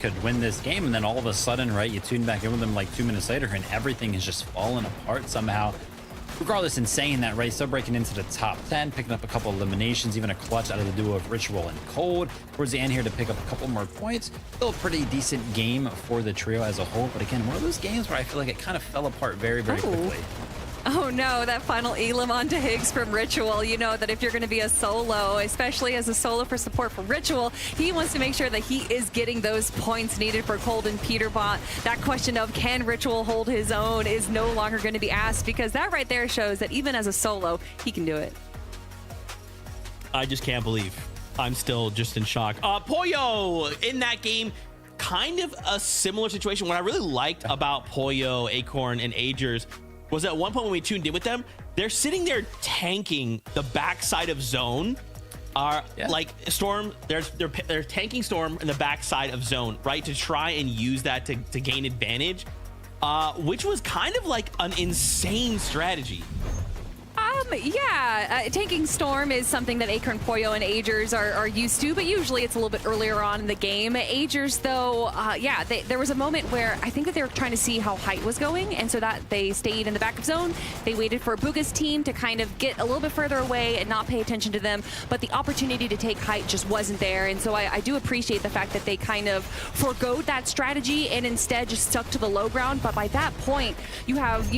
could win this game, and then all of a sudden, right, you tune back in with them like 2 minutes later, and everything has just fallen apart somehow. Regardless, in saying that, right, still breaking into the top 10, picking up a couple eliminations, even a clutch out of the duo of Ritual and Cold towards the end here to pick up a couple more points. Still a pretty decent game for the trio as a whole, but again, one of those games where I feel like it kind of fell apart very, very quickly. Oh no, that final elim onto Higgs from Ritual. You know that if you're going to be a solo, especially as a solo for support for Ritual, he wants to make sure that he is getting those points needed for Cold and Peterbot. That question of can Ritual hold his own is no longer going to be asked, because that right there shows that even as a solo, he can do it. I just can't believe. I'm still just in shock. Pollo in that game, kind of a similar situation. What I really liked about Pollo, Acorn, and Agers was at one point when we tuned in with them, they're sitting there tanking the backside of zone. Like Storm, they're tanking Storm in the backside of zone, right, to try and use that to gain advantage, which was kind of like an insane strategy. Tanking Storm is something that Acorn, Pollo, and Agers are used to, but usually it's a little bit earlier on in the game. Agers, though, there was a moment where I think that they were trying to see how height was going, and so that they stayed in the back of zone. They waited for Booga's team to kind of get a little bit further away and not pay attention to them, but the opportunity to take height just wasn't there, and so I do appreciate the fact that they kind of forgoed that strategy and instead just stuck to the low ground. But by that point, you have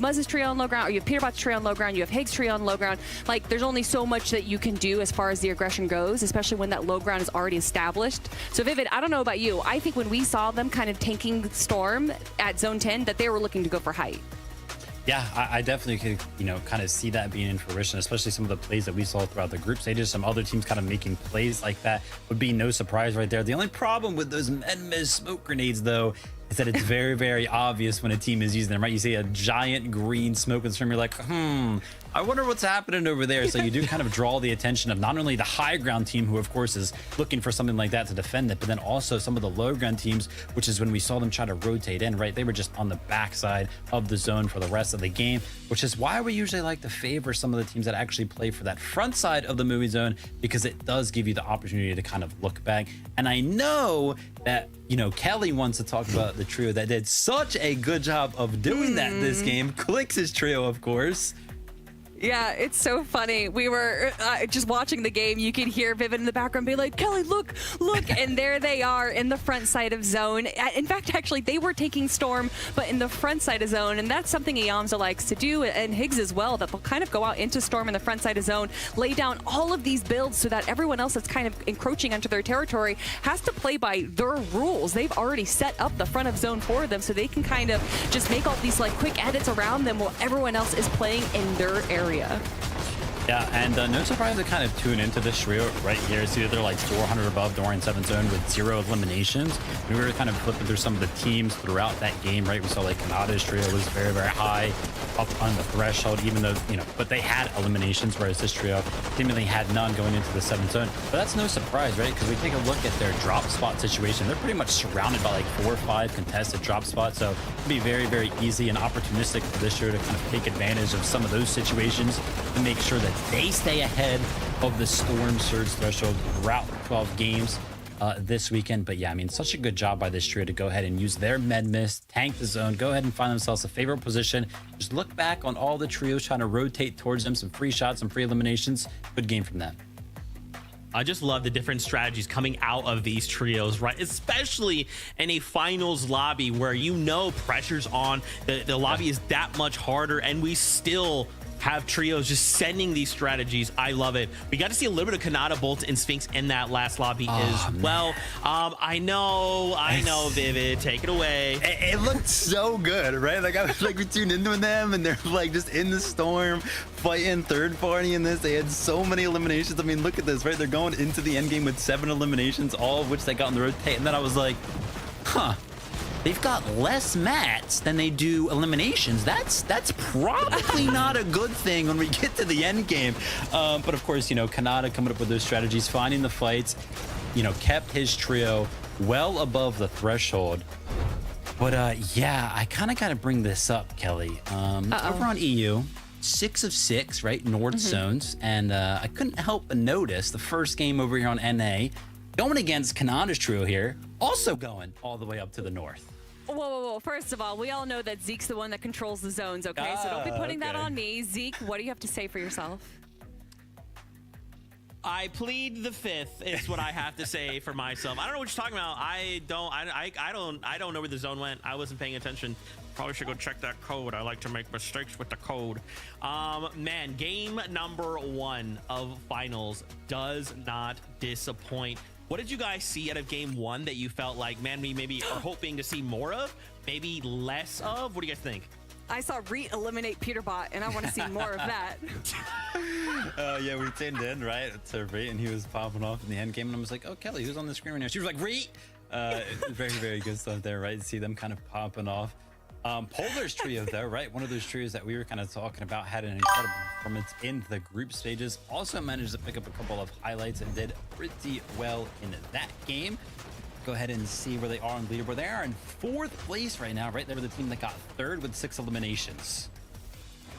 Muzz's trio on low ground, or you have Peterbot's trio on low ground, you have Higgs trio on low ground. Like, there's only so much that you can do as far as the aggression goes, especially when that low ground is already established. So Vivid, I don't know about you, I think when we saw them kind of tanking Storm at zone 10, that they were looking to go for height. Yeah, I definitely could, kind of see that being in fruition, especially some of the plays that we saw throughout the group stages. Some other teams kind of making plays like that would be no surprise right there. The only problem with those Med-Miz smoke grenades, though, is that it's very, very obvious when a team is using them, right? You see a giant green smoke and stream, you're like, I wonder what's happening over there. So you do kind of draw the attention of not only the high ground team, who of course is looking for something like that to defend it, but then also some of the low ground teams, which is when we saw them try to rotate in, right? They were just on the backside of the zone for the rest of the game, which is why we usually like to favor some of the teams that actually play for that front side of the movie zone, because it does give you the opportunity to kind of look back. And I know that, Kelly wants to talk about the trio that did such a good job of doing that this game. Clix' trio, of course. Yeah, it's so funny. We were just watching the game. You could hear Vivid in the background be like, Kelly, look, and there they are in the front side of zone. In fact, actually, they were taking Storm, but in the front side of zone, and that's something Iamza likes to do, and Higgs as well, that they'll kind of go out into Storm in the front side of zone, lay down all of these builds so that everyone else that's kind of encroaching onto their territory has to play by their rules. They've already set up the front of zone for them, so they can kind of just make all these like quick edits around them while everyone else is playing in their area. Yeah, and no surprise to kind of tune into this trio right here. See that they're like 400 above the Orange 7 zone with 0 eliminations. And we were kind of flipping through some of the teams throughout that game, right? We saw like Kanada's trio was very, very high up on the threshold, even though, but they had eliminations, whereas this trio seemingly had none going into the 7th zone. But that's no surprise, right? Because we take a look at their drop spot situation. They're pretty much surrounded by like 4 or 5 contested drop spots. So it'll be very, very easy and opportunistic for this trio to kind of take advantage of some of those situations to make sure that they stay ahead of the Storm Surge threshold throughout 12 games this weekend. But yeah, I mean, such a good job by this trio to go ahead and use their Med-Miz, tank the zone, go ahead and find themselves a favorable position. Just look back on all the trios trying to rotate towards them, some free shots, some free eliminations. Good game from them. I just love the different strategies coming out of these trios, right? Especially in a finals lobby where pressure's on. The lobby is that much harder, and we still have trios just sending these strategies. I love it. We got to see a little bit of Kanata, Bolt, and Sphinx in that last lobby as well. I know, Vivid, take it away. It looked so good, right? Like I was like, we tuned into them and they're like just in the storm fighting third party in this. They had so many eliminations. I mean, look at this, right? They're going into the end game with 7 eliminations, all of which they got on the rotate. And then I was like, they've got less mats than they do eliminations. That's probably not a good thing when we get to the end game. But of course, Kanata coming up with those strategies, finding the fights, kept his trio well above the threshold. But yeah, I kind of got to bring this up, Kelly. Over on EU, 6 of 6, right? North zones. And I couldn't help but notice the first game over here on NA, going against Kanada's trio here, also going all the way up to the north. Whoa, whoa, whoa. First of all, we all know that Zeke's the one that controls the zones, okay? So don't be putting that on me. Zeke, what do you have to say for yourself? I plead the fifth is what I have to say for myself. I don't know what you're talking about. I don't know where the zone went. I wasn't paying attention. Probably should go check that code. I like to make mistakes with the code. Man, game number 1 of finals does not disappoint. What did you guys see out of game 1 that you felt like, man, we maybe are hoping to see more of, maybe less of? What do you guys think? I saw Reet eliminate Peterbot, and I want to see more of that. Yeah, we tuned in, right, to Reet, and he was popping off in the end game, and I was like, oh, Kelly, who's on the screen right now? She was like, Reet! Very, very good stuff there, right? See them kind of popping off. Polar's trio, though, right? One of those trios that we were kind of talking about had an incredible performance in the group stages. Also managed to pick up a couple of highlights and did pretty well in that game. Go ahead and see where they are on leaderboard. They are in 4th place right now, right there with the team that got 3rd with 6 eliminations.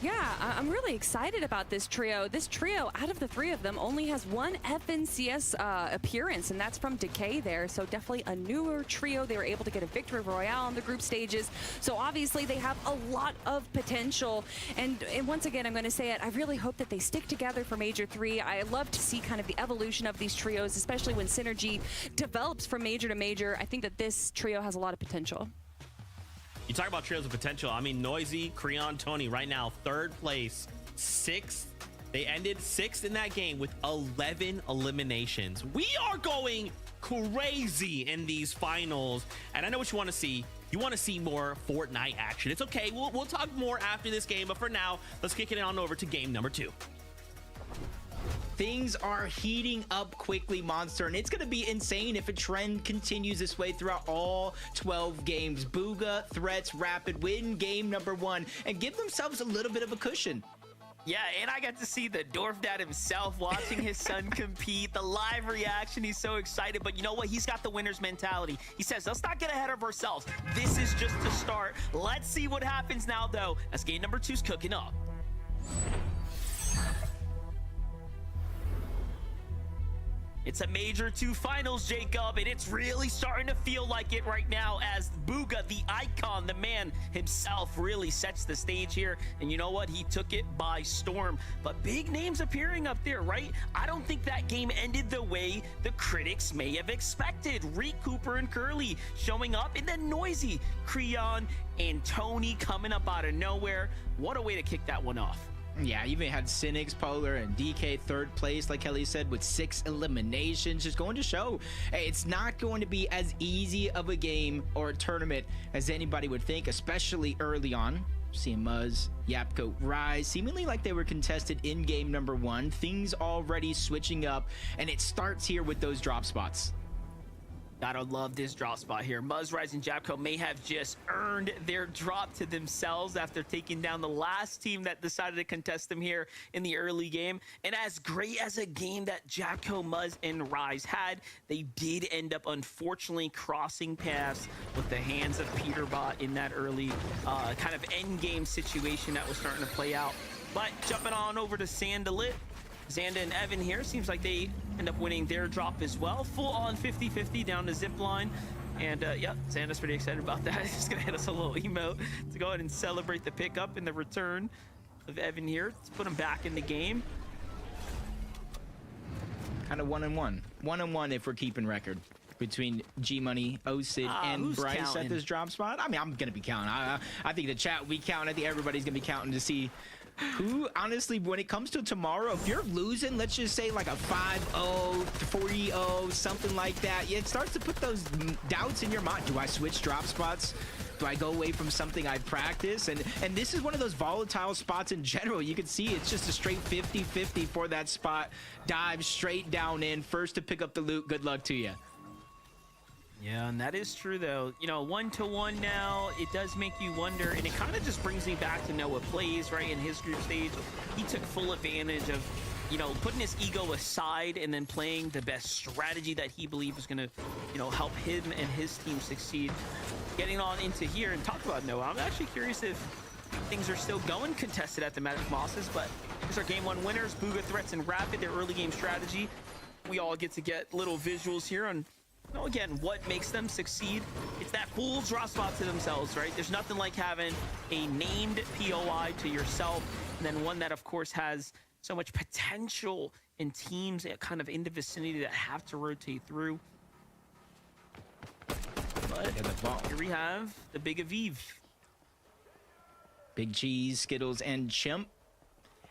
Yeah, I'm really excited about this trio. This trio, out of the 3 of them, only has 1 FNCS appearance, and that's from Decay there. So definitely a newer trio. They were able to get a victory royale on the group stages. So obviously they have a lot of potential. And once again, I'm going to say it, I really hope that they stick together for Major 3. I love to see kind of the evolution of these trios, especially when synergy develops from major to major. I think that this trio has a lot of potential. You talk about trios of potential. I mean, Noisy, Creon, Tony, right now, 3rd place, 6th. They ended 6th in that game with 11 eliminations. We are going crazy in these finals. And I know what you want to see. You want to see more Fortnite action. It's okay. We'll talk more after this game. But for now, let's kick it on over to game number 2. Things are heating up quickly, Monster, and it's going to be insane if a trend continues this way throughout all 12 games. Booga, Threats, Rapid win game number 1 and give themselves a little bit of a cushion. Yeah, and I got to see the Dwarf Dad himself watching his son compete. The live reaction, he's so excited. But you know what? He's got the winner's mentality. He says, let's not get ahead of ourselves. This is just the start. Let's see what happens now, though, as game number 2's cooking up. It's a Major 2 finals, Jacob, and it's really starting to feel like it right now as Booga, the icon, the man himself, really sets the stage here. And you know what? He took it by storm. But big names appearing up there, right? I don't think that game ended the way the critics may have expected. Reek, Cooper, and Curly showing up, and then Noisy, Creon, and Tony coming up out of nowhere. What a way to kick that one off. Yeah, even had Cynics, Polar, and DK 3rd place, like Kelly said, with 6 eliminations. Just going to show, hey, it's not going to be as easy of a game or a tournament as anybody would think, especially early on. Seeing Muzz, Yapko rise, seemingly like they were contested in game number 1. Things already switching up, and it starts here with those drop spots. Gotta love this drop spot here. Muzzrise and Japco may have just earned their drop to themselves after taking down the last team that decided to contest them here in the early game. And as great as a game that Japco, Muzz, and Rise had, they did end up unfortunately crossing paths with the hands of Peterbot in that early kind of end game situation that was starting to play out. But jumping on over to Sandalit. Xanda and Evan here, seems like they end up winning their drop as well. Full on 50-50 down the zip line. And yeah, Xanda's pretty excited about that. He's gonna hit us a little emote to go ahead and celebrate the pickup and the return of Evan here. Let's put him back in the game. Kind of 1-1. 1-1 if we're keeping record between G-Money, O-Sid, and Bryce counting at this drop spot. I mean, I'm going to be counting. I think the chat, we count. I think everybody's going to be counting to see who, honestly, when it comes to tomorrow, if you're losing, let's just say like a 5-0, 4-0, something like that, yeah, it starts to put those doubts in your mind. Do I switch drop spots? Do I go away from something I practice? And this is one of those volatile spots in general. You can see it's just a straight 50-50 for that spot. Dive straight down in. First to pick up the loot. Good luck to you. Yeah, and that is true, though. You know, 1-1 now, it does make you wonder, and it kind of just brings me back to Noah Plays, right, in his group stage. He took full advantage of, you know, putting his ego aside and then playing the best strategy that he believed was going to, you know, help him and his team succeed. Getting on into here and talk about Noah, I'm actually curious if things are still going contested at the Magic Mosses, but these are game 1 winners, Booga, Threats, and Rapid, their early game strategy. we all get to get little visuals here on, you know, again, what makes them succeed. It's that full drop spot to themselves, right? There's nothing like having a named POI to yourself, and then one that, of course, has so much potential in teams kind of in the vicinity that have to rotate through. But here we have the Big Aviv. Big Cheese, Skittles, and Chimp.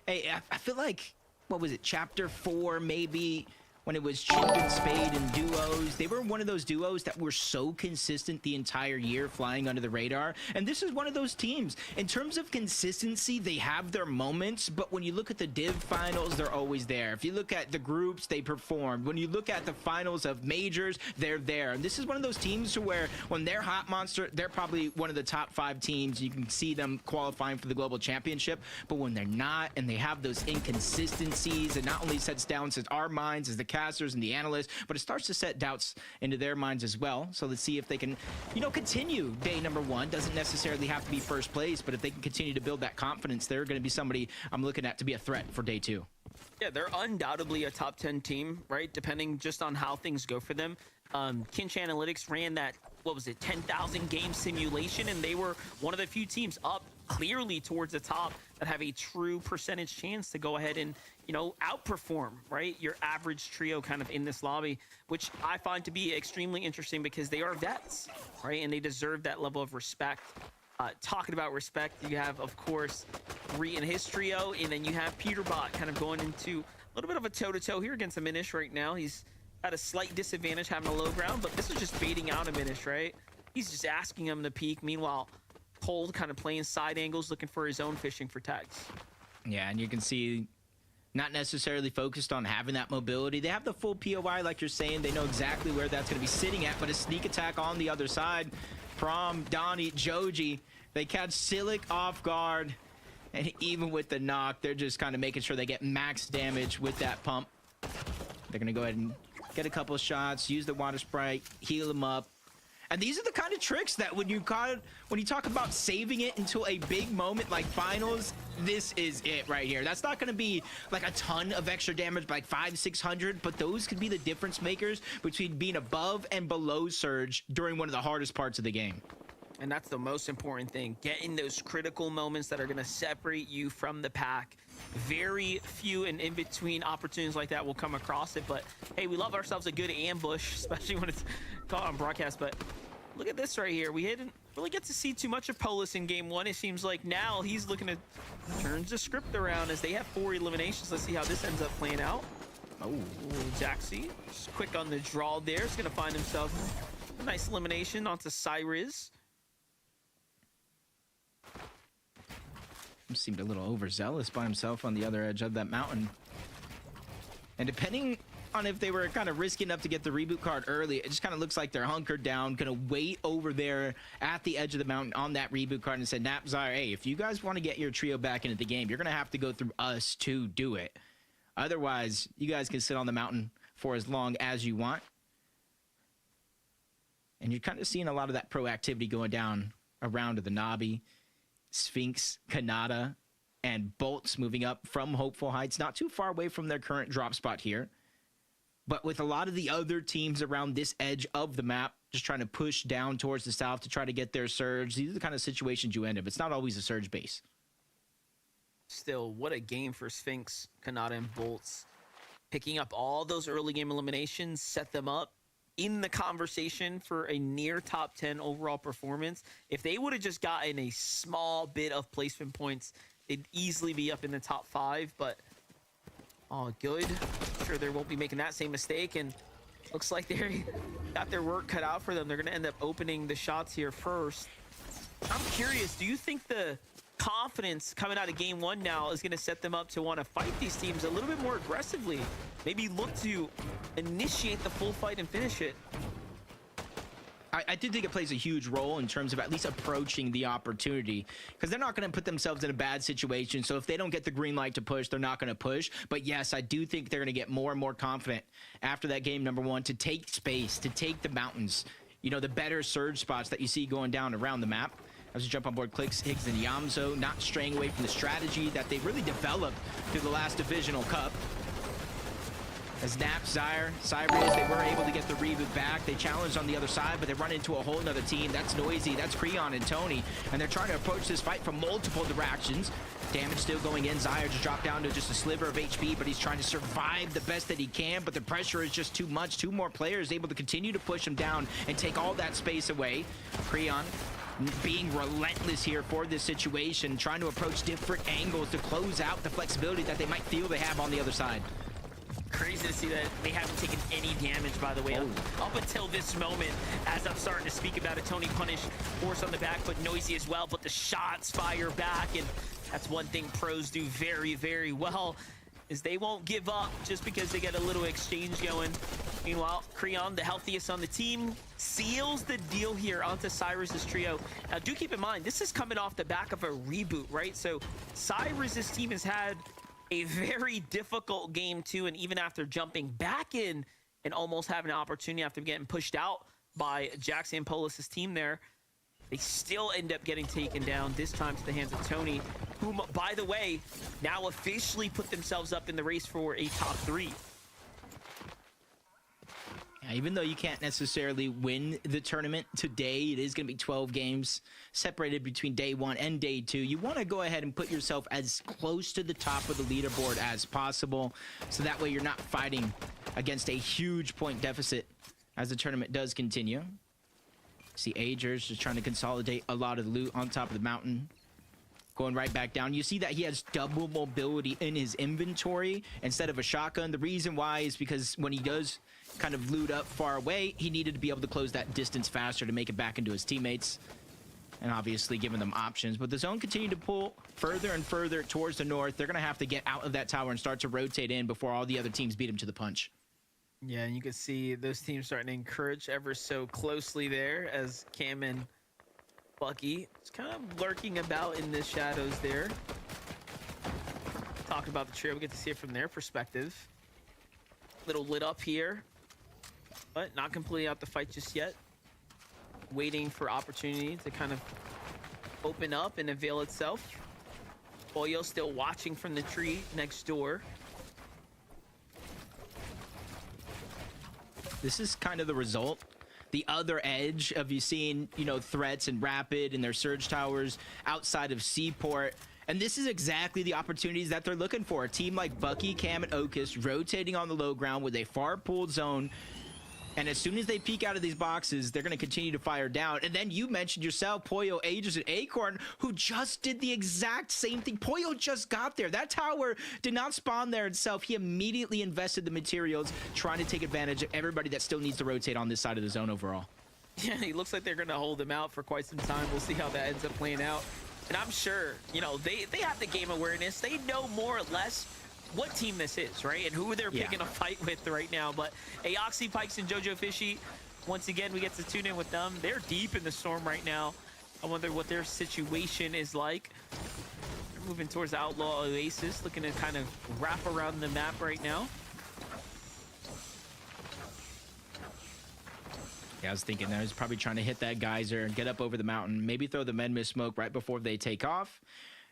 Hey, I feel like, what was it, Chapter 4 maybe, when it was Chimp and Spade and duos. They were one of those duos that were so consistent the entire year, flying under the radar. And this is one of those teams. In terms of consistency, they have their moments, but when you look at the Div finals, they're always there. If you look at the groups, they performed. When you look at the finals of majors, they're there. And this is one of those teams to where when they're hot monster, they're probably one of the top 5 teams. You can see them qualifying for the global championship. But when they're not, and they have those inconsistencies, it not only sets down to our minds as the casters and the analysts, but it starts to set doubts into their minds as well. So let's see if they can, you know, continue day number 1. Doesn't necessarily have to be first place, but if they can continue to build that confidence, they're going to be somebody I'm looking at to be a threat for day 2. Yeah, they're undoubtedly a top 10 team, right? Depending just on how things go for them. Kinch Analytics ran that, what was it, 10,000 game simulation, and they were one of the few teams up clearly towards the top that have a true percentage chance to go ahead and, you know, outperform, right, your average trio kind of in this lobby, which I find to be extremely interesting because they are vets, right, and they deserve that level of respect. Talking about respect, you have, of course, Ree and his trio, and then you have Peterbot kind of going into a little bit of a toe-to-toe here against a Minish right now. He's at a slight disadvantage having a low ground, but this is just baiting out a Minish, right? He's just asking him to peek. Meanwhile, Cold kind of playing side angles, looking for his own fishing for tags. Yeah, and you can see not necessarily focused on having that mobility. They have the full POI, like you're saying. They know exactly where that's going to be sitting at, but a sneak attack on the other side. Prom, Donnie, Joji, they catch Silic off guard, and even with the knock, they're just kind of making sure they get max damage with that pump. They're going to go ahead and get a couple of shots, use the water sprite, heal him up. And these are the kind of tricks that when you talk about saving it until a big moment like finals, this is it right here. That's not going to be like a ton of extra damage, like 500-600, but those could be the difference makers between being above and below Surge during one of the hardest parts of the game. And that's the most important thing, getting those critical moments that are going to separate you from the pack. Very few and in between opportunities like that will come across it, but hey, we love ourselves a good ambush, especially when it's caught on broadcast. But look at this right here. We didn't really get to see too much of Polis in game 1. It seems like now he's looking to turn the script around as they have 4 eliminations. Let's see how this ends up playing out. Oh, Jaxie, just quick on the draw there. He's going to find himself a nice elimination onto Cyrus. Seemed a little overzealous by himself on the other edge of that mountain. And depending on if they were kind of risky enough to get the reboot card early, it just kind of looks like they're hunkered down, gonna wait over there at the edge of the mountain on that reboot card and said, Napzire, hey, if you guys want to get your trio back into the game, you're gonna have to go through us to do it. Otherwise, you guys can sit on the mountain for as long as you want. And you're kind of seeing a lot of that proactivity going down around to the Nabi. Sphinx, Kanata, and Bolts moving up from Hopeful Heights, not too far away from their current drop spot here. But with a lot of the other teams around this edge of the map, just trying to push down towards the south to try to get their Surge. These are the kind of situations you end up. It's not always a Surge base. Still, what a game for Sphinx, Kanata, and Bolts. Picking up all those early game eliminations, set them up in the conversation for a near top 10 overall performance. If they would have just gotten a small bit of placement points, they'd easily be up in the top 5, but oh, good. I'm sure they won't be making that same mistake, and looks like they got their work cut out for them. They're going to end up opening the shots here first. I'm curious, do you think the confidence coming out of game 1 now is going to set them up to want to fight these teams a little bit more aggressively? Maybe look to initiate the full fight and finish it. I do think it plays a huge role in terms of at least approaching the opportunity, because they're not going to put themselves in a bad situation. So if they don't get the green light to push, they're not going to push. But yes, I do think they're going to get more and more confident after that game number 1 to take space, to take the mountains, you know, the better Surge spots that you see going down around the map. As we jump on board, Clicks, Higgs, and Yamzo, not straying away from the strategy that they really developed through the last Divisional Cup. As Nap, Zyre, Cyrus, they were able to get the reboot back. They challenged on the other side, but they run into a whole nother team. That's Noisy, that's Creon and Tony, and they're trying to approach this fight from multiple directions. Damage still going in. Zyre just dropped down to just a sliver of HP, but he's trying to survive the best that he can, but the pressure is just too much. Two more players able to continue to push him down and take all that space away. Creon being relentless here for this situation, trying to approach different angles to close out the flexibility that they might feel they have on the other side. Crazy to see that they haven't taken any damage, by the way, up until this moment. As I'm starting to speak about it, Tony punished, force on the back, but Noisy as well, but the shots fire back, and that's one thing pros do very, very well, is they won't give up just because they get a little exchange going. Meanwhile, Creon, the healthiest on the team, seals the deal here onto Cyrus's trio. Now, do keep in mind, this is coming off the back of a reboot, right? So Cyrus's team has had a very difficult game too, and even after jumping back in and almost having an opportunity after getting pushed out by Jax and Polis's team there, they still end up getting taken down, this time to the hands of Tony, whom, by the way, now officially put themselves up in the race for a top 3. Yeah, even though you can't necessarily win the tournament today, it is going to be 12 games separated between day 1 and day 2. You want to go ahead and put yourself as close to the top of the leaderboard as possible, so that way you're not fighting against a huge point deficit as the tournament does continue. See Agers just trying to consolidate a lot of the loot on top of the mountain. Going right back down. You see that he has double mobility in his inventory instead of a shotgun. The reason why is because when he does kind of loot up far away, he needed to be able to close that distance faster to make it back into his teammates. And obviously giving them options. But the zone continued to pull further and further towards the north. They're going to have to get out of that tower and start to rotate in before all the other teams beat him to the punch. Yeah, and you can see those teams starting to encourage ever so closely there as Cam and Bucky is kind of lurking about in the shadows there. Talk about the trio, we get to see it from their perspective. Little lit up here, but not completely out the fight just yet. Waiting for opportunity to kind of open up and avail itself. Pollo still watching from the tree next door. This is kind of the result, the other edge of you seeing, you know, threats and Rapid and their surge towers outside of Seaport. And this is exactly the opportunities that they're looking for. A team like Bucky, Cam, and Okus rotating on the low ground with a far pooled zone. And as soon as they peek out of these boxes, they're going to continue to fire down. And then you mentioned yourself, Pollo, Aegis, and Acorn, who just did the exact same thing. Pollo just got there. That tower did not spawn there itself. He immediately invested the materials, trying to take advantage of everybody that still needs to rotate on this side of the zone overall. Yeah, it looks like they're going to hold him out for quite some time. We'll see how that ends up playing out. And I'm sure, you know, they have the game awareness. They know more or less what team this is, right? And who they're picking a fight with right now. But Aoxy, Pikes, and Jojo Fishy, once again, we get to tune in with them. They're deep in the storm right now. I wonder what their situation is like. They're moving towards Outlaw Oasis, looking to kind of wrap around the map right now. Yeah, I was thinking I was probably trying to hit that geyser and get up over the mountain, maybe throw the Menmis smoke right before they take off.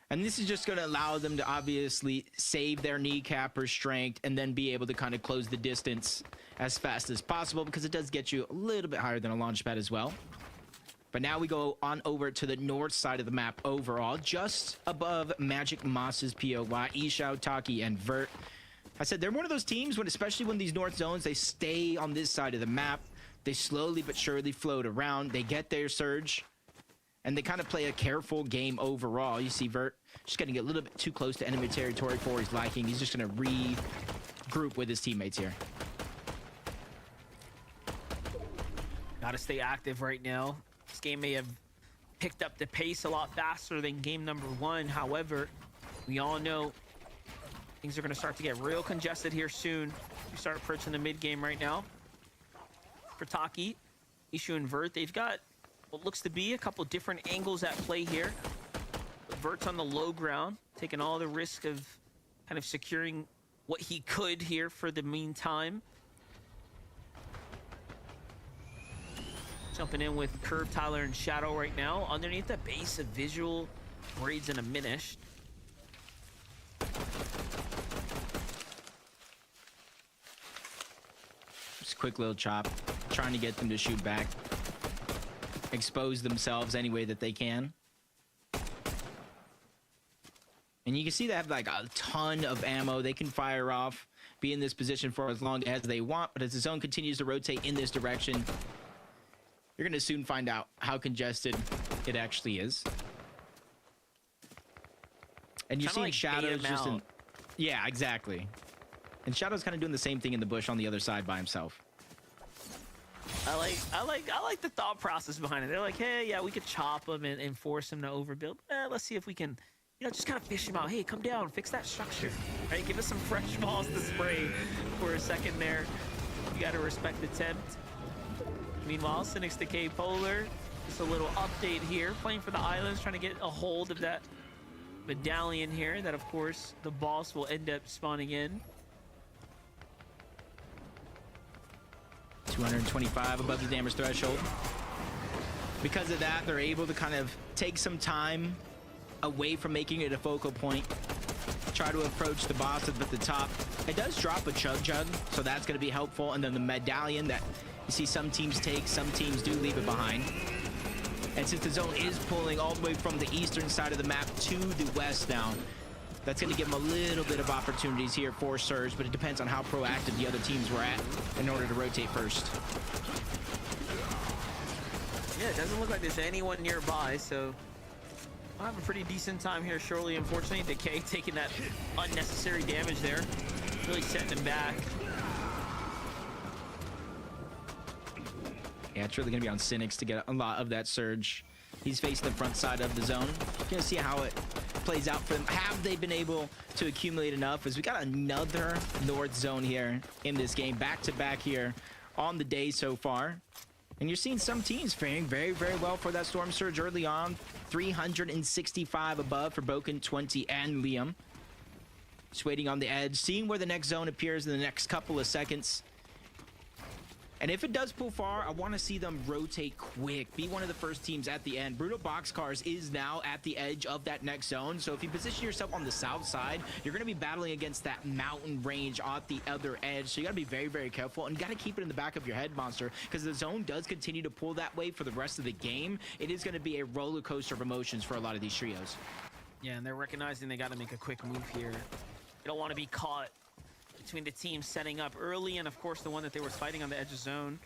And this is just going to allow them to obviously save their kneecapper strength and then be able to kind of close the distance as fast as possible, because it does get you a little bit higher than a launch pad as well. But now we go on over to the north side of the map overall, just above Magic Moss's POY, Ishao, Taki, and Vert. I said they're one of those teams when, especially when these north zones, they stay on this side of the map. They slowly but surely float around. They get their surge. And they kind of play a careful game overall. You see Vert just getting a little bit too close to enemy territory for his liking. He's just going to regroup with his teammates here. Gotta stay active right now. This game may have picked up the pace a lot faster than game number 1. However, we all know things are going to start to get real congested here soon. We start approaching the mid game right now. For Taki, Ishu, and Vert, they've got what looks to be a couple different angles at play here. But Vert's on the low ground, taking all the risk of kind of securing what he could here for the meantime. Jumping in with Curve, Tyler, and Shadow right now. Underneath the base of Visual, Braids, and Diminished. quick little chop, trying to get them to shoot back, expose themselves any way that they can. And you can see they have like a ton of ammo. They can fire off, be in this position for as long as they want. But as the zone continues to rotate in this direction, you're going to soon find out how congested it actually is. And you're seeing like Shadows bait 'em just in... out. Yeah, exactly. And Shadow's kind of doing the same thing in the bush on the other side by himself. I like the thought process behind it. They're like, hey, yeah, we could chop them and force them to overbuild. Let's see if we can, just kind of fish them out. Hey, come down, fix that structure. Right, give us some fresh balls to spray for a second there. You got to respect the attempt. Meanwhile, Cynic's Decay Polar, just a little update here, playing for the Islands, trying to get a hold of that medallion here that, of course, the boss will end up spawning in. 225 above the damage threshold. Because of that, they're able to kind of take some time away from making it a focal point. Try to approach the boss at the top. It does drop a Chug Jug, so that's going to be helpful. And then the medallion that you see some teams take, some teams do leave it behind. And since the zone is pulling all the way from the eastern side of the map to the west now, that's going to give them a little bit of opportunities here for Surge, but it depends on how proactive the other teams were at in order to rotate first. Yeah, it doesn't look like there's anyone nearby, so I'll have a pretty decent time here, surely. Unfortunately, Decay taking that unnecessary damage there, really setting him back. Yeah, it's really going to be on Cynics to get a lot of that Surge. He's facing the front side of the zone. Going to see how it plays out for them. Have they been able to accumulate enough? As we got another North zone here in this game, back-to-back here on the day so far. And you're seeing some teams faring very, very well for that Storm Surge early on. 365 above for Boken, 20, and Liam. Just waiting on the edge, seeing where the next zone appears in the next couple of seconds. And if it does pull far, I want to see them rotate quick. Be one of the first teams at the end. Brutal Boxcars is now at the edge of that next zone. So if you position yourself on the south side, you're going to be battling against that mountain range at the other edge. So you got to be very, very careful. And you got to keep it in the back of your head, Monster, because the zone does continue to pull that way for the rest of the game. It is going to be a roller coaster of emotions for a lot of these trios. Yeah, and they're recognizing they got to make a quick move here. They don't want to be caught between the teams setting up early and, of course, the one that they were fighting on the edge of zone.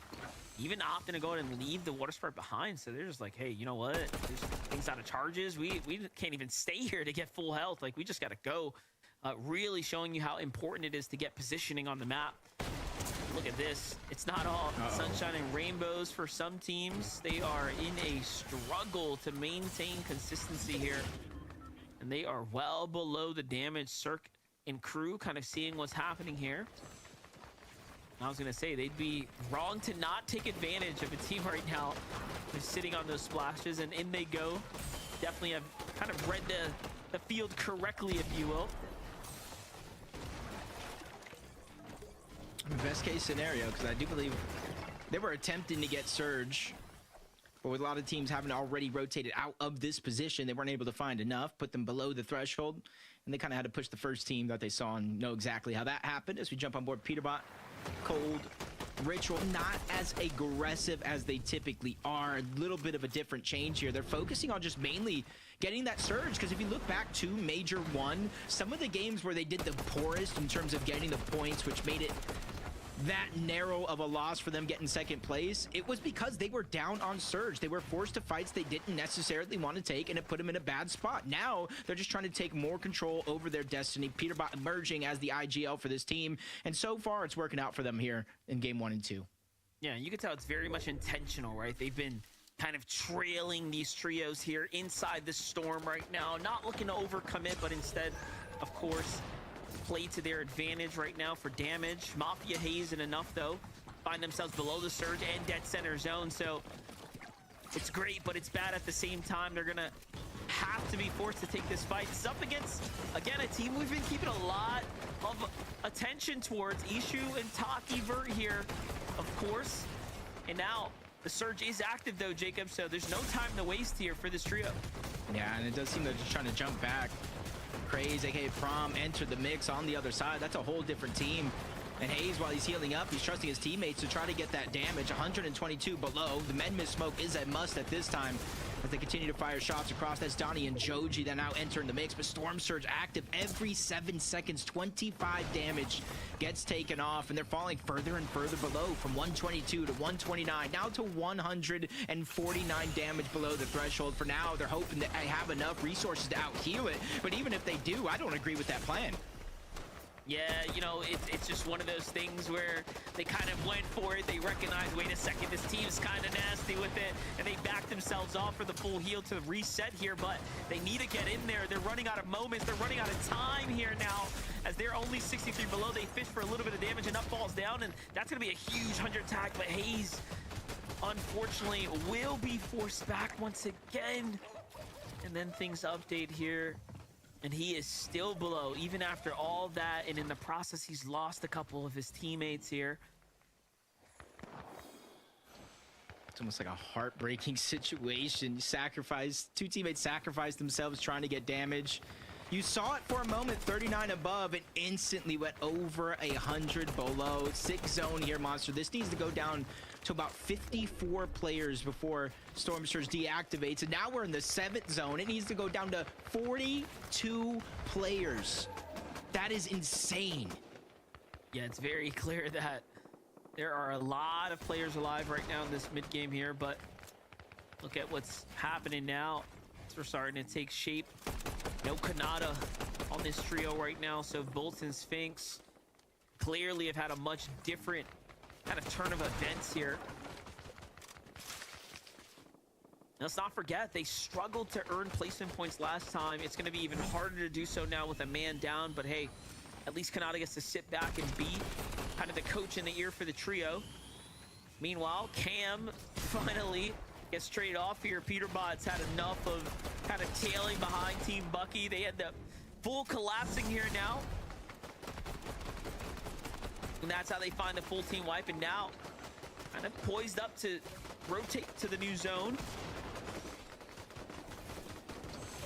Even opting to go ahead and leave the water sprite behind. So they're just like, hey, you know what? There's things out of charges. We can't even stay here to get full health. Like, we just got to go. Really showing you how important it is to get positioning on the map. Look at this. It's not all sunshine and rainbows for some teams. They are in a struggle to maintain consistency here. And they are well below the damage. Cirque and crew kind of seeing what's happening here. I was gonna say they'd be wrong to not take advantage of a team right now who's sitting on those splashes, and in they go. Definitely have kind of read the field correctly, if you will. Best case scenario, because I do believe they were attempting to get Surge, but with a lot of teams having already rotated out of this position, they weren't able to find enough, put them below the threshold, and they kind of had to push the first team that they saw and know exactly how that happened. As we jump on board Peterbot, Cold, Ritual, not as aggressive as they typically are. A little bit of a different change here. They're focusing on just mainly getting that Surge, because if you look back to Major 1, some of the games where they did the poorest in terms of getting the points, which made it that narrow of a loss for them getting second place, it was because they were down on Surge. They were forced to fights they didn't necessarily want to take, and it put them in a bad spot. Now they're just trying to take more control over their destiny. Peterbot emerging as the IGL for this team, and so far it's working out for them here in game 1 and 2. Yeah, you can tell it's very much intentional, right? They've been kind of trailing these trios here inside the storm right now, not looking to overcommit, but instead, of course, play to their advantage right now for damage. Mafia Haze and enough, though, find themselves below the Surge and dead center zone, so it's great, but it's bad at the same time. They're gonna have to be forced to take this fight. It's up against, again, a team we've been keeping a lot of attention towards. Ishu and Taki Vert here, of course, and now the Surge is active, though, Jacob, so there's no time to waste here for this trio. Yeah, and it does seem they're just trying to jump back. Craze, aka Prom, entered the mix on the other side. That's a whole different team. And Hayes, while he's healing up, he's trusting his teammates to try to get that damage. 122 below. The men miss smoke is a must at this time as they continue to fire shots across. That's Donnie and Joji that now enter in the mix, but Storm Surge active every 7 seconds. 25 damage gets taken off, and they're falling further and further below from 122 to 129, now to 149 damage below the threshold. For now, they're hoping that they have enough resources to out-heal it, but even if they do, I don't agree with that plan. Yeah, you know, it's just one of those things where they kind of went for it. They recognized, wait a second, this team's kind of nasty with it, and they backed themselves off for the full heal to reset here, but they need to get in there. They're running out of moments. They're running out of time here now. As they're only 63 below, they fish for a little bit of damage, and up falls down, and that's going to be a huge 100 tag, but Hayes, unfortunately, will be forced back once again. And then things update here. And he is still below, even after all that. And in the process, he's lost a couple of his teammates here. It's almost like a heartbreaking situation. Two teammates sacrificed themselves trying to get damage. You saw it for a moment, 39 above, and instantly went over 100 below. 6 zone here, Monster. This needs to go down to about 54 players before Storm Surge deactivates. And now we're in the 7th zone. It needs to go down to 42 players. That is insane. Yeah, it's very clear that there are a lot of players alive right now in this mid game here, but look at what's happening now. We're starting to take shape. No Kanata on this trio right now, so Bolt and Sphinx clearly have had a much different kind of turn of events here. Let's not forget, they struggled to earn placement points last time. It's going to be even harder to do so now with a man down, but hey, at least Kanata gets to sit back and be kind of the coach in the ear for the trio. Meanwhile, Cam finally gets traded off here. Peterbot's had enough of kind of tailing behind Team Bucky. They had the full collapsing here now. And that's how they find the full team wipe. And now kind of poised up to rotate to the new zone.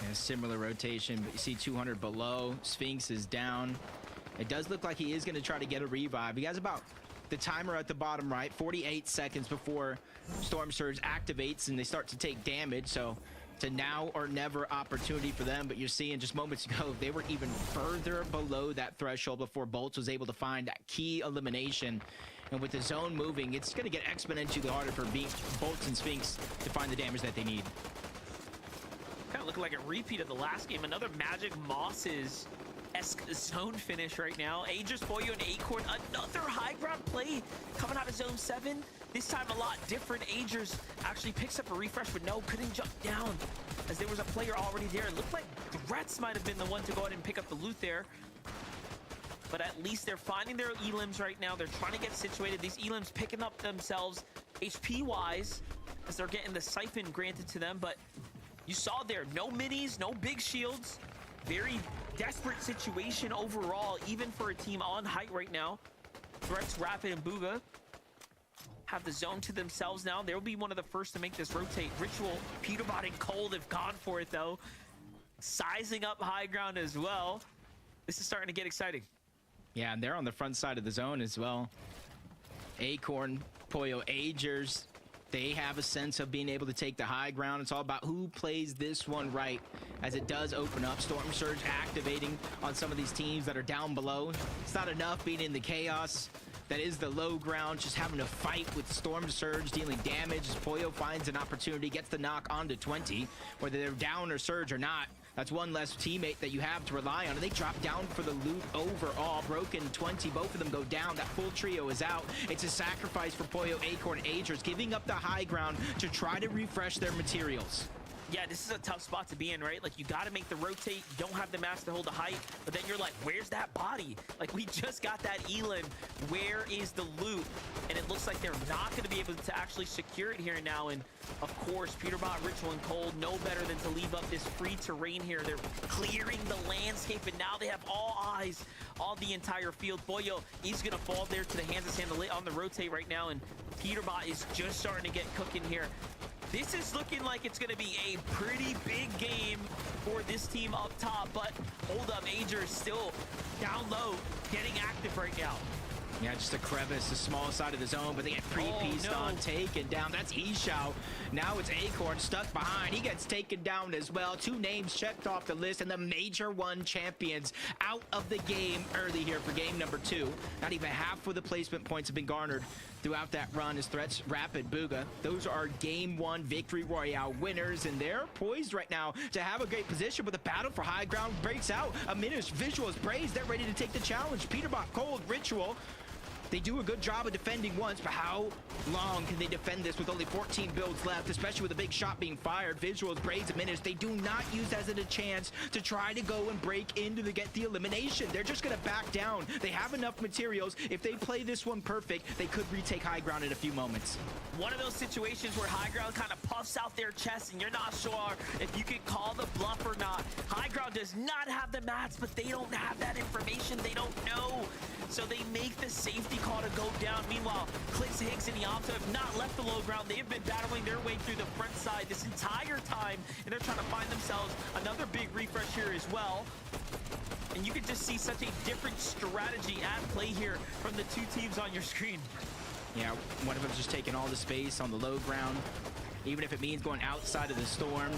And a similar rotation, but you see 200 below. Sphinx is down. It does look like he is going to try to get a revive. He has about the timer at the bottom right, 48 seconds before Storm Surge activates and they start to take damage. So it's a now or never opportunity for them. But you're seeing just moments ago, they were even further below that threshold before Bolts was able to find that key elimination. And with the zone moving, it's going to get exponentially harder for Bolts and Sphinx to find the damage that they need. Kind of looking like a repeat of the last game. Another Magic Mosses-esque zone finish right now. Aegis, Boyo, and Acorn. Another high ground play coming out of zone 7. This time a lot different. Aegis actually picks up a refresh, but no, couldn't jump down as there was a player already there. It looked like Threats might have been the one to go ahead and pick up the loot there. But at least they're finding their elims right now. They're trying to get situated. These elims picking up themselves HP-wise as they're getting the siphon granted to them. But you saw there, no minis, no big shields. Very desperate situation overall, even for a team on height right now. Threats, Rapid, and Booga have the zone to themselves now. They'll be one of the first to make this rotate. Ritual, Peterbot, and Cold have gone for it, though. Sizing up high ground as well. This is starting to get exciting. Yeah, and they're on the front side of the zone as well. Acorn, Poyo, Agers, they have a sense of being able to take the high ground. It's all about who plays this one right as it does open up. Storm Surge activating on some of these teams that are down below. It's not enough being in the chaos that is the low ground, just having to fight with Storm Surge, dealing damage as Poyo finds an opportunity, gets the knock onto 20. Whether they're down or Surge or not, that's one less teammate that you have to rely on. And they drop down for the loot overall. Broken 20, both of them go down. That full trio is out. It's a sacrifice for Poyo, Acorn, Agers, giving up the high ground to try to refresh their materials. Yeah, this is a tough spot to be in, right? Like, you got to make the rotate. You don't have the mass to hold the height, but then you're like, where's that body? Like, we just got that elim. Where is the loot? And it looks like they're not going to be able to actually secure it here now. And of course, Peterbot, Ritual, and Cold know better than to leave up this free terrain here. They're clearing the landscape, and now they have all eyes on the entire field. Boyo, he's going to fall there to the hands of Sam on the rotate right now, and Peterbot is just starting to get cooking here. This is looking like it's going to be a pretty big game for this team up top, but hold up, Ager is still down low, getting active right now. Yeah, just a crevice, the small side of the zone, but they get pre-pieced on, taken down. That's Ishao. Now it's Acorn stuck behind. He gets taken down as well. 2 names checked off the list, and the Major 1 champions out of the game early here for game number 2. Not even half of the placement points have been garnered throughout that run as Threats, Rapid, Bugha. Those are game 1 Victory Royale winners, and they're poised right now to have a great position, but the battle for high ground breaks out. Aminish, Visuals, Braze, they're ready to take the challenge. Peterbot, Cold, Ritual. They do a good job of defending once, but how long can they defend this with only 14 builds left, especially with a big shot being fired? Visuals, Braids, and Minutes, they do not use that as a chance to try to go and break into get the elimination. They're just going to back down. They have enough materials. If they play this one perfect, they could retake high ground in a few moments. One of those situations where high ground kind of puffs out their chest and you're not sure if you can call the bluff or not. High ground does not have the mats, but they don't have that information. They don't know. So they make the safety call to go down. Meanwhile, Clicks, Higgs, and Iamto have not left the low ground. They have been battling their way through the front side this entire time, and they're trying to find themselves another big refresh here as well. And you can just see such a different strategy at play here from the 2 teams on your screen. Yeah, one of them's just taking all the space on the low ground, even if it means going outside of the storm.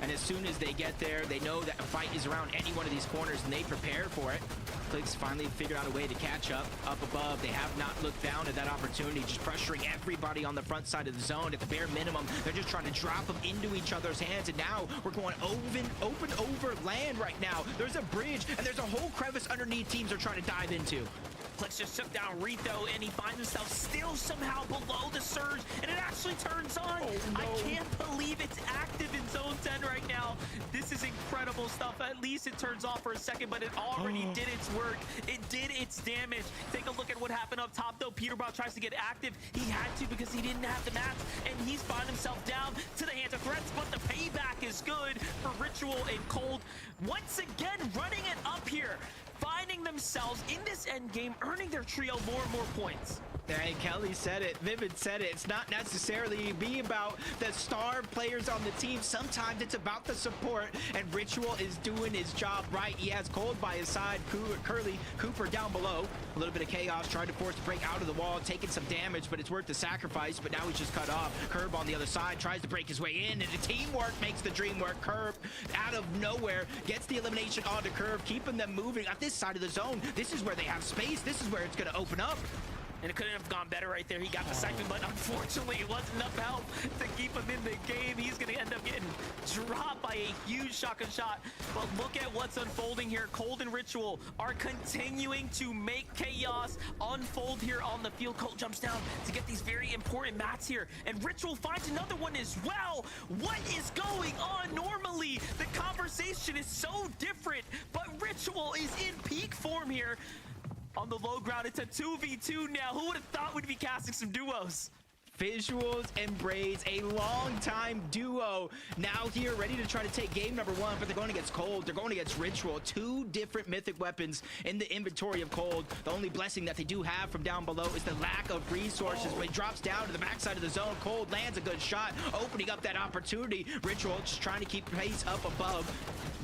And as soon as they get there, they know that a fight is around any one of these corners, and they prepare for it. Clicks finally figured out a way to catch up above. They have not looked down at that opportunity, just pressuring everybody on the front side of the zone. At the bare minimum, they're just trying to drop them into each other's hands, and now we're going open over land right now. There's a bridge, and there's a whole crevice underneath teams are trying to dive into. Clicks just took down Rito, and he finds himself still somehow below the surge, and it actually turns on. Oh, no. I can't believe it's active in Zone 10 right now. This is incredible stuff. At least it turns off for a second, but it already did its work. It did its damage. Take a look at what happened up top, though. Peterbot tries to get active. He had to because he didn't have the mats, and he's found himself down to the hands of Threats, but the payback is good for Ritual and Cold. Once again, running it up here, finding themselves in this end game, earning their trio more and more points. Hey, Kelly said it, Vivid said it. It's not necessarily be about the star players on the team. Sometimes it's about the support, and Ritual is doing his job right. He has Cold by his side, Curly, Cooper down below. A little bit of chaos, trying to force the break out of the wall, taking some damage, but it's worth the sacrifice. But now he's just cut off. Curb on the other side, tries to break his way in, and the teamwork makes the dream work. Curb, out of nowhere, gets the elimination onto Curve, keeping them moving. At this side of the zone, this is where they have space. This is where it's going to open up. And it couldn't have gone better right there. He got the siphon, but unfortunately it wasn't enough help to keep him in the game. He's going to end up getting dropped by a huge shotgun shot. But look at what's unfolding here. Cold and Ritual are continuing to make chaos unfold here on the field. Cold jumps down to get these very important mats here, and Ritual finds another one as well. What is going on? Normally, the conversation is so different, but Ritual is in peak form here. On the low ground, it's a 2v2 now. Who would have thought we'd be casting some duos? Visuals and Braids, a long-time duo. Now here, ready to try to take game number 1, but they're going against Cold. They're going against Ritual. 2 different mythic weapons in the inventory of Cold. The only blessing that they do have from down below is the lack of resources. When he drops down to the backside of the zone, Cold lands a good shot, opening up that opportunity. Ritual just trying to keep pace up above.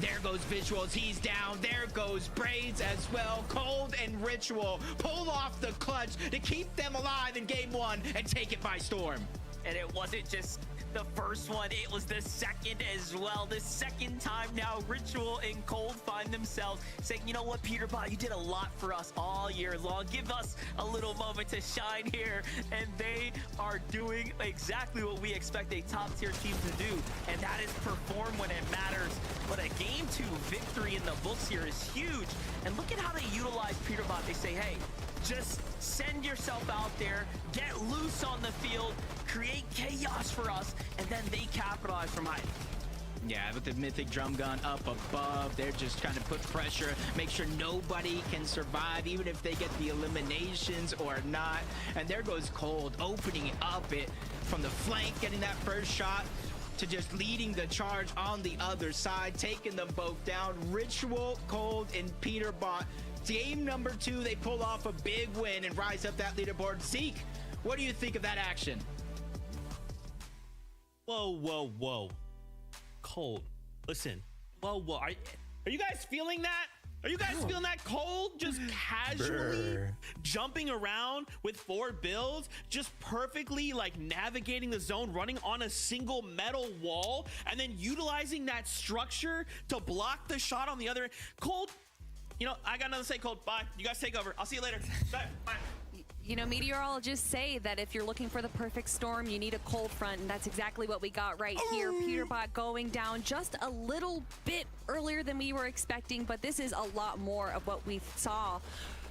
There goes Visuals. He's down. There goes Braids as well. Cold and Ritual pull off the clutch to keep them alive in game 1 and take it by storm. And it wasn't just the first one, it was the second as well. The second time now, Ritual and Cold find themselves saying, you know what, Peterbot, you did a lot for us all year long. Give us a little moment to shine here. And they are doing exactly what we expect a top tier team to do, and that is perform when it matters. But a game 2 victory in the books here is huge. And look at how they utilize Peterbot. They say, hey, just send yourself out there, get loose on the field, create chaos for us, and then they capitalize from height. Yeah, with the mythic drum gun up above, they're just trying to put pressure, make sure nobody can survive, even if they get the eliminations or not. And there goes Cold, opening up it from the flank, getting that first shot, to just leading the charge on the other side, taking them both down. Ritual, Cold, and Peterbot. Game number 2, they pull off a big win and rise up that leaderboard. Zeke, what do you think of that action? Whoa, whoa, whoa. Cold. Listen. Whoa, whoa. Are you guys feeling that? Are you guys feeling that cold? Just casually Brr. jumping around with 4 builds, just perfectly like navigating the zone, running on a single metal wall, and then utilizing that structure to block the shot on the other end. Cold, you know, I got nothing to say, Cold. Bye. You guys take over. I'll see you later. Bye. Bye. You know, meteorologists say that if you're looking for the perfect storm, you need a cold front, and that's exactly what we got right here. Peterbot going down just a little bit earlier than we were expecting, but this is a lot more of what we saw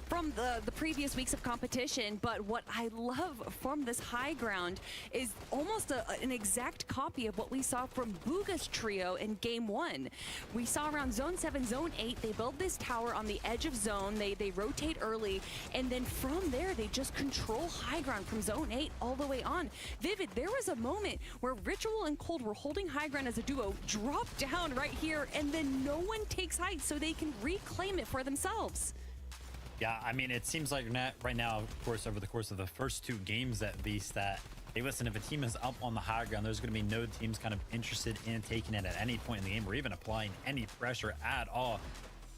from the previous weeks of competition. But what I love from this high ground is almost an exact copy of what we saw from Booga's trio in game 1. We saw around zone 7, zone 8, they build this tower on the edge of zone, they rotate early, and then from there they just control high ground from zone 8 all the way on. Vivid, there was a moment where Ritual and Cold were holding high ground as a duo, drop down right here, and then no one takes height so they can reclaim it for themselves. Yeah, I mean, it seems like right now, of course, over the course of the first 2 games at least, that, hey, listen, if a team is up on the high ground, there's going to be no teams kind of interested in taking it at any point in the game or even applying any pressure at all.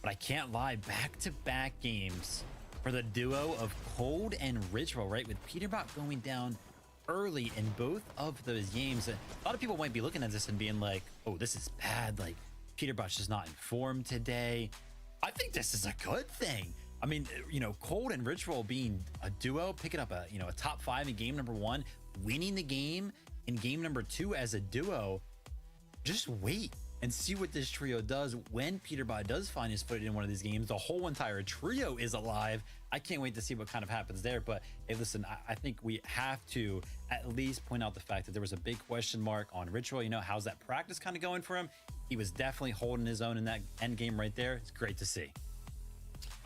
But I can't lie, back-to-back games for the duo of Cold and Ritual, right? With Peterbot going down early in both of those games. And a lot of people might be looking at this and being like, oh, this is bad. Like, Peterbot's just not informed today. I think this is a good thing. I mean, you know, Cold and Ritual being a duo, picking up a top 5 in game number 1, winning the game in game number 2 as a duo. Just wait and see what this trio does when Peterbot does find his foot in one of these games. The whole entire trio is alive. I can't wait to see what kind of happens there. But hey, listen, I think we have to at least point out the fact that there was a big question mark on Ritual. You know, how's that practice kind of going for him? He was definitely holding his own in that end game right there. It's great to see.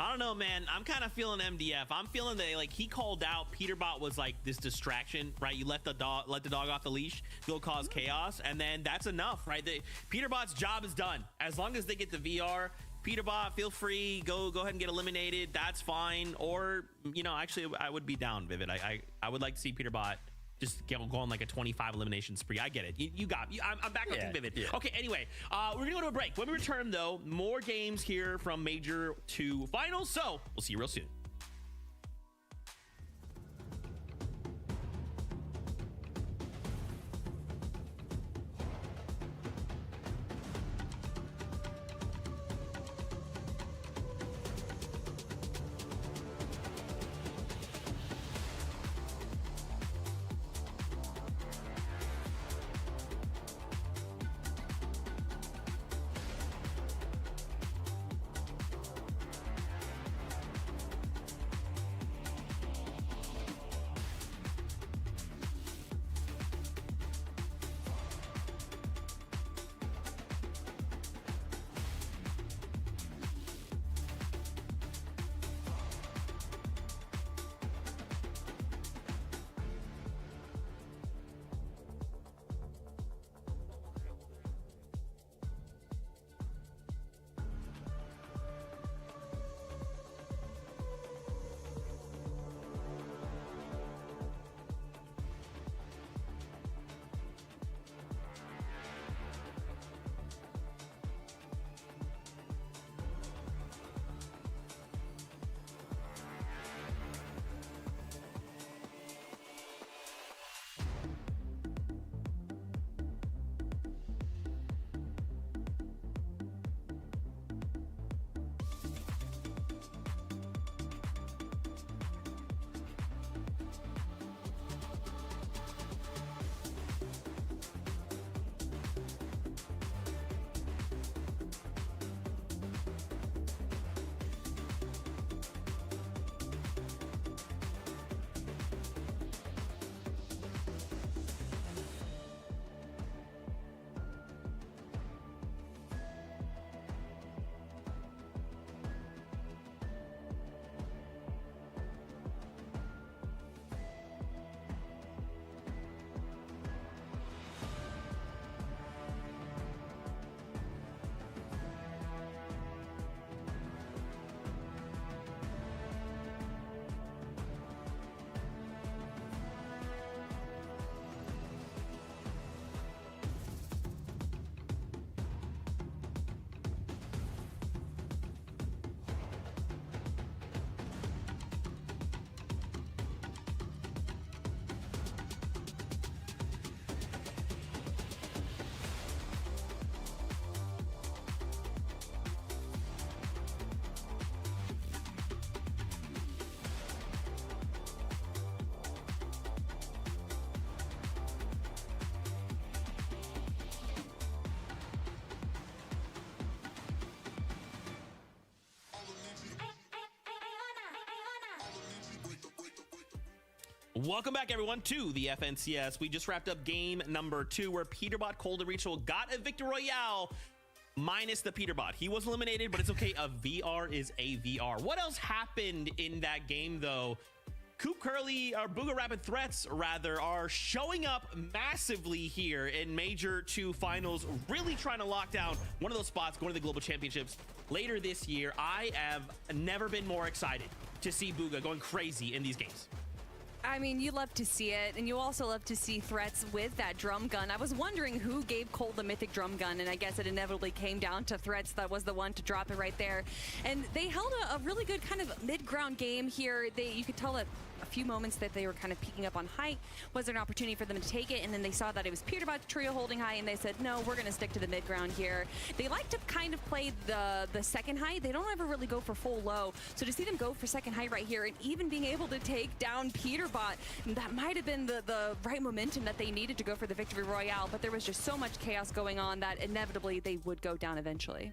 I don't know, man. I'm kind of feeling MDF. I'm feeling that like he called out Peterbot was like this distraction, right? You let the dog off the leash, go cause chaos, and then that's enough, right? Peterbot's job is done. As long as they get the VR, Peterbot, feel free, go ahead and get eliminated. That's fine. Or, you know, actually, I would be down, Vivid. I would like to see Peterbot just go on like a 25 elimination spree. I get it. You got me. I'm back on Team Vivid. Yeah. Okay, anyway, we're going to go to a break. When we return, though, more games here from Major to Finals. So we'll see you real soon. Welcome back, everyone, to the FNCS. We just wrapped up game number 2, where Peterbot Cold and Ritual got a victory royale, minus the Peterbot. He was eliminated, but it's okay. A VR is a VR. What else happened in that game, though? Coop Curly, or Booga Rapid Threats, rather, are showing up massively here in Major 2 finals, really trying to lock down one of those spots going to the Global Championships later this year. I have never been more excited to see Booga going crazy in these games. I mean, you love to see it, and you also love to see Threats with that drum gun. I was wondering who gave Cole the mythic drum gun, and I guess it inevitably came down to Threats. That was the one to drop it right there. And they held a really good kind of mid-ground game here. You could tell that a few moments that they were kind of peeking up on height. Was there an opportunity for them to take it? And then they saw that it was Peterbot Trio holding high, and they said, no, we're going to stick to the mid-ground here. They like to kind of play the second height. They don't ever really go for full low. So to see them go for second height right here, and even being able to take down Peterbot, that might have been the right momentum that they needed to go for the victory royale, but there was just so much chaos going on that inevitably they would go down eventually.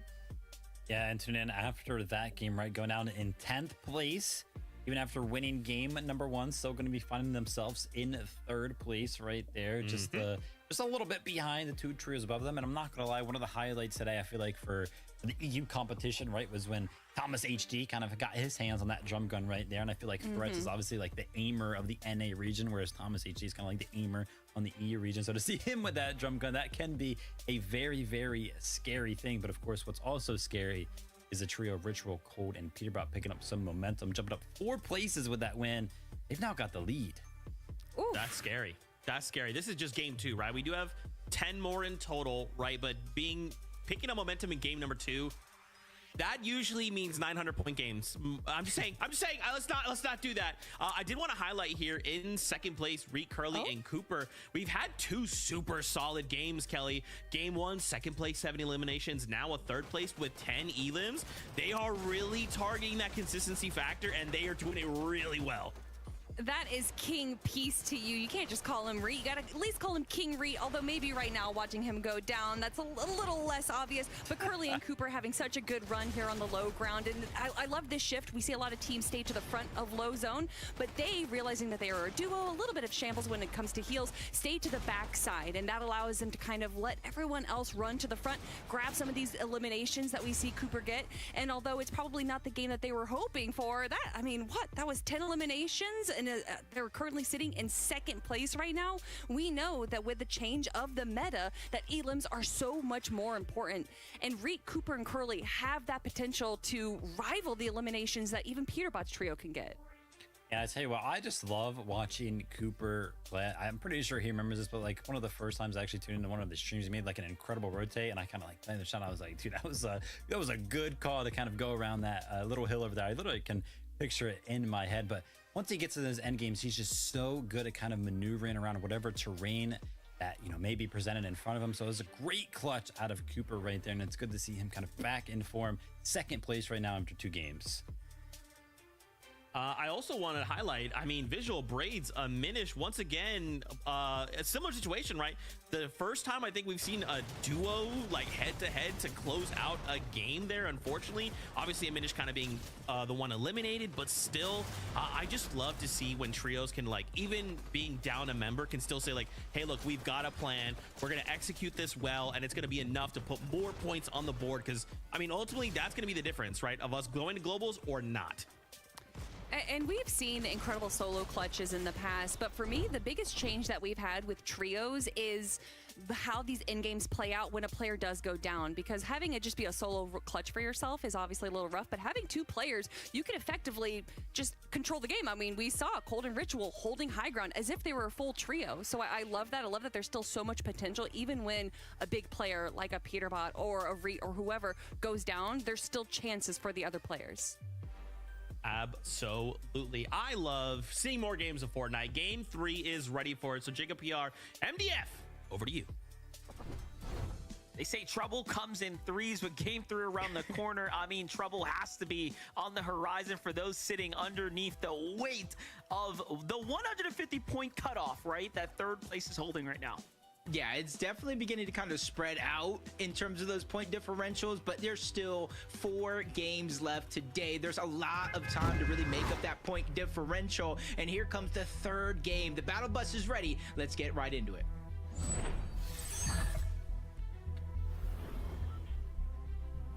Yeah, and tune in after that game, right? Going down in 10th place. Even after winning game number 1, still going to be finding themselves in 3rd place right there. Just a little bit behind the 2 trios above them. And I'm not going to lie, one of the highlights today, I feel like, for the EU competition, right, was when Thomas HD kind of got his hands on that drum gun right there. And I feel like Threats is obviously like the aimer of the NA region, whereas Thomas HD is kind of like the aimer on the EU region. So to see him with that drum gun, that can be a very, very scary thing. But of course, what's also scary is a trio of Ritual, Cold, and Peterbot picking up some momentum, jumping up 4 places with that win. They've now got the lead. Ooh. That's scary. That's scary. This is just game 2, right? We do have 10 more in total, right? But picking up momentum in game number 2, that usually means 900-point games. I'm just saying. Let's not do that. I did want to highlight here in 2nd place, Reek, Curly, and Cooper. We've had 2 super solid games, Kelly. Game 1, 2nd place, 7 eliminations. Now a 3rd place with 10 elims. They are really targeting that consistency factor, and they are doing it really well. That is King Peace to you. You can't just call him Reet. You gotta at least call him King Reet, although maybe right now watching him go down, that's a little less obvious. But Curly and Cooper having such a good run here on the low ground. And I love this shift. We see a lot of teams stay to the front of low zone, but they, realizing that they are a duo, a little bit of shambles when it comes to heals, stay to the back side. And that allows them to kind of let everyone else run to the front, grab some of these eliminations that we see Cooper get. And although it's probably not the game that they were hoping for, that was 10 eliminations, and they're currently sitting in 2nd place right now. We know that with the change of the meta, that elims are so much more important. And Reek, Cooper, and Curly have that potential to rival the eliminations that even Peterbot's trio can get. Yeah, I tell you what, I just love watching Cooper play. I'm pretty sure he remembers this, but like one of the first times I actually tuned into one of the streams, he made like an incredible rotate, and I kind of like playing the shot. I was like, dude, that was a good call to kind of go around that little hill over there. I literally can picture it in my head. But once he gets to those end games, he's just so good at kind of maneuvering around whatever terrain that, you know, may be presented in front of him. So it was a great clutch out of Cooper right there, and it's good to see him kind of back in form. 2nd place right now after 2 games. I also want to highlight, Visual Braids, Minish, once again, a similar situation, right? The first time I think we've seen a duo, like head-to-head to close out a game there, unfortunately. Obviously, a Minish kind of being the one eliminated, but still, I just love to see when trios can, like, even being down a member, can still say, like, hey, look, we've got a plan. We're going to execute this well, and it's going to be enough to put more points on the board, because, ultimately, that's going to be the difference, right, of us going to globals or not. And we've seen incredible solo clutches in the past, but for me, the biggest change that we've had with trios is how these end games play out when a player does go down, because having it just be a solo clutch for yourself is obviously a little rough, but having 2 players, you can effectively just control the game. We saw Cold and Ritual holding high ground as if they were a full trio. So I love that. I love that there's still so much potential. Even when a big player like a Peterbot or a Reet or whoever goes down, there's still chances for the other players. Absolutely. I love seeing more games of Fortnite. Game 3 is ready for it. So Jacob PR, MDF, over to you. They say trouble comes in 3s, with game 3 around the corner. Trouble has to be on the horizon for those sitting underneath the weight of the 150-point cutoff, right? That 3rd place is holding right now. Yeah, it's definitely beginning to kind of spread out in terms of those point differentials, but there's still 4 games left today. There's a lot of time to really make up that point differential. And here comes the 3rd game. The battle bus is ready. Let's get right into it.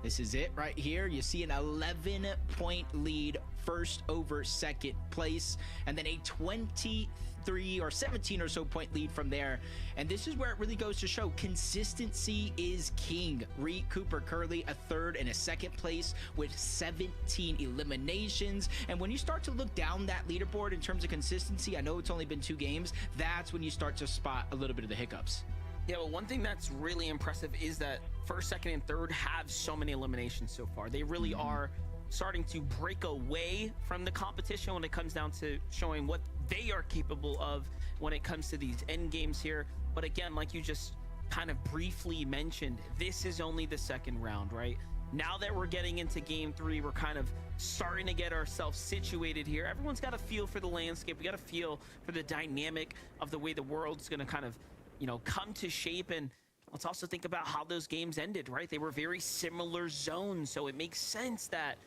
This is it right here. You see an 11-point lead, first over second place, and then a 23 or 17 or so point lead from there. And this is where it really goes to show consistency is king. Reed Cooper Curley, a 3rd and a 2nd place with 17 eliminations. And when you start to look down that leaderboard in terms of consistency, I know it's only been 2 games, that's when you start to spot a little bit of the hiccups. Yeah, well, one thing that's really impressive is that 1st, 2nd, and 3rd have so many eliminations so far. They really are starting to break away from the competition when it comes down to showing what they are capable of when it comes to these end games here. But again, like you just kind of briefly mentioned, this is only the 2nd round, right? Now that we're getting into game 3, we're kind of starting to get ourselves situated here. Everyone's got a feel for the landscape. We got a feel for the dynamic of the way the world's going to kind of, you know, come to shape. And let's also think about how those games ended, right? They were very similar zones, so it makes sense that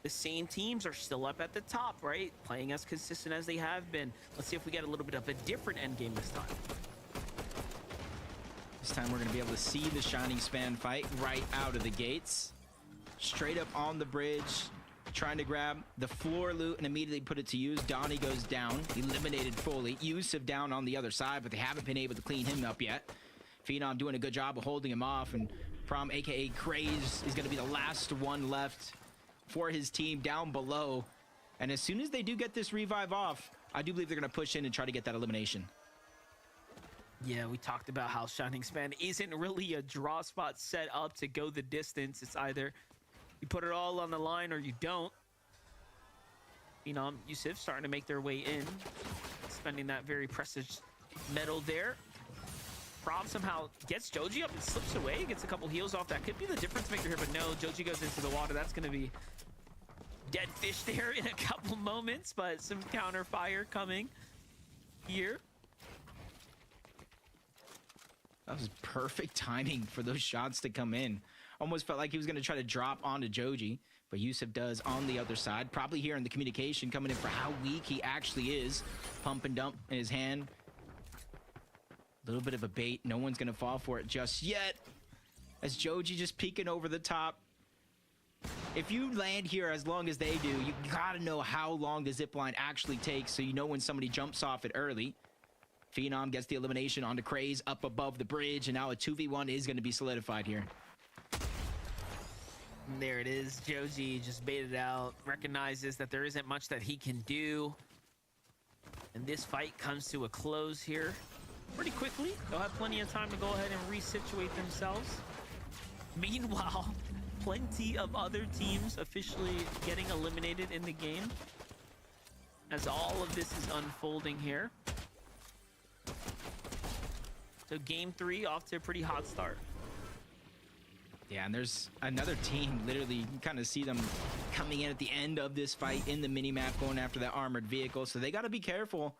the same teams are still up at the top, right? Playing as consistent as they have been. Let's see if we get a little bit of a different end game this time. This time we're going to be able to see the Shining Span fight right out of the gates. Straight up on the bridge, trying to grab the floor loot and immediately put it to use. Donnie goes down, eliminated fully. Yusuf down on the other side, but they haven't been able to clean him up yet. Phenom doing a good job of holding him off, and Prom, aka Craze, is going to be the last one left for his team down below. And as soon as they do get this revive off, I do believe they're going to push in and try to get that elimination. Yeah, we talked about how Shining Span isn't really a draw spot set up to go the distance. It's either you put it all on the line or you don't. Phenom, Yusuf starting to make their way in, spending that very precious metal there. Prom somehow gets Joji up and slips away, gets a couple heals off. That could be the difference maker here, but no, Joji goes into the water. That's going to be dead fish there in a couple moments, but some counter fire coming here. That was perfect timing for those shots to come in. Almost felt like he was going to try to drop onto Joji, but Yusuf does on the other side. Probably hearing the communication coming in for how weak he actually is. Pump and dump in his hand. A little bit of a bait. No one's going to fall for it just yet. As Joji just peeking over the top. If you land here as long as they do, you got to know how long the zip line actually takes so you know when somebody jumps off it early. Phenom gets the elimination onto Craze up above the bridge, and now a 2v1 is going to be solidified here. And there it is. Joji just baited out, recognizes that there isn't much that he can do. And this fight comes to a close here pretty quickly. They'll have plenty of time to go ahead and resituate themselves. Meanwhile, plenty of other teams officially getting eliminated in the game as all of this is unfolding here. So game 3 off to a pretty hot start. Yeah, and there's another team, literally, you can kind of see them coming in at the end of this fight in the minimap, going after that armored vehicle. So they got to be careful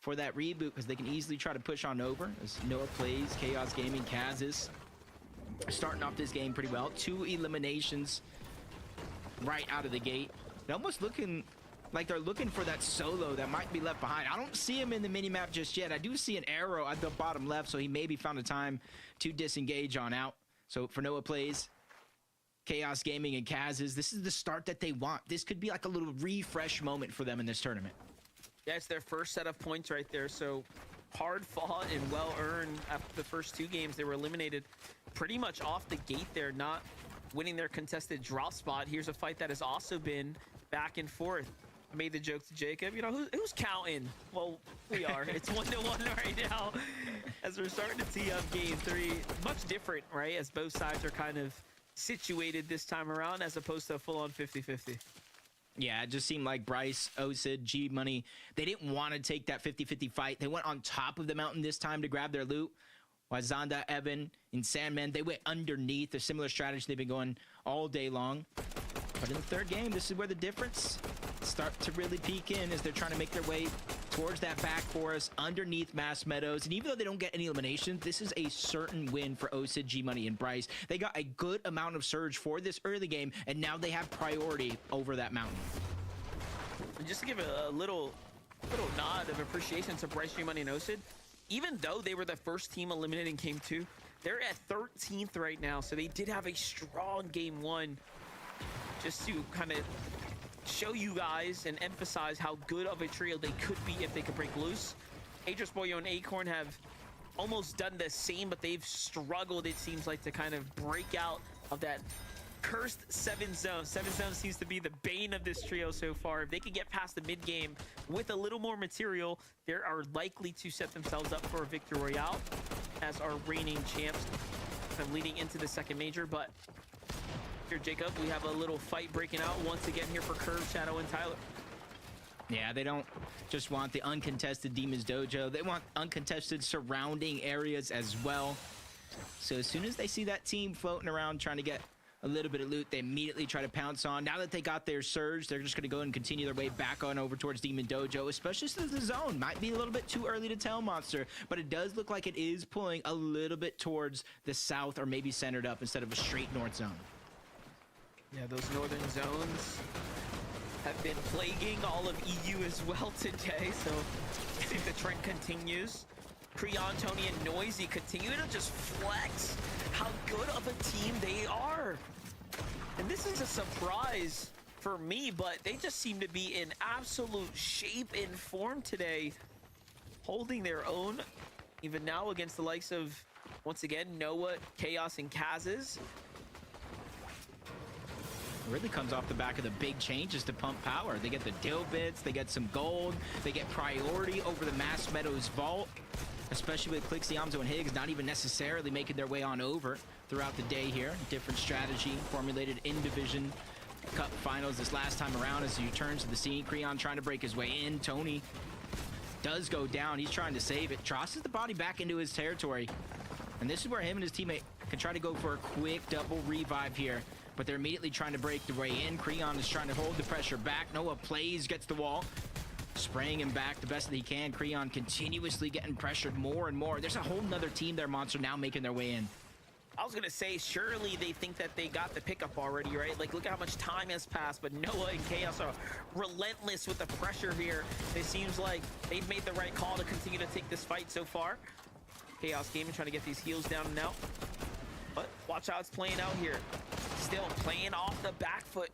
for that reboot, because they can easily try to push on over. As Noah plays, Chaos Gaming, Kazis starting off this game pretty well. 2 eliminations right out of the gate. They're almost looking like they're looking for that solo that might be left behind. I don't see him in the minimap just yet. I do see an arrow at the bottom left, so he maybe found a time to disengage on out. So for Noah plays, Chaos Gaming and Kaz's, this is the start that they want. This could be like a little refresh moment for them in this tournament. Yeah, it's their first set of points right there. So hard fought and well earned after the first 2 games. They were eliminated pretty much off the gate there, not winning their contested drop spot. Here's a fight that has also been back and forth. I made the joke to Jacob, you know, who's counting? Well, we are. It's 1-1 right now as we're starting to tee up game 3. Much different, right? As both sides are kind of situated this time around as opposed to a full-on 50-50. Yeah, it just seemed like Bryce, Osid, G-Money, they didn't want to take that 50-50 fight. They went on top of the mountain this time to grab their loot. While Zonda, Evan, and Sandman, they went underneath. A similar strategy they've been going all day long. But in the 3rd game, this is where the difference start to really peek in as they're trying to make their way towards that back forest underneath Mass Meadows. And even though they don't get any eliminations, this is a certain win for OSID, G-Money, and Bryce. They got a good amount of surge for this early game, and now they have priority over that mountain. And just to give a little nod of appreciation to Bryce, G-Money, and OSID, even though they were the first team eliminated in game 2, they're at 13th right now, so they did have a strong game 1. Just to kind of show you guys and emphasize how good of a trio they could be if they could break loose. Aegis, Boyo, and Acorn have almost done the same, but they've struggled, it seems like, to kind of break out of that cursed 7 zone. 7 zone seems to be the bane of this trio so far. If they can get past the mid game with a little more material, they are likely to set themselves up for a victory royale as our reigning champs leading into the second major. But here, Jacob, we have a little fight breaking out once again here for Curve, Shadow, and Tyler. Yeah, they don't just want the uncontested Demon's Dojo. They want uncontested surrounding areas as well. So as soon as they see that team floating around trying to get a little bit of loot, they immediately try to pounce on. Now that they got their surge, they're just going to go and continue their way back on over towards Demon Dojo, especially since the zone might be a little bit too early to tell, Monster, but it does look like it is pulling a little bit towards the south or maybe centered up instead of a straight north zone. Yeah, those northern zones have been plaguing all of EU as well today, so let's see if the trend continues. Creon, Tony, and Noisy continue to just flex how good of a team they are. And this is a surprise for me, but they just seem to be in absolute shape and form today, holding their own, even now against the likes of, once again, Noah, Chaos, and Kaz's. Really comes off the back of the big changes to pump power. They get the dill bits, they get some gold, they get priority over the Mass Meadows vault, especially with Clixiamzo and Higgs not even necessarily making their way on over throughout the day here. Different strategy formulated in Division Cup Finals this last time around as he returns to the scene. Creon trying to break his way in. Tony does go down. He's trying to save it. Tosses the body back into his territory. And this is where him and his teammate can try to go for a quick double revive here. But they're immediately trying to break the way in. Creon is trying to hold the pressure back. Noah plays, gets the wall. Spraying him back the best that he can. Creon continuously getting pressured more and more. There's a whole nother team there, Monster, now making their way in. I was going to say, surely they think that they got the pickup already, right? Like, look at how much time has passed, but Noah and Chaos are relentless with the pressure here. It seems like they've made the right call to continue to take this fight so far. Chaos Gaming trying to get these heals down and out. But watch how it's playing out here. Still playing off the back foot.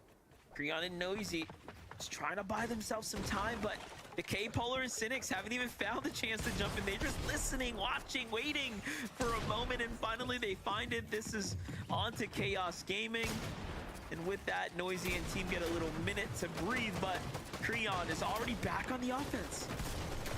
Creon and Noisy just trying to buy themselves some time, but the K-Polar and Cynics haven't even found the chance to jump in. They're just listening, watching, waiting for a moment, and finally they find it. This is on to Chaos Gaming. And with that, Noisy and team get a little minute to breathe, but Creon is already back on the offense.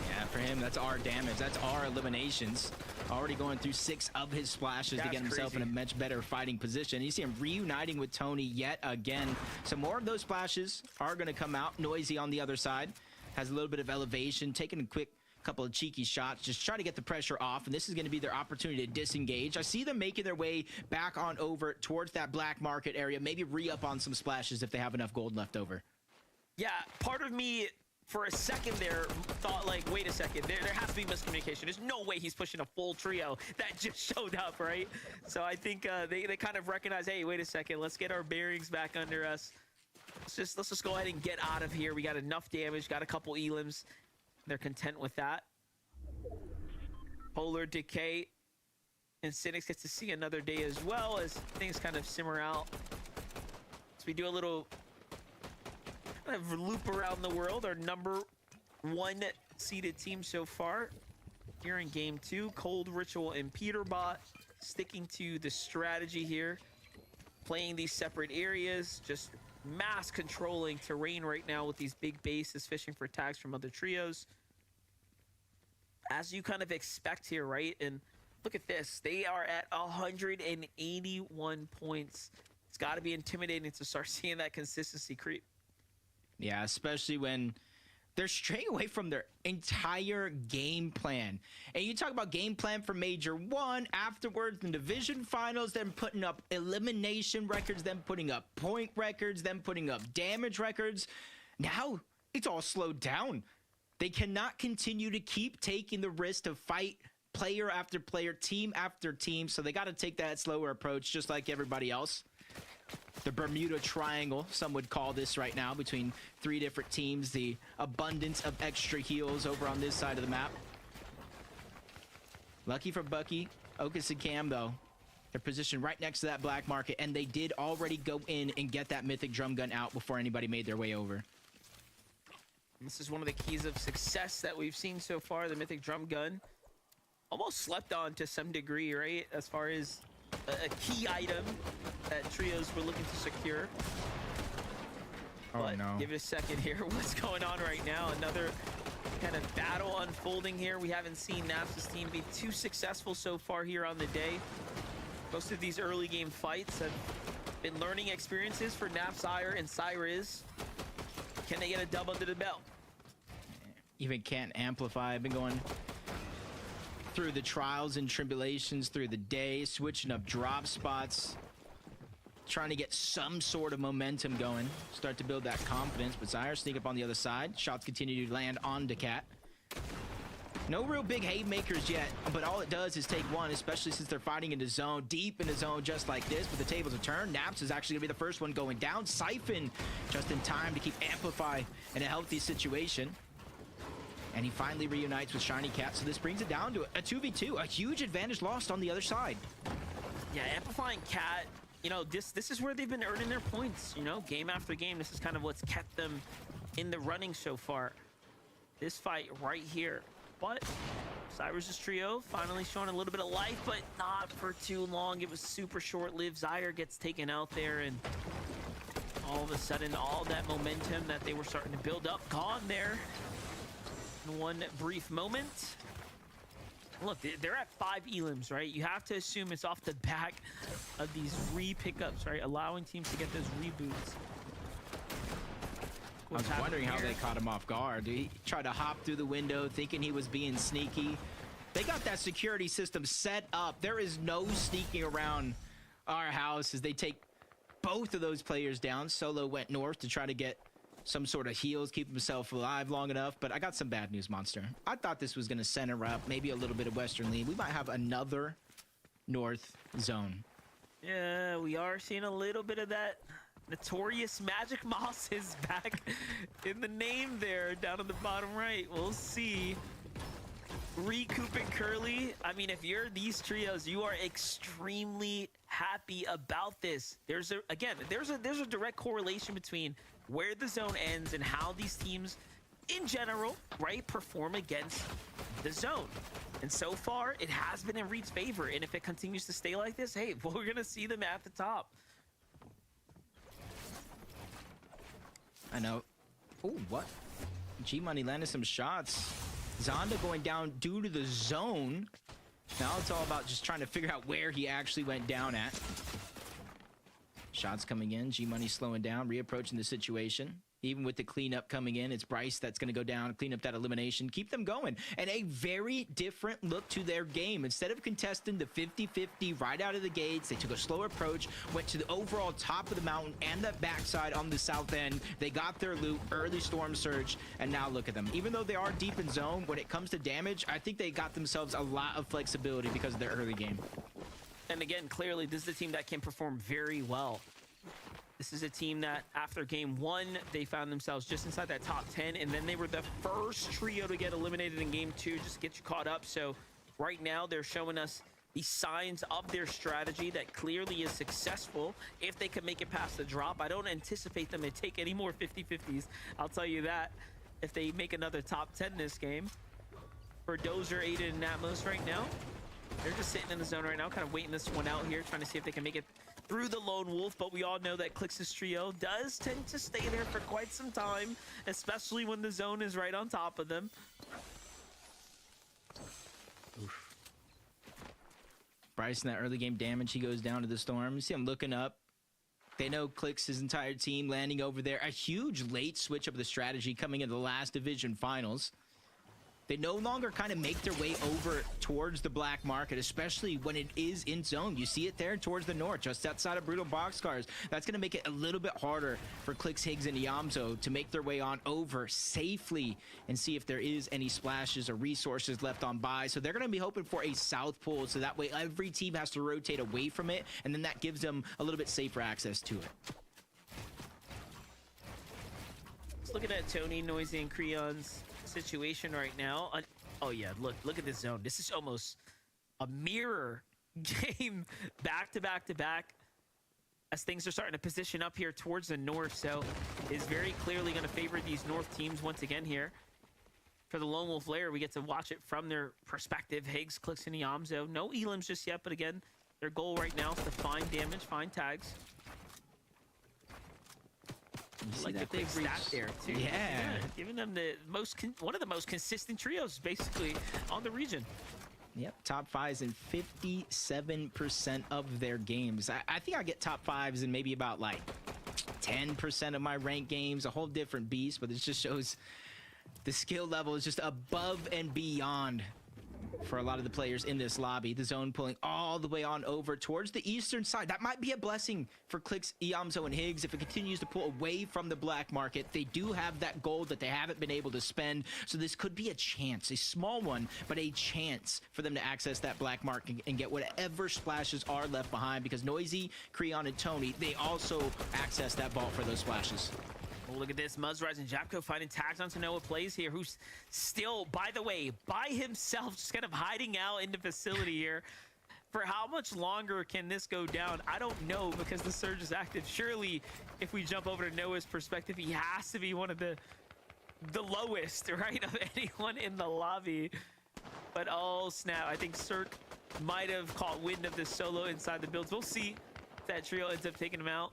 Yeah, for him, that's our damage. That's our eliminations. Already going through 6 of his splashes to get himself in a much better fighting position. You see him reuniting with Tony yet again. So more of those splashes are going to come out. Noisy on the other side has a little bit of elevation, taking a quick couple of cheeky shots, just try to get the pressure off, and this is going to be their opportunity to disengage. I see them making their way back on over towards that black market area, maybe re-up on some splashes if they have enough gold left over. Yeah, part of me for a second there thought, like, wait a second, there has to be miscommunication. There's no way he's pushing a full trio that just showed up, right? So I think they kind of recognize, hey, wait a second, let's get our bearings back under us. Let's just go ahead and get out of here. We got enough damage, got a couple elims. They're content with that. Polar Decay and Cynics gets to see another day as well as things kind of simmer out. So we do a little kind of loop around the world. Our number 1 seeded team so far here in game 2, Cold Ritual and Peterbot, sticking to the strategy here, playing these separate areas, just mass controlling terrain right now with these big bases, fishing for tags from other trios, as you kind of expect here, right? And look at this, they are at 181 points. It's got to be intimidating to start seeing that consistency creep. Yeah, especially when they're straying away from their entire game plan. And you talk about game plan for Major 1, afterwards in Division Finals, then putting up elimination records, then putting up point records, then putting up damage records. Now it's all slowed down. They cannot continue to keep taking the risk to fight player after player, team after team. So they got to take that slower approach, just like everybody else. The Bermuda Triangle, some would call this right now, between 3 different teams. The abundance of extra heals over on this side of the map. Lucky for Bucky, Okus and Cam, though. They're positioned right next to that black market, and they did already go in and get that mythic drum gun out before anybody made their way over. This is one of the keys of success that we've seen so far, the mythic drum gun. Almost slept on to some degree, right? As far as a key item that trios were looking to secure. Oh, But no. give it a second here. What's going on right now? Another kind of battle unfolding here. We haven't seen Naps' team be too successful so far here on the day. Most of these early game fights have been learning experiences for Naps, Ire, and Cyrus. Can they get a dub under the belt? Even can't amplify. I've been going through the trials and tribulations through the day, switching up drop spots, trying to get some sort of momentum going, start to build that confidence. But Zyre sneak up on the other side. Shots continue to land on Decat. No real big haymakers yet, but all it does is take one, especially since they're fighting in the zone, deep in the zone just like this. But the tables are turned. Naps is actually going to be the first one going down. Siphon just in time to keep Amplify in a healthy situation. And he finally reunites with Shiny Cat, so this brings it down to a 2v2. A huge advantage lost on the other side. Yeah, Amplifying Cat, you know, this is where they've been earning their points, you know, game after game. This is kind of what's kept them in the running so far. This fight right here. But Cyrus' trio finally showing a little bit of life, but not for too long. It was super short-lived. Zyre gets taken out there, and all of a sudden, all that momentum that they were starting to build up, gone there in one brief moment. Look, they're at 5 elims, right? You have to assume it's off the back of these re-pickups, right? Allowing teams to get those reboots. I was wondering how they caught him off guard. He tried to hop through the window thinking he was being sneaky. They got that security system set up. There is no sneaking around our house as they take both of those players down. Solo went north to try to get some sort of heals, keep himself alive long enough. But I got some bad news, Monster. I thought this was going to center up, maybe a little bit of Western lead. We might have another north zone. Yeah, we are seeing a little bit of that. Notorious Magic Moss is back in the name there, down at the bottom right. We'll see. Recouping Curly. I mean, if you're these trios, you are extremely happy about this. There's a direct correlation between where the zone ends and how these teams, in general, right, perform against the zone. And so far, it has been in Reed's favor. And if it continues to stay like this, hey, we're gonna see them at the top. I know. Oh, what? G-Money landed some shots. Zonda going down due to the zone. Now it's all about just trying to figure out where he actually went down at. Shots coming in. G-Money slowing down, reapproaching the situation. Even with the cleanup coming in, it's Bryce that's going to go down, clean up that elimination, keep them going. And a very different look to their game. Instead of contesting the 50-50 right out of the gates, they took a slower approach, went to the overall top of the mountain and the backside on the south end. They got their loot, early storm surge, and now look at them. Even though they are deep in zone, when it comes to damage, I think they got themselves a lot of flexibility because of their early game. And again, clearly, this is a team that can perform very well. This is a team that after game 1, they found themselves just inside that top 10, and then they were the first trio to get eliminated in game 2, just to get you caught up. So right now, they're showing us the signs of their strategy that clearly is successful if they can make it past the drop. I don't anticipate them to take any more 50-50s. I'll tell you that if they make another top 10 this game. For Dozer, Aiden, and Atmos right now, they're just sitting in the zone right now, kind of waiting this one out here, trying to see if they can make it through the Lone Wolf. But we all know that Clix's trio does tend to stay there for quite some time, especially when the zone is right on top of them. Oof. Bryce in that early game damage, he goes down to the storm. You see him looking up. They know Clix, his entire team landing over there. A huge late switch up of the strategy coming into the last division finals. They no longer kind of make their way over towards the black market, especially when it is in zone. You see it there towards the north, just outside of Brutal Boxcars. That's going to make it a little bit harder for Clicks, Higgs, and Yamzo to make their way on over safely and see if there is any splashes or resources left on by. So they're going to be hoping for a south pull, so that way every team has to rotate away from it, and then that gives them a little bit safer access to it. Just looking at Tony, Noisy, and Creon's situation right now. Oh yeah, look at this zone. This is almost a mirror game, back to back to back, as things are starting to position up here towards the north. So is very clearly going to favor these north teams once again here. For the Lone Wolf layer, we get to watch it from their perspective. Higgs, Clicks, and Yamzo. No elims just yet, but again, their goal right now is to find damage, find tags. Like the big stat there too. Yeah. Giving them the one of the most consistent trios basically on the region. Yep, top fives in 57% of their games. I think I get top fives in maybe about like 10% of my ranked games. A whole different beast, but it just shows the skill level is just above and beyond for a lot of the players in this lobby. The zone pulling all the way on over towards the eastern side. That might be a blessing for Clicks, Yamzo, and Higgs if it continues to pull away from the black market. They do have that gold that they haven't been able to spend, so this could be a chance, a small one, but a chance for them to access that black market and get whatever splashes are left behind, because Noisy, Creon, and Tony, they also access that vault for those splashes. Oh, look at this. Muzzrise and Japko finding tags onto Noah Plays here, who's still, by the way, by himself, just kind of hiding out in the facility here. For how much longer can this go down? I don't know, because the surge is active. Surely, if we jump over to Noah's perspective, he has to be one of the lowest, right, of anyone in the lobby. But oh, snap. I think Cirque might have caught wind of this solo inside the builds. We'll see if that trio ends up taking him out.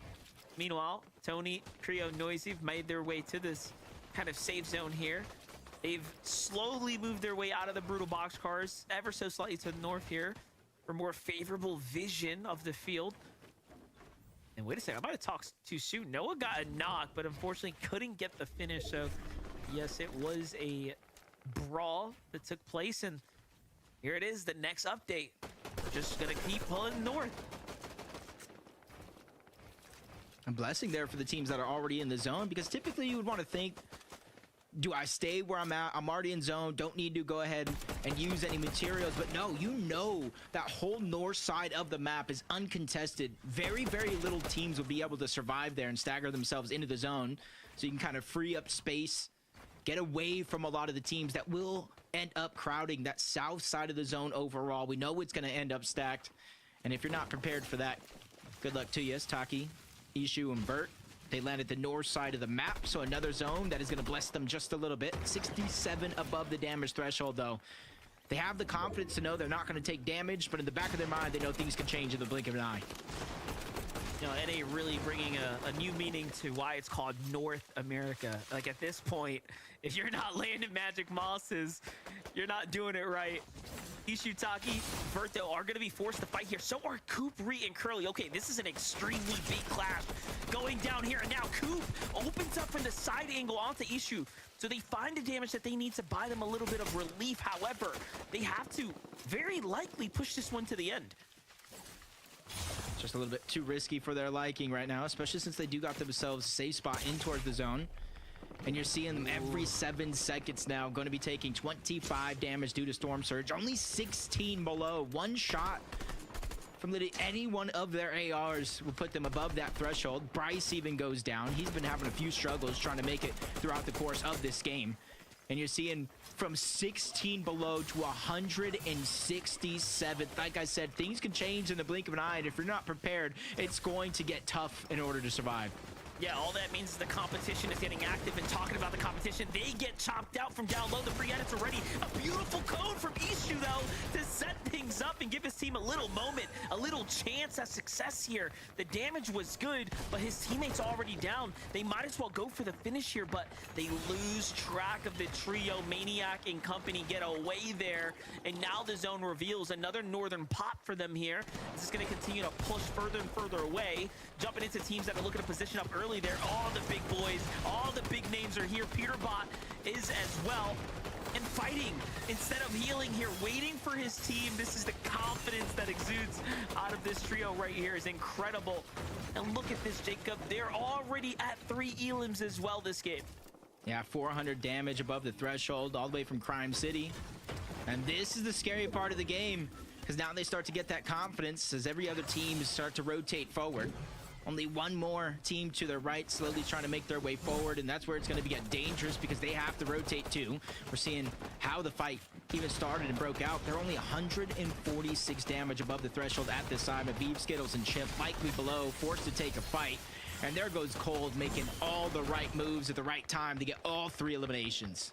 Meanwhile, Tony, Creo, Noisy have made their way to this kind of safe zone here. They've slowly moved their way out of the Brutal Boxcars, ever so slightly to the north here, for more favorable vision of the field. And wait a second, I might have talked too soon. Noah got a knock, but unfortunately couldn't get the finish. So yes, it was a brawl that took place, and here it is, the next update. Just gonna keep pulling north. A blessing there for the teams that are already in the zone, because typically you would want to think, do I stay where I'm at? I'm already in zone, don't need to go ahead and use any materials. But no, you know that whole north side of the map is uncontested. Very, very little teams will be able to survive there and stagger themselves into the zone, so you can kind of free up space, get away from a lot of the teams that will end up crowding that south side of the zone overall. We know it's going to end up stacked, and if you're not prepared for that, good luck to you. It's Taki, Ishu, and Bert. They land at the north side of the map, so another zone that is going to bless them just a little bit. 67 above the damage threshold, though. They have the confidence to know they're not going to take damage, but in the back of their mind, they know things can change in the blink of an eye. You know, NA really bringing a new meaning to why it's called North America. Like, at this point, if you're not landing magic mosses, you're not doing it right. Ishutaki, Verto are going to be forced to fight here. So are Coop, Ree, and Curly. Okay, this is an extremely big clash going down here. And now Coop opens up from the side angle onto Ishu. So they find the damage that they need to buy them a little bit of relief. However, they have to very likely push this one to the end. Just a little bit too risky for their liking right now, especially since they do got themselves a safe spot in towards the zone. And you're seeing them every 7 seconds now, going to be taking 25 damage due to Storm Surge. Only 16 below. One shot from literally any one of their ARs will put them above that threshold. Bryce even goes down. He's been having a few struggles trying to make it throughout the course of this game. And you're seeing from 16 below to 167. Like I said, things can change in the blink of an eye, and if you're not prepared, it's going to get tough in order to survive. Yeah, all that means is the competition is getting active, and talking about the competition, they get chopped out from down low. The free edit's already a beautiful code from Ishu, though, to set things up and give his team a little moment, a little chance at success here. The damage was good, but his teammates already down. They might as well go for the finish here, but they lose track of the trio. Maniac and company get away there, and now the zone reveals another northern pop for them here. This is going to continue to push further and further away, jumping into teams that are looking to position up early there. All the big boys, all the big names are here. Peterbot is as well. and fighting instead of healing here, waiting for his team. This is the confidence that exudes out of this trio right here is incredible. And look at this, Jacob. They're already at 3 elims as well this game. Yeah, 400 damage above the threshold all the way from Crime City. And this is the scary part of the game, because now they start to get that confidence as every other team start to rotate forward. Only one more team to their right slowly trying to make their way forward, and that's where it's going to get dangerous because they have to rotate too. We're seeing how the fight even started and broke out. They're only 146 damage above the threshold at this time. But Beef, Skittles, and Chimp likely below, forced to take a fight. And there goes Cold, making all the right moves at the right time to get all 3 eliminations.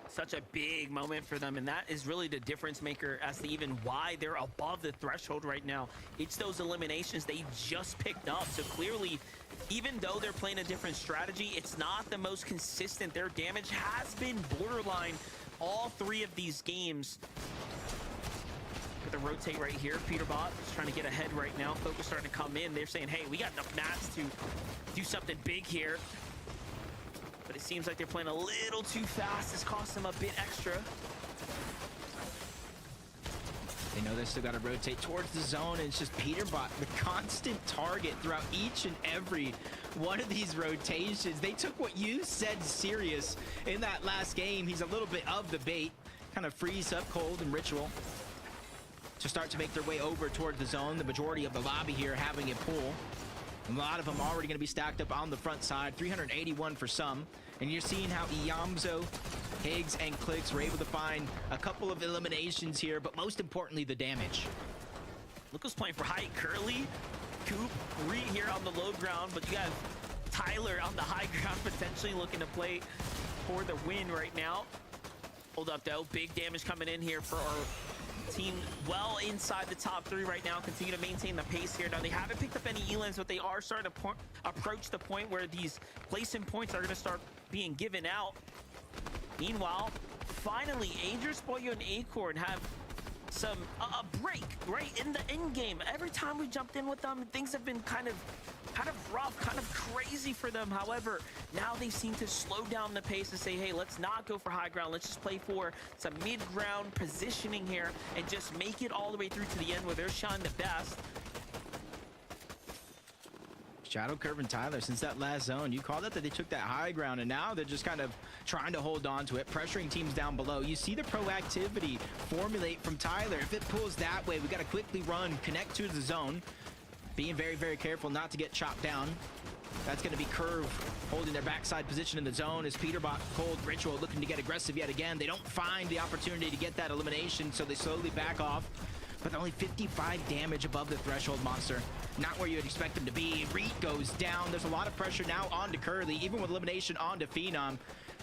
Such a big moment for them, and that is really the difference maker as to even why they're above the threshold right now. It's those eliminations they just picked up. So clearly, even though they're playing a different strategy, it's not the most consistent. Their damage has been borderline all 3 of these games. With the rotate right here, Peterbot is trying to get ahead right now. Focus starting to come in. They're saying, hey, we got enough mats to do something big here. But it seems like they're playing a little too fast. It's cost them a bit extra. They know they still got to rotate towards the zone, and it's just Peterbot, the constant target throughout each and every one of these rotations. They took what you said serious in that last game. He's a little bit of the bait. Kind of frees up Cold and Ritual to start to make their way over towards the zone. The majority of the lobby here having a pull. A lot of them already going to be stacked up on the front side. 381 for some. And you're seeing how Iamzo, Higgs, and Clicks were able to find a couple of eliminations here, but most importantly, the damage. Look who's playing for height. Curly, Coop, Reed here on the low ground, but you got Tyler on the high ground potentially looking to play for the win right now. Hold up, though. Big damage coming in here for our team well inside the top 3 right now. Continue to maintain the pace here. Now, they haven't picked up any elims, but they are starting to approach the point where these placement points are going to start being given out. Meanwhile, finally, Angers, Boyo, and Acorn have some a break right in the end game. Every time we jumped in with them, things have been kind of rough, kind of crazy for them. However, now they seem to slow down the pace and say, hey, let's not go for high ground. Let's just play for some mid-ground positioning here and just make it all the way through to the end where they're shining the best. Shadow Curve and Tyler, since that last zone, you called it that they took that high ground, and now they're just kind of trying to hold on to it, pressuring teams down below. You see the proactivity formulate from Tyler. If it pulls that way, we got to quickly run, connect to the zone. Being very, very careful not to get chopped down. That's going to be Curve holding their backside position in the zone as Peterbot, Cold, Ritual looking to get aggressive yet again. They don't find the opportunity to get that elimination, so they slowly back off. But only 55 damage above the threshold, Monster. Not where you'd expect them to be. Reed goes down. There's a lot of pressure now onto Curly, even with elimination onto Phenom.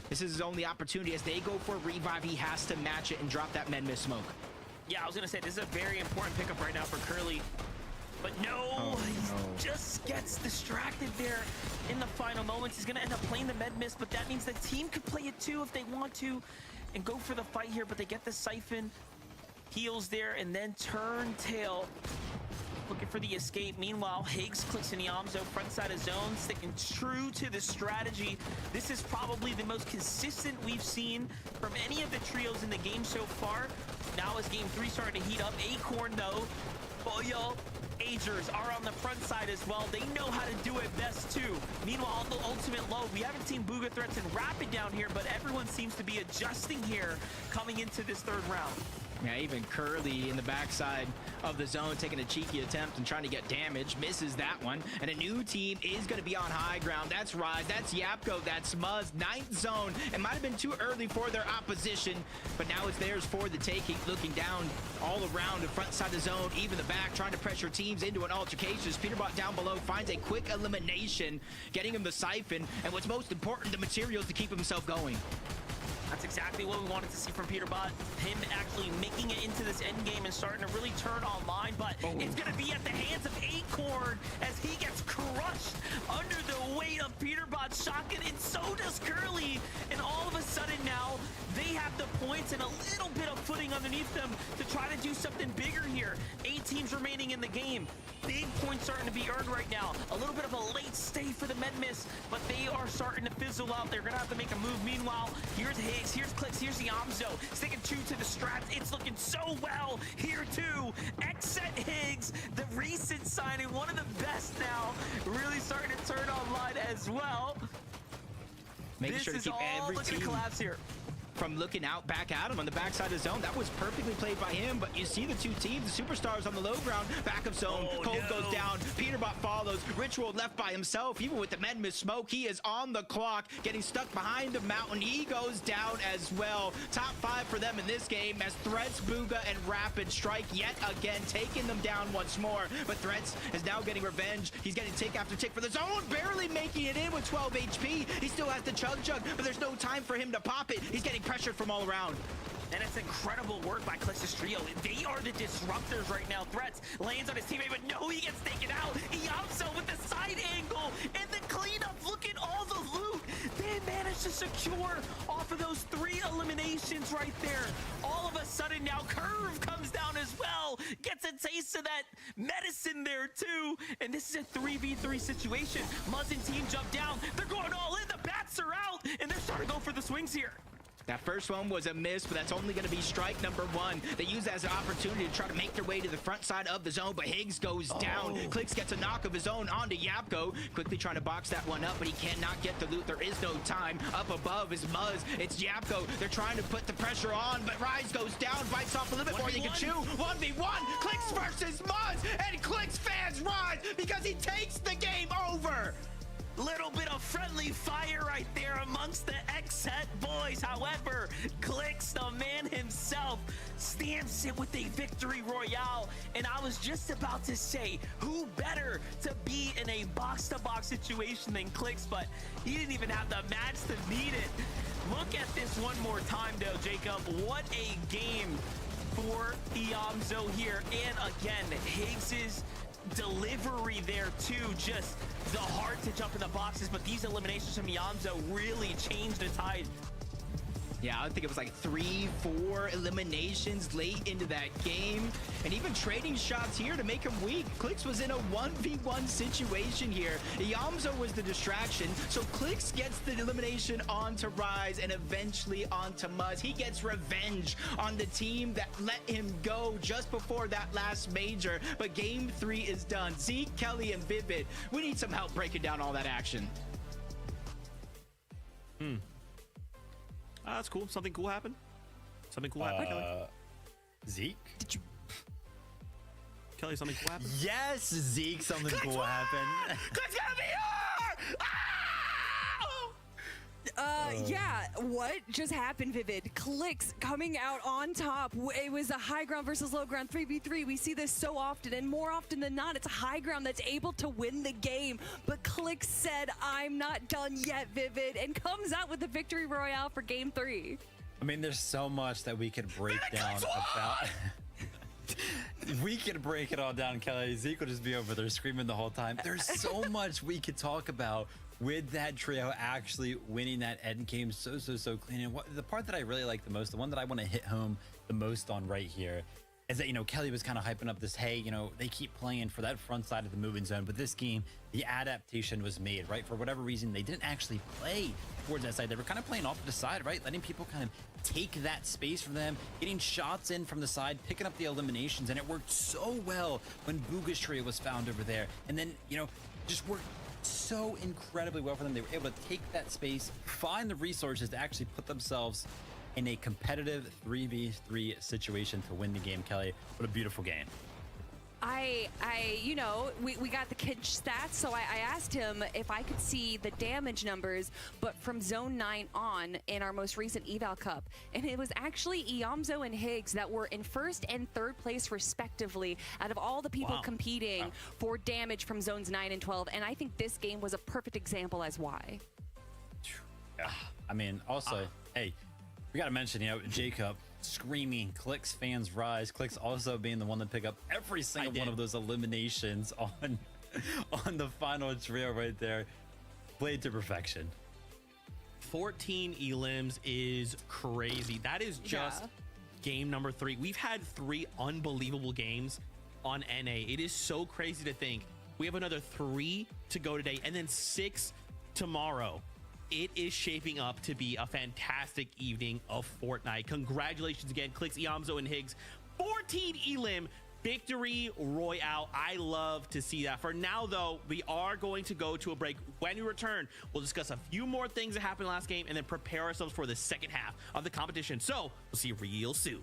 This is his only opportunity. As they go for a revive, he has to match it and drop that med miss smoke. Yeah, I was going to say, this is a very important pickup right now for Curly. But no, he just gets distracted there in the final moments. He's going to end up playing the med miss, but that means the team could play it too if they want to and go for the fight here. But they get the siphon, heals there, and then turn tail, looking for the escape. Meanwhile, Higgs, Clicks, and Iamzo front side of zone, sticking true to the strategy. This is probably the most consistent we've seen from any of the trios in the game so far. Now as game 3 starting to heat up, Acorn though, Boyo, Agers are on the front side as well. They know how to do it best too. Meanwhile, on the ultimate load, we haven't seen Booga Threats and Rapid down here, but everyone seems to be adjusting here coming into this 3rd round. Yeah, even Curly in the backside of the zone taking a cheeky attempt and trying to get damage. Misses that one. And a new team is going to be on high ground. That's Rise. That's Yapko. That's Muzz. 9th zone. It might have been too early for their opposition, but now it's theirs for the taking. Looking down all around the front side of the zone, even the back, trying to pressure teams into an altercation. Peterbot down below finds a quick elimination, getting him the siphon, and what's most important, the materials to keep himself going. That's exactly what we wanted to see from Peterbot. Him actually making it into this end game and starting to really turn online, but it's going to be at the hands of Acorn as he gets crushed under the weight of Peterbot's shotgun, and so does Curly. And all of a sudden now, they have the points and a little bit of footing underneath them to try to do something bigger here. 8 teams remaining in the game. Big points starting to be earned right now. A little bit of a late might stay for the med miss, but they are starting to fizzle out. They're gonna have to make a move. Meanwhile, here's Higgs, here's Clicks, here's the Amzo, sticking true to the strats. It's looking so well here too. Exet Higgs, the recent signing, one of the best now, really starting to turn online as well. Making This sure to is keep all every looking team to collapse here. from looking out back at him on the backside of the zone. That was perfectly played by him, but you see the two teams, the superstars on the low ground, back of zone. Oh, Cold no. goes down, Peterbot follows, Ritual left by himself. Even with the Medmiss smoke, he is on the clock, getting stuck behind the mountain. He goes down as well. Top 5 for them in this game as Threats, Booga, and Rapid strike yet again, taking them down once more. But Threats is now getting revenge. He's getting tick after tick for the zone, barely making it in with 12 HP. He still has the chug, but there's no time for him to pop it. He's getting pressured from all around. And it's incredible work by Clix's trio. They are the disruptors right now. Threats lands on his teammate, but no, he gets taken out. Iamso with the side angle and the cleanup. Look at all the loot they managed to secure off of those 3 eliminations right there. All of a sudden now Curve comes down as well. Gets a taste of that medicine there too. And this is a 3v3 situation. Muzz and team jump down. They're going all in. The bats are out and they're starting to go for the swings here. That first one was a miss, but that's only going to be strike number 1. They use that as an opportunity to try to make their way to the front side of the zone, but Higgs goes down. Clicks gets a knock of his own onto Yapko, quickly trying to box that one up, but he cannot get the loot. There is no time. Up above is Muzz. It's Yapko. They're trying to put the pressure on, but Rise goes down, bites off a little bit more than he can chew. 1v1, Clicks versus Muzz, and Clicks fans rise because he takes the game over. Little bit of friendly fire right there amongst the Xset boys. However, Clicks, the man himself, stamps it with a victory royale. And I was just about to say, who better to be in a box-to-box situation than Clicks, but he didn't even have the match to need it. Look at this one more time, though, Jacob. What a game for Iamzo here. And again, Higgs's delivery there too, just the heart to jump in the boxes, but these eliminations from Iamzo really changed the tide. Yeah, I think it was like 3-4 eliminations late into that game. And even trading shots here to make him weak. Clicks was in a 1v1 situation here. Iamzo was the distraction. So Clicks gets the elimination onto Rise and eventually onto Muzz. He gets revenge on the team that let him go just before that last major. But game 3 is done. Zeke, Kelly, and Vivid, we need some help breaking down all that action. That's cool. Something cool happened. Something cool happened, Kelly. Zeke? Kelly, something cool happened. Yes, Zeke, something cool happened. Clicks gonna be here! Yeah, what just happened, Vivid? Clicks coming out on top. It was a high ground versus low ground 3v3. We see this so often, and more often than not, it's a high ground that's able to win the game. But Clicks said, I'm not done yet, Vivid, and comes out with the victory royale for game 3. I mean, there's so much that we could break down about. We could break it all down, Kelly. Zeke will just be over there screaming the whole time. There's so much we could talk about with that trio actually winning that end game so clean. And the part that I really like the most, the one that I want to hit home the most on right here, is that, Kelly was kind of hyping up this, hey, they keep playing for that front side of the moving zone, but this game, the adaptation was made, right? For whatever reason, they didn't actually play towards that side. They were kind of playing off to the side, right? Letting people kind of take that space from them, getting shots in from the side, picking up the eliminations, and it worked so well when Booga's trio was found over there. And then, just worked so incredibly well for them. They were able to take that space, find the resources to actually put themselves in a competitive 3v3 situation to win the game, Kelly. What a beautiful game. We got the Kinch stats, so I asked him if I could see the damage numbers, but from Zone 9 on in our most recent Eval Cup. And it was actually Iamzo and Higgs that were in first and third place, respectively, out of all the people competing for damage from Zones 9 and 12. And I think this game was a perfect example as why. Yeah. I mean, also, hey, we got to mention, Jacob screaming, Clicks fans rise. Clicks also being the one to pick up every single one of those eliminations on the final trio right there. Played to perfection. 14 elims is crazy. That is just game number 3. We've had 3 unbelievable games on NA. It is so crazy to think We have another 3 to go today, and then 6 tomorrow. It is shaping up to be a fantastic evening of Fortnite. Congratulations again, Clicks, Iamzo, and Higgs. 14 elim victory royale. I love to see that. For now, though, we are going to go to a break. When we return, we'll discuss a few more things that happened last game and then prepare ourselves for the second half of the competition. So we'll see you real soon.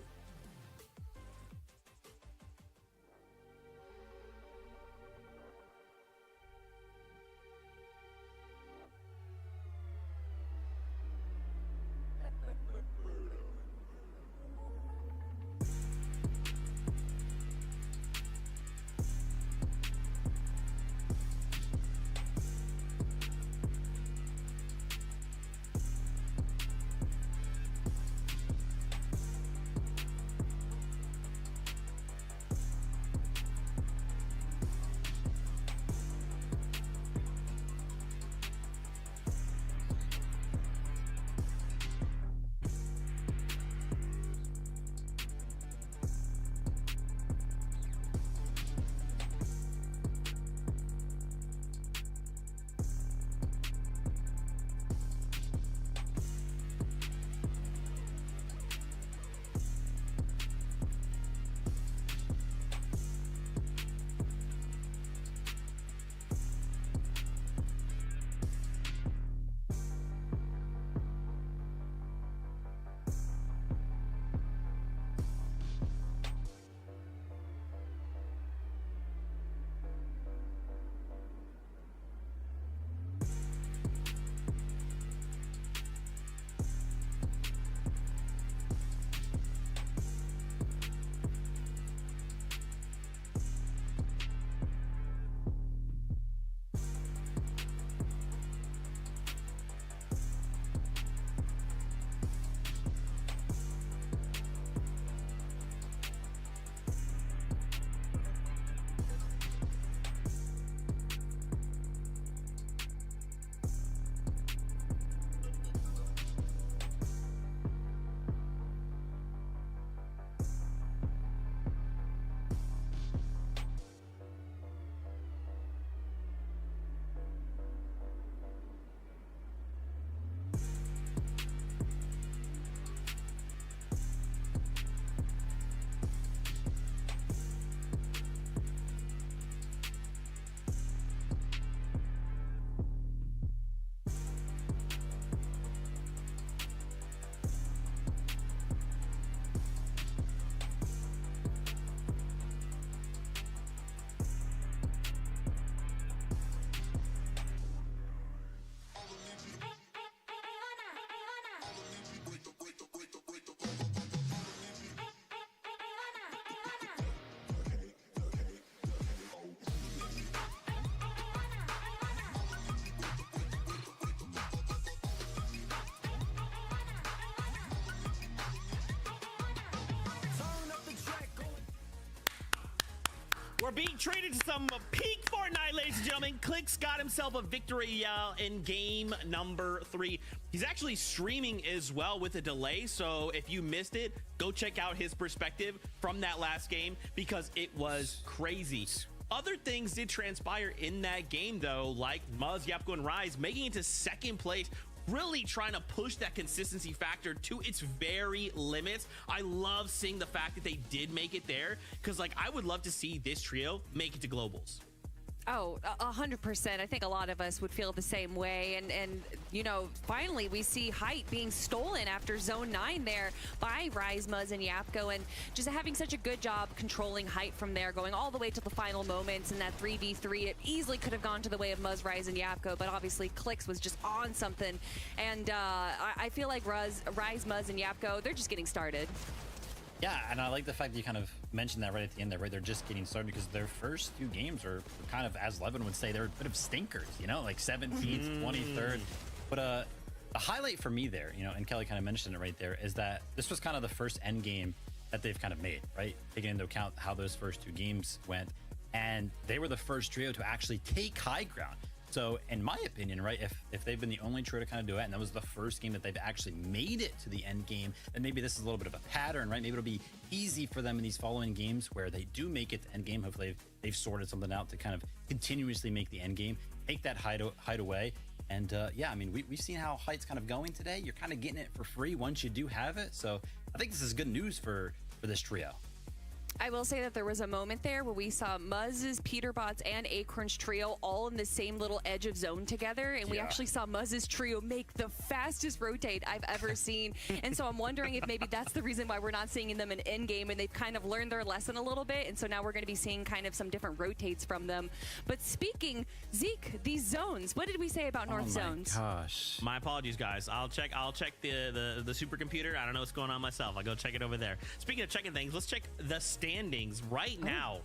We're being treated to some peak Fortnite, ladies and gentlemen. Clicks got himself a victory in game number 3. He's actually streaming as well with a delay, so if you missed it, go check out his perspective from that last game because it was crazy. Other things did transpire in that game, though, like Muzz, Yapko, and Rise making it to second place, really trying to push that consistency factor to its very limits. I love seeing the fact that they did make it there because, like, I would love to see this trio make it to globals. Oh, 100%. I think a lot of us would feel the same way. And you know, finally we see height being stolen after zone 9 there by Rise, Muzz, and Yapko, and just having such a good job controlling height from there, going all the way to the final moments in that 3v3. It easily could have gone to the way of Muzz, Rise, and Yapko, but obviously Clicks was just on something. And I feel like Rise, Muzz, and Yapko, they're just getting started. Yeah, and I like the fact that you kind of mentioned that right at the end there, right? They're just getting started because their first 2 games are kind of, as Levin would say, they're a bit of stinkers, you know, like 17th, 23rd. But the highlight for me there, you know, and Kelly kind of mentioned it right there, is that this was kind of the first end game that they've kind of made, right? Taking into account how those first 2 games went. And they were the first trio to actually take high ground. So in my opinion, right, if they've been the only trio to kind of do it, and that was the first game that they've actually made it to the end game, then maybe this is a little bit of a pattern, right? Maybe it'll be easy for them in these following games where they do make it to end game. Hopefully they've sorted something out to kind of continuously make the end game, take that hide away. And yeah, I mean, we've seen how Height's kind of going today. You're kind of getting it for free once you do have it. So I think this is good news for this trio. I will say that there was a moment there where we saw Muzz's, Peterbot's, and Acorn's trio all in the same little edge of zone together, and we actually saw Muzz's trio make the fastest rotate I've ever seen. And so I'm wondering if maybe that's the reason why we're not seeing them in in-game, and they've kind of learned their lesson a little bit, and so now we're going to be seeing kind of some different rotates from them. But speaking, Zeke, these zones, what did we say about North zones? Gosh. My apologies, guys. I'll check the supercomputer. I don't know what's going on myself. I'll go check it over there. Speaking of checking things, let's check the standings right now.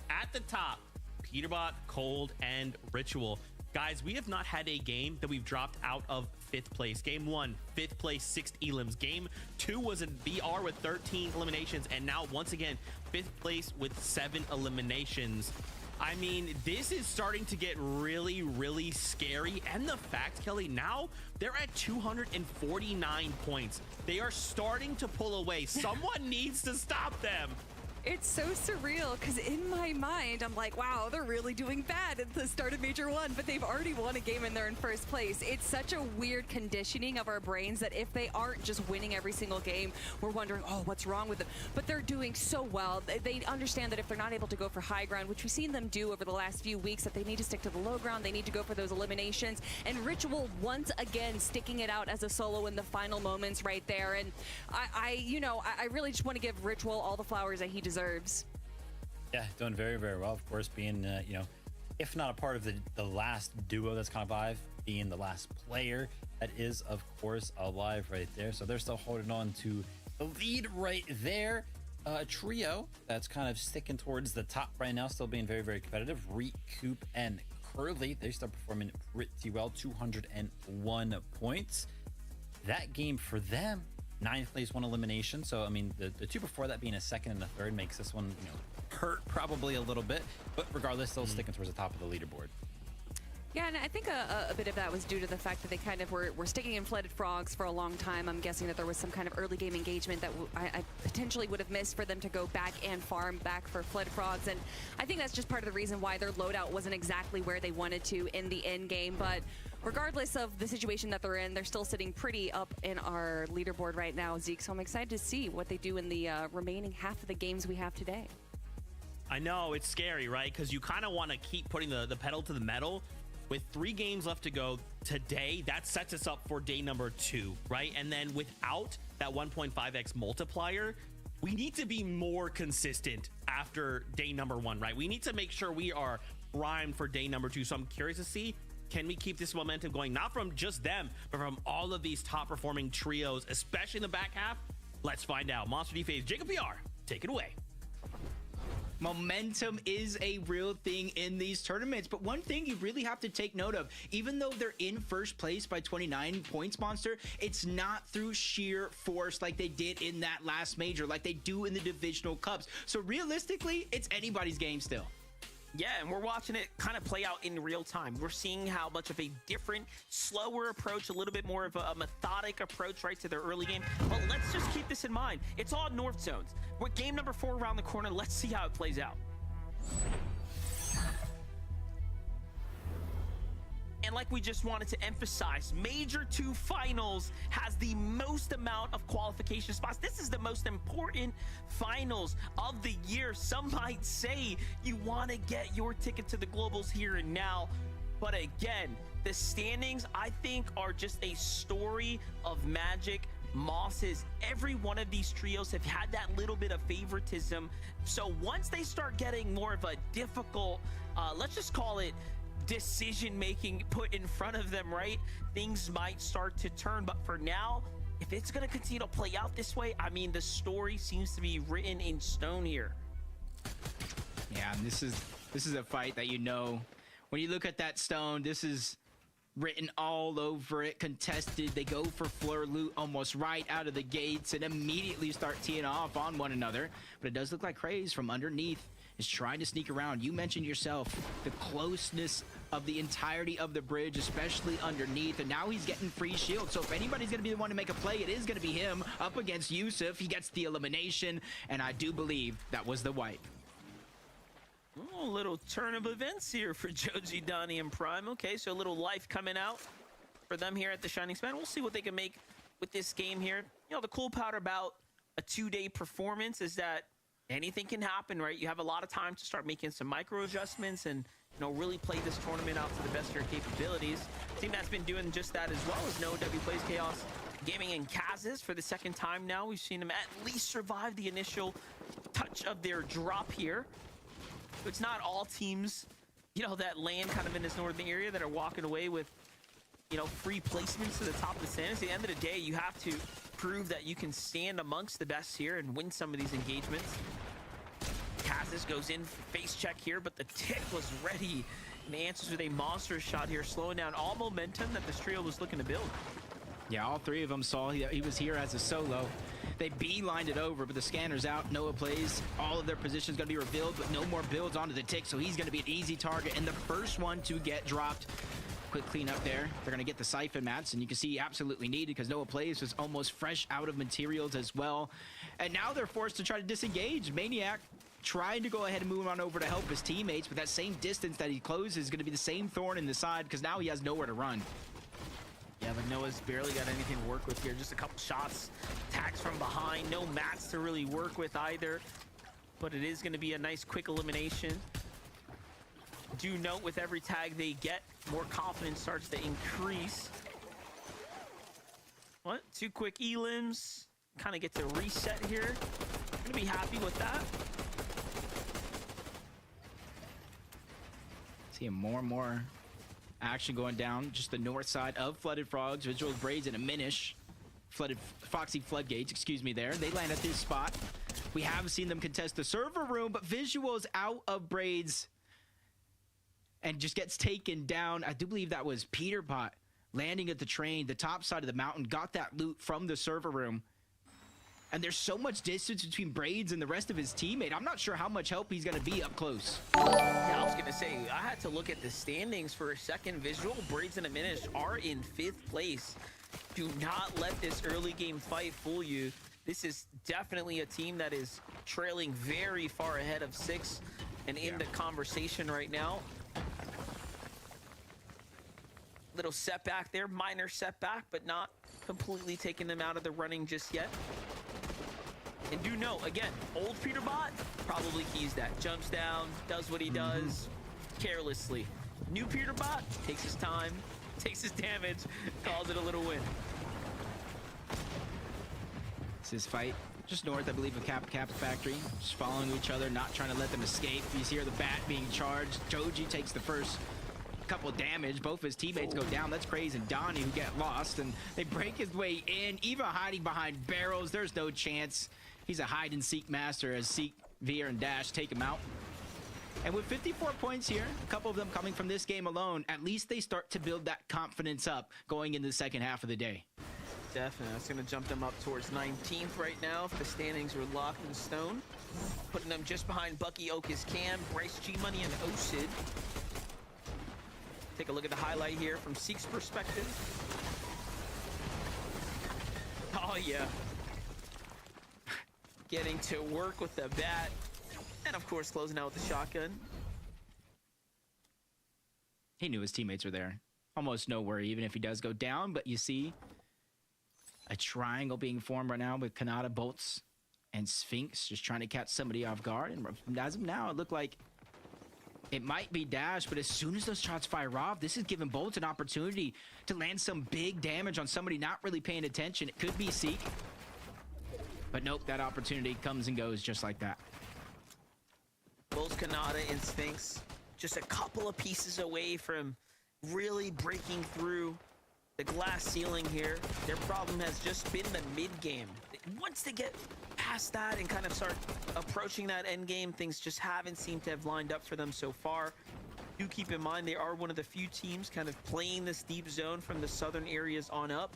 At the top, Peterbot, Cold, and Ritual. Guys, we have not had a game that we've dropped out of 5th place. Game 1, 5th place, 6 elims. Game 2 was in BR with 13 eliminations, and now once again 5th place with 7 eliminations. I mean, this is starting to get really, really scary. And the fact, Kelly, now they're at 249 points. They are starting to pull away. Someone needs to stop them. It's so surreal because in my mind, I'm like, wow, they're really doing bad at the start of Major 1, but they've already won a game and they're in first place. It's such a weird conditioning of our brains that if they aren't just winning every single game, we're wondering, oh, what's wrong with them? But they're doing so well. They understand that if they're not able to go for high ground, which we've seen them do over the last few weeks, that they need to stick to the low ground. They need to go for those eliminations. And Ritual, once again, sticking it out as a solo in the final moments right there. And I really just want to give Ritual all the flowers that he deserves. Yeah, doing very, very well. Of course, being, if not a part of the last duo that's kind of alive, being the last player that is, of course, alive right there. So they're still holding on to the lead right there. A trio that's kind of sticking towards the top right now, still being very, very competitive. Reek, Coop, and Curly, they still performing pretty well, 201 points. That game for them, 9th place, 1 elimination. So, I mean, the two before that being a 2nd and a 3rd makes this one, hurt probably a little bit. But regardless, still sticking towards the top of the leaderboard. Yeah, and I think a bit of that was due to the fact that they kind of were sticking in flooded frogs for a long time. I'm guessing that there was some kind of early game engagement that I potentially would have missed for them to go back and farm back for flooded frogs. And I think that's just part of the reason why their loadout wasn't exactly where they wanted to in the end game. But regardless of the situation that they're in, they're still sitting pretty up in our leaderboard right now, Zeke. So I'm excited to see what they do in the remaining half of the games we have today. I know, it's scary, right? Because you kind of want to keep putting the pedal to the metal. With 3 games left to go today, that sets us up for day number 2, right? And then without that 1.5x multiplier, we need to be more consistent after day number 1, right? We need to make sure we are primed for day number 2. So I'm curious to see, can we keep this momentum going? Not from just them, but from all of these top performing trios, especially in the back half. Let's find out. Monster D-Phase, Jacob PR, take it away. Momentum is a real thing in these tournaments, but one thing you really have to take note of, even though they're in first place by 29 points, Monster, it's not through sheer force like they did in that last major, like they do in the divisional cups. So realistically, it's anybody's game still. Yeah, and we're watching it kind of play out in real time. We're seeing how much of a different, slower approach, a little bit more of a methodic approach, right, to their early game. But let's just keep this in mind. It's all North zones. With game number 4 around the corner, let's see how it plays out. And like we just wanted to emphasize, Major 2 Finals has the most amount of qualification spots. This is the most important finals of the year. Some might say you want to get your ticket to the Globals here and now. But again, the standings, I think, are just a story of magic. Mosses, every one of these trios have had that little bit of favoritism. So once they start getting more of a difficult, let's just call it decision making put in front of them, right, things might start to turn. But for now, if it's going to continue to play out this way, I mean, the story seems to be written in stone here. Yeah, and this is a fight that, when you look at that stone, this is written all over it, contested. They go for Fleur loot almost right out of the gates and immediately start teeing off on one another. But it does look like Craze from underneath is trying to sneak around. You mentioned yourself the closeness of the entirety of the bridge, especially underneath, and now he's getting free shield. So if anybody's going to be the one to make a play, it is going to be him up against Yusuf. He gets the elimination, and I do believe that was the wipe. Oh, a little turn of events here for Joji, Donnie, and Prime. Okay, so a little life coming out for them here at the Shining Span. We'll see what they can make with this game here. You know, the cool part about a 2-day performance is that anything can happen, right? You have a lot of time to start making some micro adjustments and, you know, really play this tournament out to the best of your capabilities. The team that's been doing just that as well is No W Plays Chaos Gaming and Kaz's for the second time now. We've seen them at least survive the initial touch of their drop here. It's not all teams, you know, that land kind of in this northern area that are walking away with, you know, free placements to the top of the standings. At the end of the day, you have to prove that you can stand amongst the best here and win some of these engagements. Kazis goes in for face check here, but the tick was ready and answers with a monster shot here, slowing down all momentum that this trio was looking to build. Yeah, all three of them saw he was here as a solo. They beelined it over, but the scanner's out. Noah plays. All of their positions going to be revealed, but no more builds onto the tick, so he's going to be an easy target and the first one to get dropped. Quick cleanup there. They're going to get the siphon mats, and you can see absolutely needed because Noah Plays was almost fresh out of materials as well. And now they're forced to try to disengage. Maniac trying to go ahead and move on over to help his teammates, but that same distance that he closes is going to be the same thorn in the side because now he has nowhere to run. Yeah, but Noah's barely got anything to work with here. Just a couple shots, tags from behind. No mats to really work with either. But it is going to be a nice quick elimination. Do note with every tag they get, more confidence starts to increase. What? 2 quick elims. Kind of get to reset here. Gonna be happy with that. Seeing more and more action going down just the north side of Flooded Frogs. Visuals, Braids, and a Minish. Foxy Floodgates, excuse me there. They land at this spot. We have seen them contest the server room, but Visuals out of Braids and just gets taken down. I do believe that was Peterbot landing at the train, the top side of the mountain, got that loot from the server room. And there's so much distance between Braids and the rest of his teammate. I'm not sure how much help he's going to be up close. Yeah, I was going to say, I had to look at the standings for a second. Visual, Braids, and a Minish are in 5th place. Do not let this early game fight fool you. This is definitely a team that is trailing very far ahead of 6 and in the conversation right now. Little setback there, minor setback, but not completely taking them out of the running just yet. And do know, again, old Peterbot probably keys that. Jumps down, does what he does carelessly. New Peterbot takes his time, takes his damage, calls it a little win. It's his fight just north, I believe, of Cap's factory. Just following each other, not trying to let them escape. You see here the bat being charged. Joji takes the first couple damage. Both of his teammates go down. That's Praise and Donnie who get lost, and they break his way in. Eva hiding behind barrels. There's no chance. He's a hide-and-seek master as Seek, Veer, and Dash take him out. And with 54 points here, a couple of them coming from this game alone, at least they start to build that confidence up going into the second half of the day. Definitely. That's going to jump them up towards 19th right now if the standings are locked in stone. Putting them just behind Bucky, Okus, Cam, Bryce, G-Money, and Osid. Take a look at the highlight here from Seek's perspective. Oh, yeah. Getting to work with the bat. And, of course, closing out with the shotgun. He knew his teammates were there. Almost no worry, even if he does go down. But you see a triangle being formed right now with Kanata, Bolts, and Sphinx just trying to catch somebody off guard. And as of now, it looked like it might be Dash, but as soon as those shots fire off, this is giving Bolts an opportunity to land some big damage on somebody not really paying attention. It could be Seek. But nope, that opportunity comes and goes just like that. Bolts, Kanata, and Sphinx just a couple of pieces away from really breaking through the glass ceiling here. Their problem has just been the mid-game. Once they get past that and kind of start approaching that end game, things just haven't seemed to have lined up for them so far. Do keep in mind they are one of the few teams kind of playing this deep zone from the southern areas on up.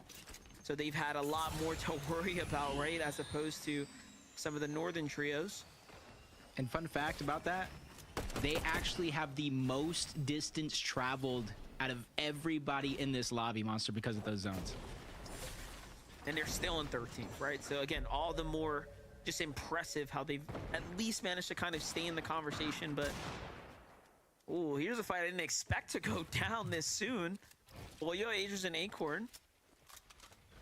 So they've had a lot more to worry about, right, as opposed to some of the northern trios. And fun fact about that, they actually have the most distance traveled out of everybody in this lobby, Monster, because of those zones. And they're still in 13th, right? So again, all the more just impressive how they've at least managed to kind of stay in the conversation. But oh, here's a fight I didn't expect to go down this soon. Pollo, Agers, and Acorn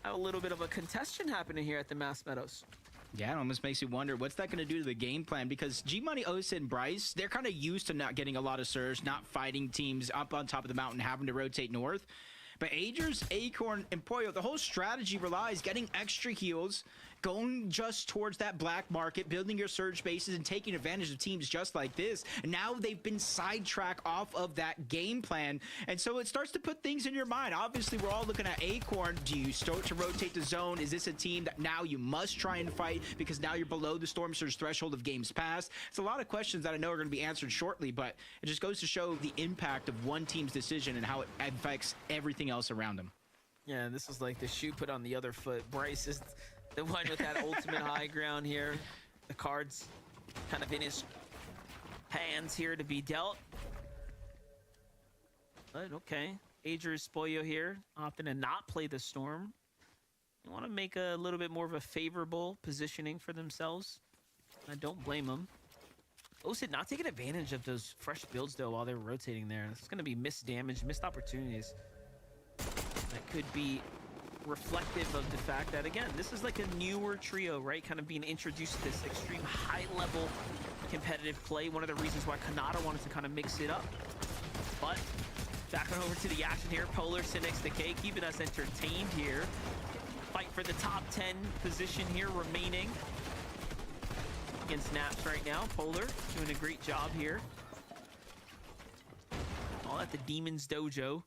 have a little bit of a contention happening here at the Mass Meadows. Yeah, it almost makes you wonder, what's that going to do to the game plan? Because G-Money, Osa, and Bryce, they're kind of used to not getting a lot of surge, not fighting teams up on top of the mountain, having to rotate north. But Agers, Acorn, and Pollo, the whole strategy relies getting extra heals, going just towards that black market, building your surge bases, and taking advantage of teams just like this. And now they've been sidetracked off of that game plan. And so it starts to put things in your mind. Obviously, we're all looking at Acorn. Do you start to rotate the zone? Is this a team that now you must try and fight because now you're below the Storm Surge threshold of games past? It's a lot of questions that I know are going to be answered shortly, but it just goes to show the impact of one team's decision and how it affects everything else around them. Yeah, this is like the shoe put on the other foot. Bryce is the one with that ultimate high ground here. The cards kind of in his hands here to be dealt. But okay, Agers, Pollo here, opting to not play the Storm. They want to make a little bit more of a favorable positioning for themselves. I don't blame them. Osid not taking advantage of those fresh builds though while they're rotating there. It's going to be missed damage, missed opportunities. That could be reflective of the fact that, again, this is like a newer trio, right? Kind of being introduced to this extreme high-level competitive play. One of the reasons why Kanata wanted to kind of mix it up. But back on over to the action here. Polar, Cynics, Decay, keeping us entertained here. Fight for the top 10 position here remaining against Naps right now. Polar doing a great job here. All at the Demon's Dojo.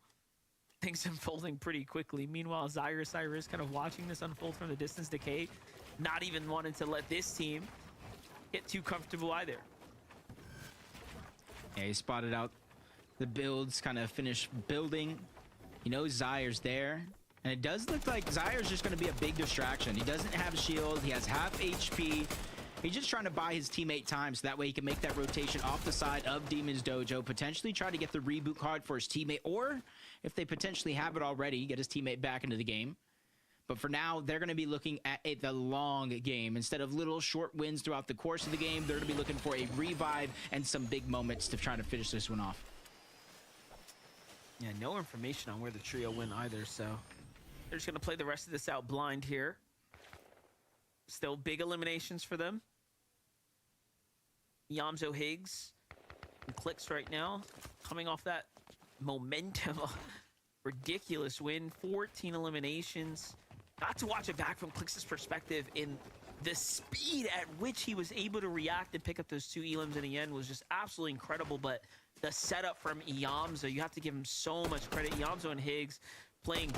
Things unfolding pretty quickly. Meanwhile, Cyrus kind of watching this unfold from the distance. Decay not even wanting to let this team get too comfortable either. Yeah, he spotted out the builds, kind of finished building. He knows Zyr's there. And it does look like Zyr's just going to be a big distraction. He doesn't have a shield. He has half HP. He's just trying to buy his teammate time so that way he can make that rotation off the side of Demon's Dojo, potentially try to get the reboot card for his teammate, or if they potentially have it already, get his teammate back into the game. But for now, they're going to be looking at the long game. Instead of little short wins throughout the course of the game, they're going to be looking for a revive and some big moments to try to finish this one off. Yeah, no information on where the trio went either, so they're just going to play the rest of this out blind here. Still big eliminations for them. Yamzo Higgs and Clicks right now, coming off that momentum, ridiculous win, 14 eliminations. Got to watch it back from Clicks' perspective in the speed at which he was able to react and pick up those two elims in the end was just absolutely incredible. But the setup from Yamzo, you have to give him so much credit. Yamzo and Higgs playing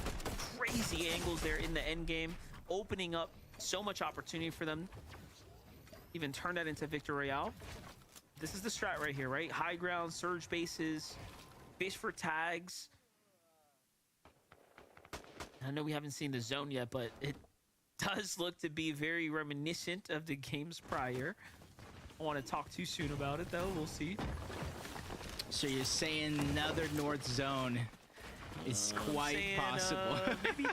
crazy angles there in the end game, opening up so much opportunity for them. Even turn that into Victor Royale. This is the strat right here, right? High ground, surge bases, base for tags. I know we haven't seen the zone yet, but it does look to be very reminiscent of the games prior. I don't want to talk too soon about it, though. We'll see. So you're saying another North Zone is quite possible. Maybe.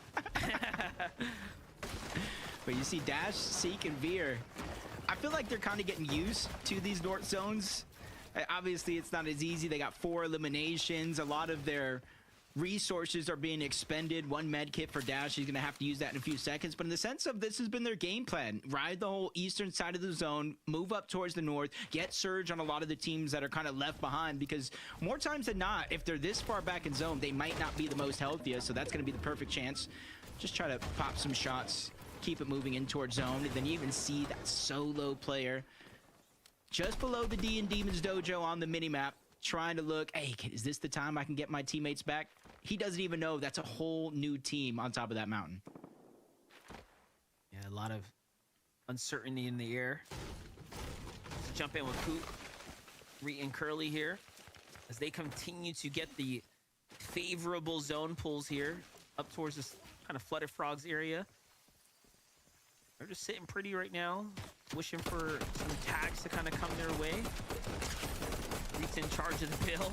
But you see Dash, Seek, and Veer. I feel like they're kind of getting used to these North Zones. Obviously, it's not as easy. They got 4 eliminations. A lot of their resources are being expended. 1 med kit for Dash. He's going to have to use that in a few seconds. But in the sense of this has been their game plan. Ride the whole eastern side of the zone, move up towards the north, get surge on a lot of the teams that are kind of left behind. Because more times than not, if they're this far back in zone, they might not be the most healthiest. So that's going to be the perfect chance. Just try to pop some shots. Keep it moving in towards zone, and then you even see that solo player just below the D and Demon's Dojo on the minimap, trying to look, hey, is this the time I can get my teammates back? He doesn't even know that's a whole new team on top of that mountain. Yeah, a lot of uncertainty in the air. Let's jump in with Coop, Reet, and Curly here as they continue to get the favorable zone pulls here up towards this kind of Flooded Frogs area. They're just sitting pretty right now, wishing for some tags to kind of come their way. Street's in charge of the bill.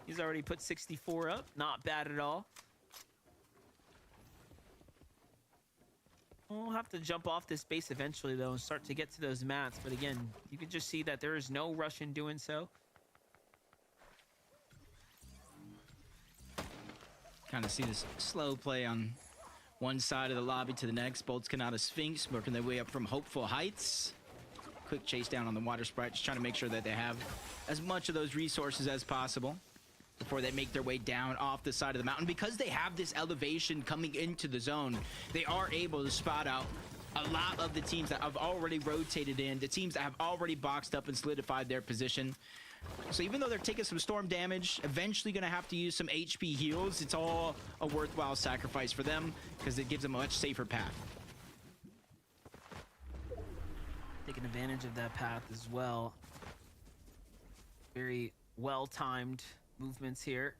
He's already put 64 up. Not bad at all. We'll have to jump off this base eventually, though, and start to get to those mats. But again, you can just see that there is no rush in doing so. Kind of see this slow play on one side of the lobby to the next. Bolts Kanata Sphinx working their way up from Hopeful Heights. Quick chase down on the water sprite, just trying to make sure that they have as much of those resources as possible before they make their way down off the side of the mountain. Because they have this elevation coming into the zone, they are able to spot out a lot of the teams that have already rotated in, the teams that have already boxed up and solidified their position. So even though they're taking some storm damage, eventually going to have to use some HP heals, it's all a worthwhile sacrifice for them because it gives them a much safer path. Taking advantage of that path as well. Very well-timed movements here.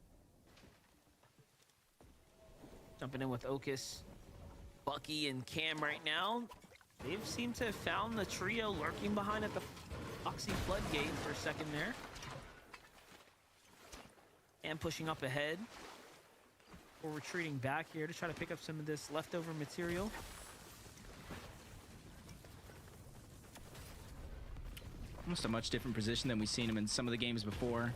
Jumping in with Okus, Bucky, and Cam right now. They've seemed to have found the trio lurking behind at the Foxy Floodgate for a second there. And pushing up ahead. We're retreating back here to try to pick up some of this leftover material. Almost a much different position than we've seen him in some of the games before.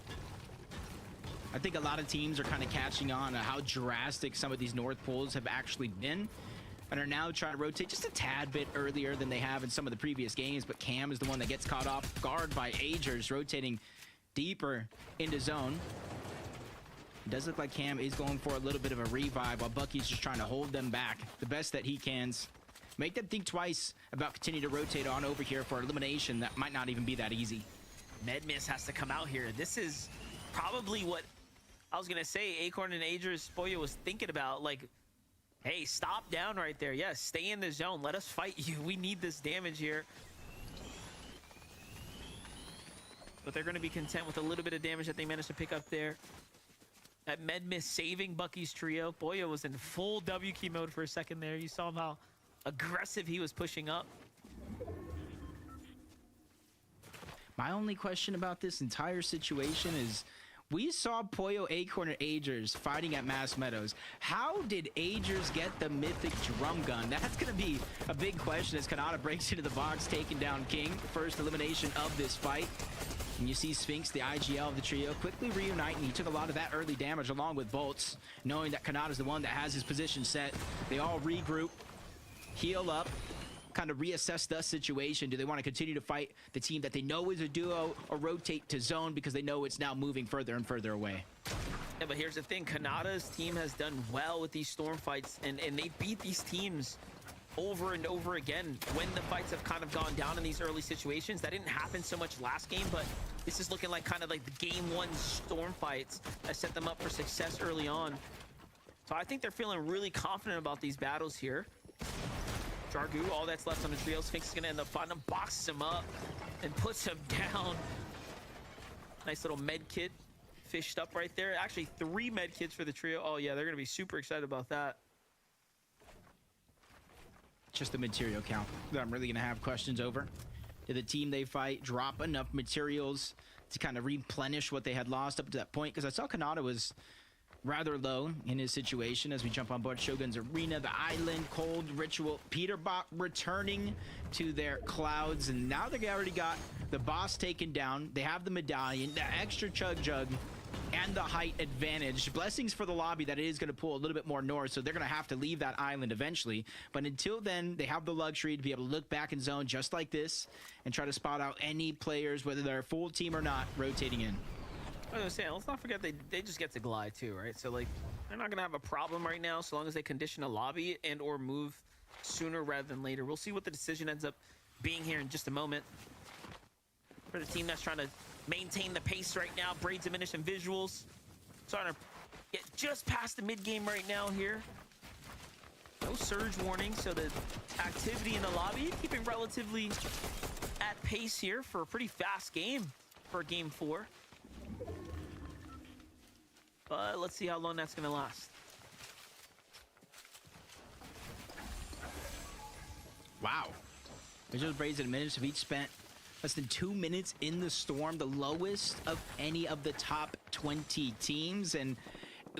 I think a lot of teams are kind of catching on to how drastic some of these North Poles have actually been and are now trying to rotate just a tad bit earlier than they have in some of the previous games. But Cam is the one that gets caught off guard by Agers, rotating deeper into zone. It does look like Cam is going for a little bit of a revive while Bucky's just trying to hold them back the best that he can. Make them think twice about continuing to rotate on over here for elimination that might not even be that easy. Medmiss has to come out here. This is probably what I was going to say Acorn and Agers Spoyo was thinking about. Like, hey, stop down right there. Yes, stay in the zone. Let us fight you. We need this damage here. But they're going to be content with a little bit of damage that they managed to pick up there. That Medmiss saving Bucky's trio. Boyo was in full W key mode for a second there. You saw how aggressive he was pushing up. My only question about this entire situation is we saw Pollo, Acorn, and Agers fighting at Mass Meadows. How did Agers get the mythic drum gun? That's going to be a big question as Kanata breaks into the box, taking down King. First elimination of this fight. And you see Sphinx, the IGL of the trio, quickly reuniting. He took a lot of that early damage along with Bolts, knowing that Kanata's the one that has his position set. They all regroup, heal up, kind of reassess the situation. Do they want to continue to fight the team that they know is a duo, or rotate to zone because they know it's now moving further and further away? Yeah, but here's the thing. Kanata's team has done well with these storm fights, and they beat these teams over and over again when the fights have kind of gone down in these early situations. That didn't happen so much last game, but this is looking like kind of like the game one storm fights that set them up for success early on. So I think they're feeling really confident about these battles here. Jargu, all that's left on the trio. Sphinx is going to end up finding him, boxes him up, and puts him down. Nice little med kit fished up right there. Actually, 3 med kits for the trio. Oh, yeah, they're going to be super excited about that. Just the material count that I'm really going to have questions over. Did the team they fight drop enough materials to kind of replenish what they had lost up to that point? Because I saw Kanata was rather low in his situation as we jump on board Shogun's Arena, the island, Cold Ritual, Peterbach returning to their clouds, and now they already got the boss taken down. They have the medallion, the extra chug jug, and the height advantage. Blessings for the lobby that it is going to pull a little bit more north, so they're going to have to leave that island eventually. But until then, they have the luxury to be able to look back in zone just like this and try to spot out any players, whether they're a full team or not, rotating in. I was gonna say, let's not forget they just get to glide too, right? So like they're not gonna have a problem right now so long as they condition a lobby and or move sooner rather than later. We'll see what the decision ends up being here in just a moment. For the team that's trying to maintain the pace right now, Braid Diminish and Visuals starting to get just past the mid game right now here. No surge warning, so the activity in the lobby keeping relatively at pace here for a pretty fast game for game 4. But let's see how long that's going to last. Wow. Visual Braids and Minutes have each spent Less than 2 minutes in the storm, the lowest of any of the top 20 teams. And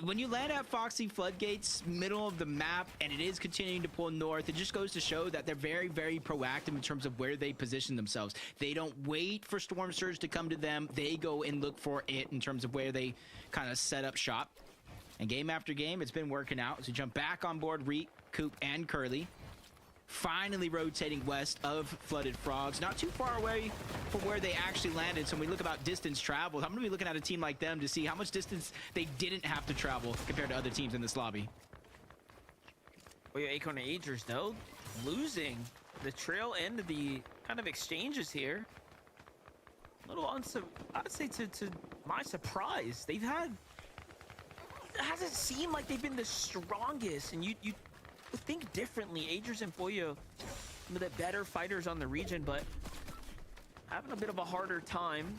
when you land at Foxy Floodgates, middle of the map, and it is continuing to pull north, it just goes to show that they're very, very proactive in terms of where they position themselves. They don't wait for Storm Surge to come to them. They go and look for it in terms of where they kind of set up shop. And game after game, it's been working out. So jump back on board Reek, Coop, and Curly. Finally rotating west of Flooded Frogs, not too far away from where they actually landed. So when we look about distance traveled, I'm going to be looking at a team like them to see how much distance they didn't have to travel compared to other teams in this lobby. Well, yeah, Acorn and Agers, though, losing the trail end of the kind of exchanges here. A little I'd say to my surprise, they've had, it hasn't seemed like they've been the strongest, and you think differently. Agers and Pollo, some of the better fighters on the region, but having a bit of a harder time.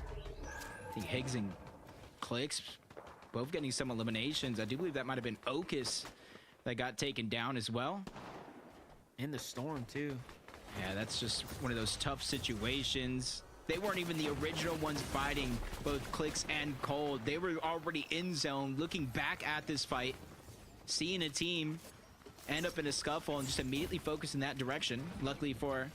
I think Higgs and Clicks both getting some eliminations. I do believe that might have been Okus that got taken down as well. In the storm, too. Yeah, that's just one of those tough situations. They weren't even the original ones fighting both Clicks and Cold. They were already in zone, looking back at this fight, seeing a team end up in a scuffle and just immediately focus in that direction. Luckily for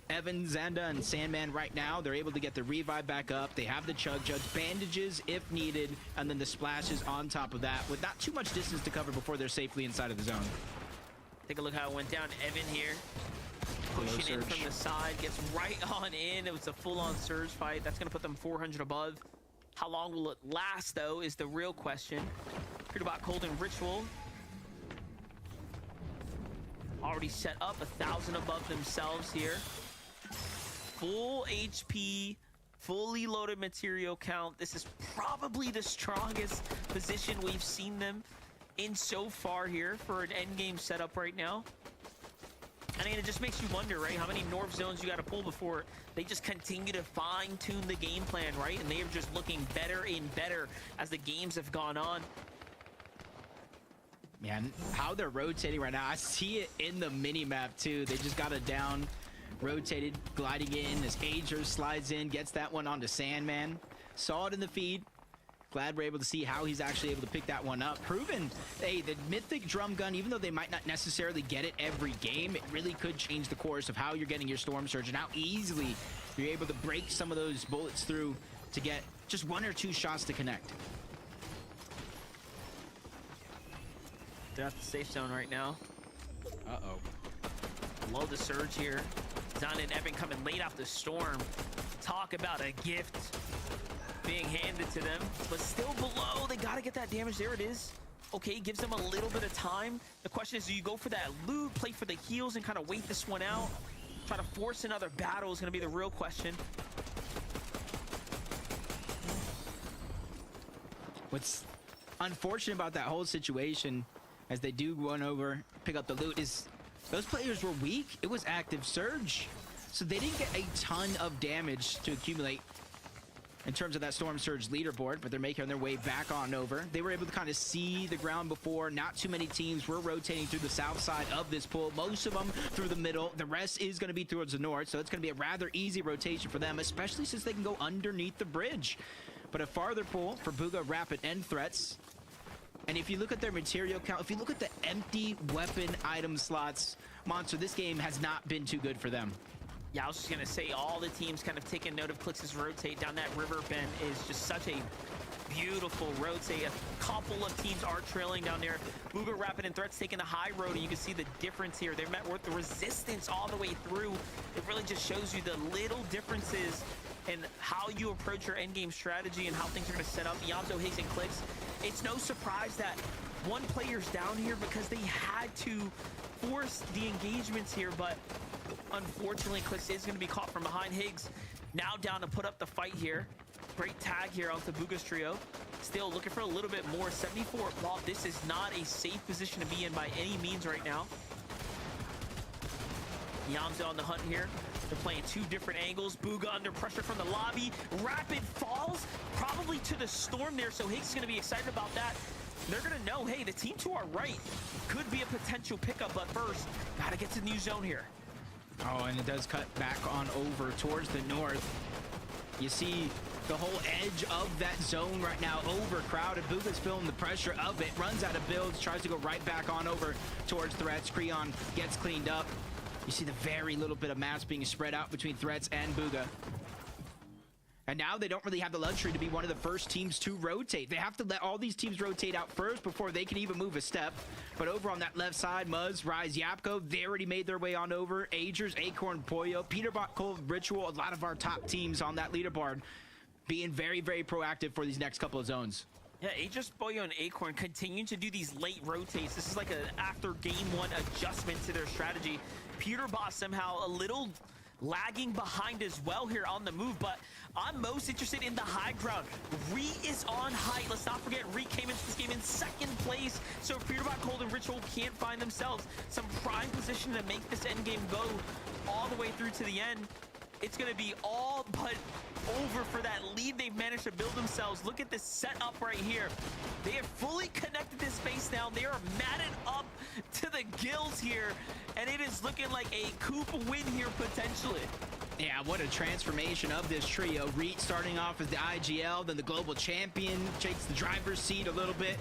Evan, Xanda, and Sandman right now, they're able to get the revive back up. They have the Chug Jugs, bandages if needed, and then the splashes on top of that with not too much distance to cover before they're safely inside of the zone. Take a look how it went down. Evan here. Pushing in from the side, gets right on in. It was a full-on surge fight. That's going to put them 400 above. How long will it last, though, is the real question. Heard about Cold and Ritual. Already set up 1,000 above themselves here. Full HP, fully loaded material count. This is probably the strongest position we've seen them in so far here for an endgame setup right now. I mean, it just makes you wonder, right? How many North zones you got to pull before they just continue to fine-tune the game plan, right? And they are just looking better and better as the games have gone on. Man, how they're rotating right now, I see it in the mini-map, too. They just got it down, rotated, gliding in as Ager slides in, gets that one onto Sandman. Saw it in the feed. Glad we're able to see how he's actually able to pick that one up. Proven, hey, the Mythic Drum Gun, even though they might not necessarily get it every game, it really could change the course of how you're getting your Storm Surge and how easily you're able to break some of those bullets through to get just 1 or 2 shots to connect. They're at the safe zone right now. Uh-oh. Below the surge here. Xanda and Evan coming late off the storm. Talk about a gift being handed to them, but still below. They got to get that damage. There it is. Okay, gives them a little bit of time. The question is, do you go for that loot, play for the heals, and kind of wait this one out? Try to force another battle is going to be the real question. What's unfortunate about that whole situation, as they do run over, pick up the loot, is those players were weak. It was active surge, so they didn't get a ton of damage to accumulate in terms of that Storm Surge leaderboard, but they're making their way back on over. They were able to kind of see the ground before. Not too many teams were rotating through the south side of this pool. Most of them through the middle. The rest is going to be towards the north, so it's going to be a rather easy rotation for them, especially since they can go underneath the bridge. But a farther pull for Bugha, Rapid, and Threats. And if you look at their material count, if you look at the empty weapon item slots, Monster, this game has not been too good for them. Yeah, I was just gonna say, all the teams kind of taking note of Clix's rotate down that river bend is just such a beautiful rotate. A couple of teams are trailing down there. Bugha, Rapid, and Threats taking the high road, and you can see the difference here. They're met with the resistance all the way through. It really just shows you the little differences in how you approach your endgame strategy and how things are gonna set up. Yamzo, Higgs, and Clix. It's no surprise that one player's down here because they had to force the engagements here, but unfortunately, Clix is going to be caught from behind. Higgs now down to put up the fight here. Great tag here onto Bugha's trio. Still looking for a little bit more. 74 ball. This is not a safe position to be in by any means right now. Yamza on the hunt here. They're playing 2 different angles. Bugha under pressure from the lobby. Rapid falls probably to the storm there, so Higgs is going to be excited about that. they're going to know, hey, the team to our right could be a potential pickup, but first, got to get to the new zone here. Oh, and it does cut back on over towards the north. You see the whole edge of that zone right now overcrowded. Booga's feeling the pressure of it, runs out of builds, tries to go right back on over towards Threats. Creon gets cleaned up. You see the very little bit of mass being spread out between Threats and Booga. And now they don't really have the luxury to be one of the first teams to rotate. They have to let all these teams rotate out first before they can even move a step. But over on that left side, Muzz, Rise, Yapko, they already made their way on over. Agers, Acorn, Pollo, Peterbot, Cold, Ritual, a lot of our top teams on that leaderboard being very, very proactive for these next couple of zones. Yeah, Aegis, Boyo, and Acorn continue to do these late rotates. This is like an after game one adjustment to their strategy. Peterbot somehow a little lagging behind as well here on the move, but I'm most interested in the high ground. Re is on height. Let's not forget, Re came into this game in second place, so if Peterbot, Cold, and Ritual can't find themselves some prime position to make this end game go all the way through to the end, it's going to be all but over for that lead they've managed to build themselves. Look at this setup right here. They have fully connected this space now. They are matted up to the gills here, and it is looking like a coup win here potentially. Yeah, what a transformation of this trio. Reet starting off as the IGL, then the global champion, takes the driver's seat a little bit.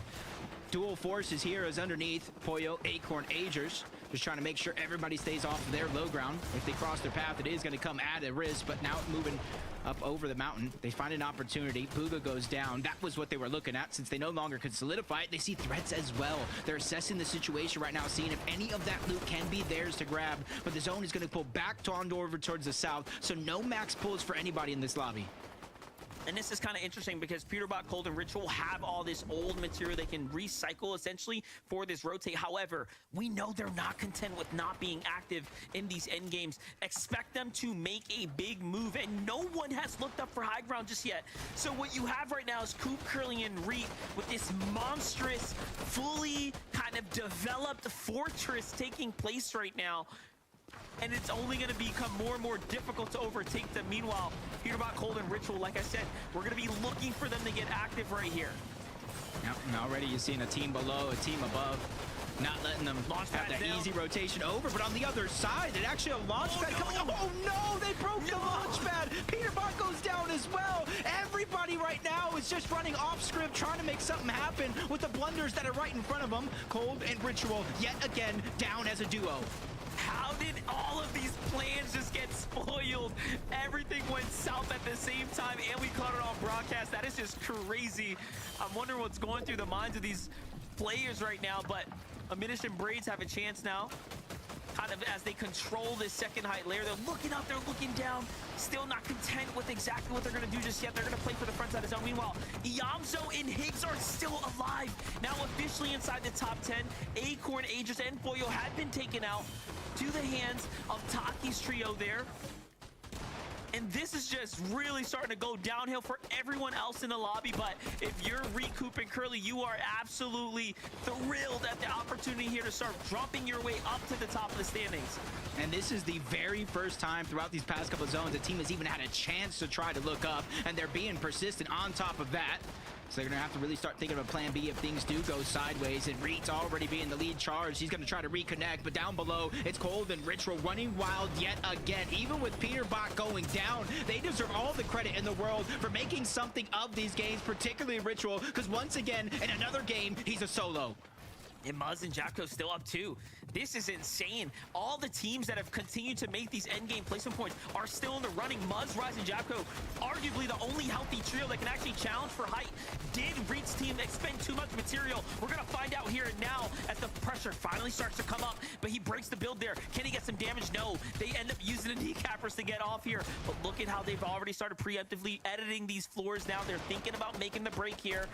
Dual forces here is underneath Pollo, Acorn, Agers. Just trying to make sure everybody stays off of their low ground. If they cross their path, it is going to come at a risk, but now moving up over the mountain. They find an opportunity. Booga goes down. That was what they were looking at. Since they no longer could solidify it, they see threats as well. They're assessing the situation right now, seeing if any of that loot can be theirs to grab, but the zone is going to pull back over towards the south, so no max pulls for anybody in this lobby. And this is kind of interesting because Peterbot, Cold, and Ritual have all this old material they can recycle essentially for this rotate. However, we know they're not content with not being active in these end games. Expect them to make a big move, and no one has looked up for high ground just yet. So what you have right now is Coop, Curly, and Reet with this monstrous, fully kind of developed fortress taking place right now. And it's only going to become more and more difficult to overtake them. Meanwhile, Peterbot, Cold, and Ritual, like I said, we're going to be looking for them to get active right here. Yep, and already you're seeing a team below, a team above, not letting them have that easy rotation over. But on the other side, it actually a launch pad coming up. Oh no, they broke the launch pad. Peterbot goes down as well. Everybody right now is just running off script, trying to make something happen with the blunders that are right in front of them. Cold and Ritual, yet again, down as a duo. How did all of these plans just get spoiled? Everything went south at the same time, and we caught it on broadcast. That is just crazy. I'm wondering what's going through the minds of these players right now, but Aminish and Braids have a chance now. Kind of as they control this second height layer. They're looking up, they're looking down. Still not content with exactly what they're going to do just yet. They're going to play for the front side of zone. Meanwhile, Iamzo and Higgs are still alive. Now officially inside the top 10. Acorn, Aegis, and Boyo had been taken out to the hands of Taki's trio there. And this is just really starting to go downhill for everyone else in the lobby. But if you're Recoup and Curly, you are absolutely thrilled at the opportunity here to start dropping your way up to the top of the standings. And this is the very first time throughout these past couple of zones the team has even had a chance to try to look up, and they're being persistent on top of that. So they're going to have to really start thinking of a plan B if things do go sideways. And Reet's already being the lead charge. He's going to try to reconnect, but down below, it's Cold and Ritual running wild yet again. Even with Peterbot going down, they deserve all the credit in the world for making something of these games, particularly Ritual, because once again, in another game, he's a solo. And Muzz and Japko still up too. This is insane. All the teams that have continued to make these endgame placement points are still in the running. Muzz, Rise, and Japko, arguably the only healthy trio that can actually challenge for height. Did Reed's team expend too much material? We're going to find out here and now as the pressure finally starts to come up. But he breaks the build there. Can he get some damage? No. They end up using the kneecappers to get off here. But look at how they've already started preemptively editing these floors now. They're thinking about making the break here.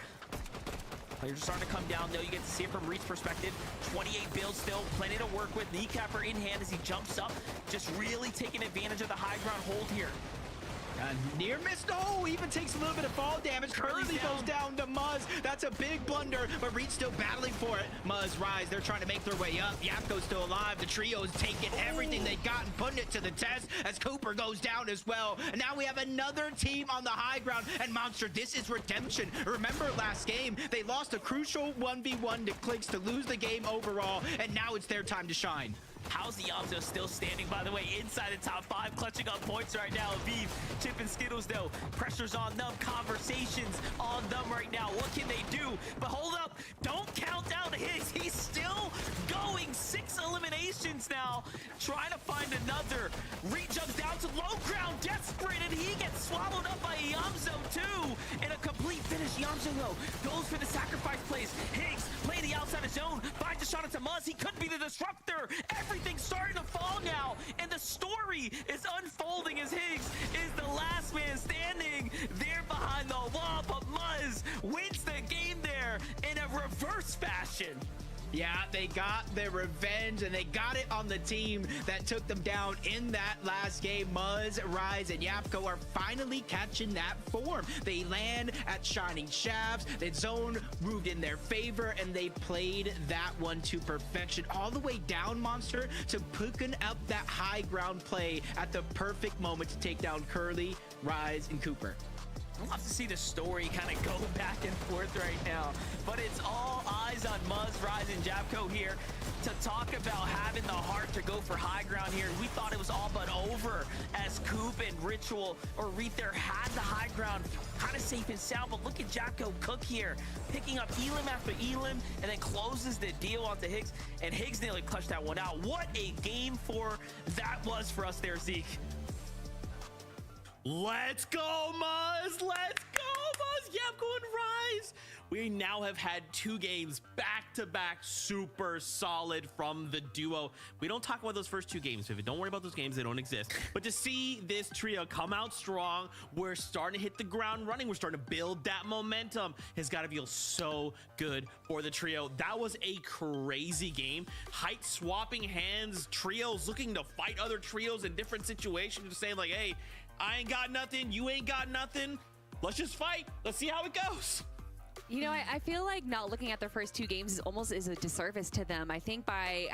Players are starting to come down, though. You get to see it from Reed's perspective. 28 builds still, plenty to work with. Kneecapper in hand as he jumps up, just really taking advantage of the high ground hold here. Near miss. No, even takes a little bit of fall damage. Curly goes down to Muzz. That's a big blunder, but Reed's still battling for it. Muzz, Rise, they're trying to make their way up. Yapko's still alive. The trio is taking everything they got and putting it to the test as Cooper goes down as well. And now we have another team on the high ground. And Monster, this is redemption. Remember last game, they lost a crucial 1v1 to Clicks to lose the game overall, and now it's their time to shine. How's the Yamzo still standing, by the way, inside the top 5, clutching up points right now? Aviv, Chip and Skittles, though. Pressure's on them. Conversations on them right now. What can they do? But hold up. Don't count down Higgs. He's still going. 6 eliminations now. Trying to find another. Reed jumps down to low ground. Desperate, and he gets swallowed up by Yamzo, too. And a complete finish. Yamzo, though, goes for the sacrifice plays. Higgs playing the outside of zone. Finds a shot into Muzz. He could be the disruptor. Everything's starting to fall now, and the story is unfolding as Higgs is the last man standing there behind the wall, but Muzz wins the game there in a reverse fashion. Yeah, they got their revenge, and they got it on the team that took them down in that last game. Muzz, Rise, and Yapko are finally catching that form. They land at Shining Shafts. The zone moved in their favor, and they played that one to perfection. All the way down, Monster, to picking up that high ground play at the perfect moment to take down Curly, Rise, and Cooper. I'd love to see the story kind of go back and forth right now, but it's all eyes on Muzz, Rise, and Japco here to talk about having the heart to go for high ground here. We thought it was all but over as Coop and Ritual or Reed there had the high ground kind of safe and sound, but look at Japco cook here, picking up Elim after Elim, and then closes the deal onto Higgs, and Higgs nearly clutched that one out. What a game 4 that was for us there, Zeke. Let's go, Muzz! Let's go, Muzz! Yapko and Rise! We now have had 2 games back-to-back super solid from the duo. We don't talk about those first 2 games, Vivid. Don't worry about those games. They don't exist. But to see this trio come out strong, we're starting to hit the ground running. We're starting to build that momentum. Has got to feel so good for the trio. That was a crazy game. Height swapping hands, trios looking to fight other trios in different situations, just saying like, hey, I ain't got nothing, you ain't got nothing. Let's just fight. Let's see how it goes. You know, I feel like not looking at their first 2 games is almost is a disservice to them. I think by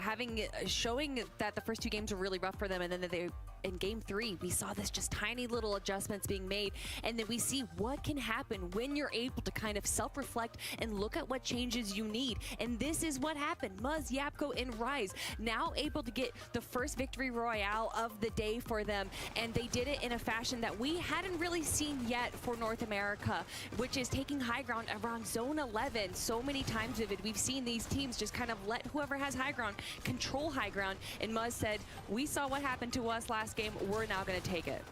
showing that the first 2 games were really rough for them, and then that they in game 3 we saw this just tiny little adjustments being made, and then we see what can happen when you're able to kind of self-reflect and look at what changes you need. And this is what happened. Muzz, Yapko, and Rise now able to get the first victory royale of the day for them, and they did it in a fashion that we hadn't really seen yet for North America, which is taking high ground around zone 11. So many times, Vivid, we've seen these teams just kind of let whoever has high ground control high ground, and Muzz said, we saw what happened to us last game, we're now going to take it.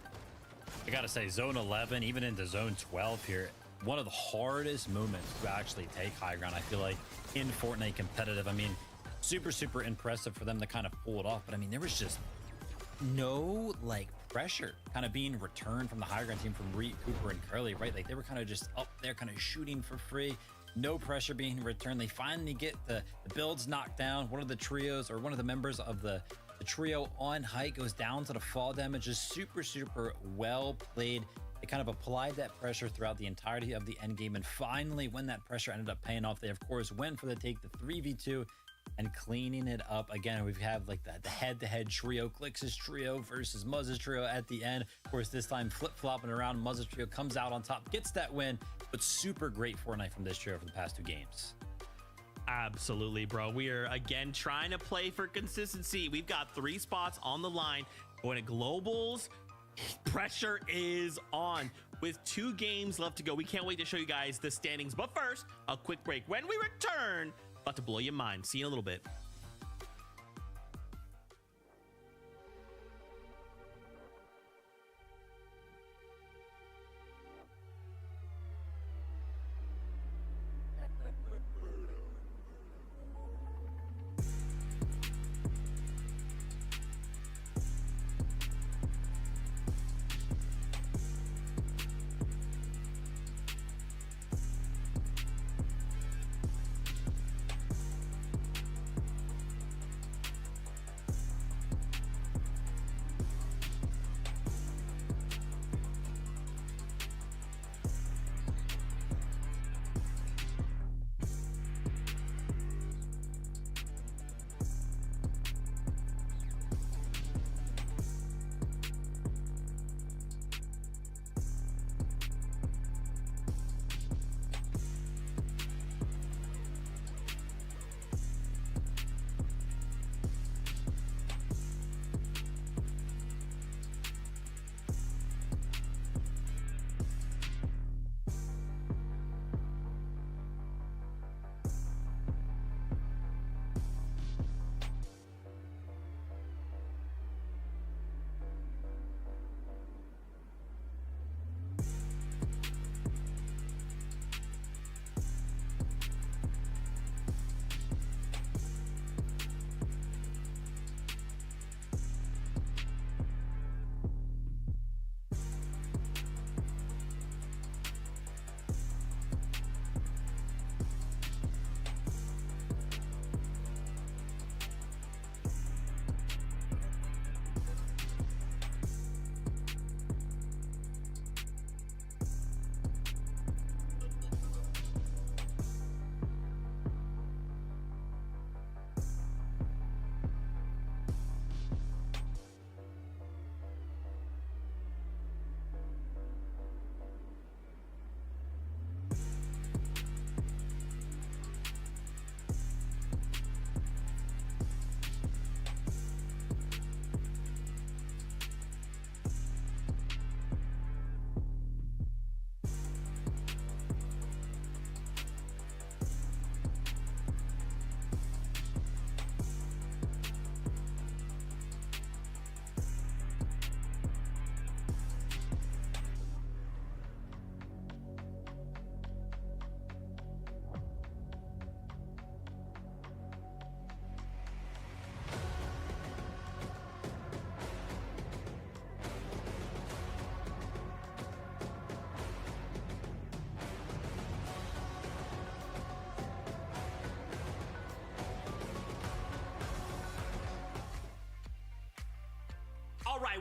I gotta say, zone 11, even into zone 12 here, one of the hardest moments to actually take high ground, I feel like, in Fortnite competitive. I mean, super impressive for them to kind of pull it off, but I mean, there was just no like pressure kind of being returned from the high ground team, from Reed, Cooper, and Curly, right? Like they were kind of just up there kind of shooting for free, no pressure being returned. They finally get the builds knocked down. One of the trios, or one of the members of the trio on height, goes down to the fall damage. Is super well played. They kind of applied that pressure throughout the entirety of the end game, and finally when that pressure ended up paying off, they of course went for the take, the 3v2, and cleaning it up. Again, we have like the head-to-head trio, Clix's trio versus Muzz's trio at the end. Of course, this time flip-flopping around, Muzz's trio comes out on top, gets that win, but super great Fortnite from this trio for the past 2 games. Absolutely, bro. We are again trying to play for consistency. We've got 3 spots on the line. Going to globals, pressure is on. With 2 games left to go, we can't wait to show you guys the standings. But first, a quick break. When we return, about to blow your mind. See you in a little bit.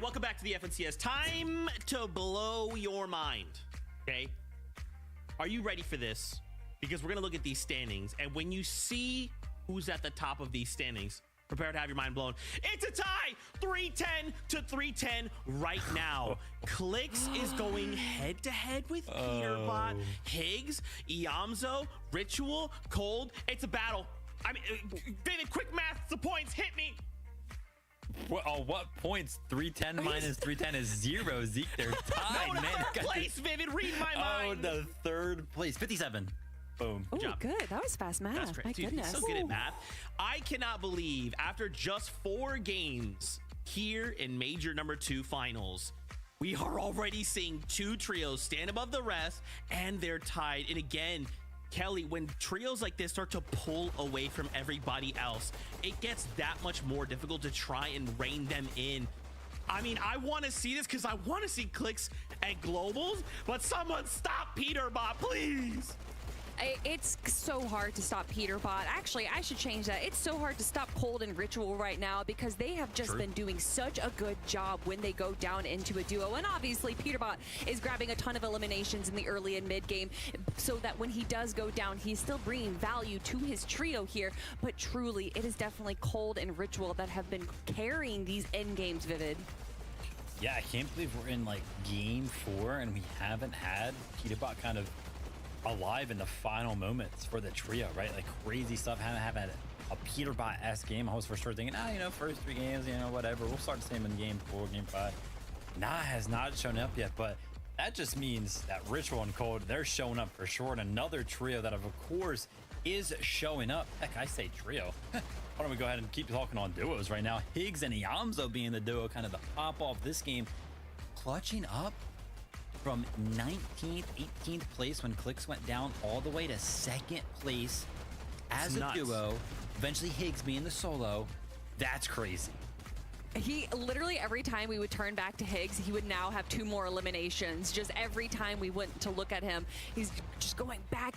welcome back to the FNCS. Time to blow your mind, okay? Are you ready for this? Because we're going to look at these standings, and when you see who's at the top of these standings, prepare to have your mind blown. It's a tie, 310 to 310 right now. Clicks is going head-to-head with Peterbot, Higgs, Iamzo, Ritual, Cold. It's a battle. I mean, David, quick math, the points, hit me. What points? 310 minus 310 is 0. Zeke, they're tied, No, man. third place, Vivid, read my mind. Oh, the third place. 57. Boom. Oh, job. good. That was fast math. That's great. My Dude, goodness. he's so good at math. I cannot believe after just 4 games here in Major number 2 finals, we are already seeing 2 trios stand above the rest, and they're tied. And again, Kelly, when trios like this start to pull away from everybody else, it gets that much more difficult to try and rein them in. I mean, I want to see this because I want to see clicks and globals, but someone stop Peterbot, please. It's so hard to stop Peterbot. Actually, I should change that. It's so hard to stop Cold and Ritual right now because they have just been doing such a good job when they go down into a duo. And obviously, Peterbot is grabbing a ton of eliminations in the early and mid game so that when he does go down, he's still bringing value to his trio here. But truly, it is definitely Cold and Ritual that have been carrying these end games, Vivid. Yeah, I can't believe we're in like game 4 and we haven't had Peterbot kind of alive in the final moments for the trio, right? Like crazy stuff. Haven't had a Peterbot-esque game. I was for sure thinking, first 3 games, whatever. We'll start the same in game 4, game 5. Has not shown up yet, but that just means that Ritual and Cold, they're showing up for sure. And another trio that, of course, is showing up. Heck, I say trio. Why don't we go ahead and keep talking on duos right now? Higgs and Iamzo being the duo, kind of the pop off this game, clutching up from 19th, 18th place when Clicks went down all the way to 2nd place as a duo. Eventually Higgs being the solo. That's crazy. He literally, every time we would turn back to Higgs, he would now have 2 more eliminations. Just every time we went to look at him, he's just going back,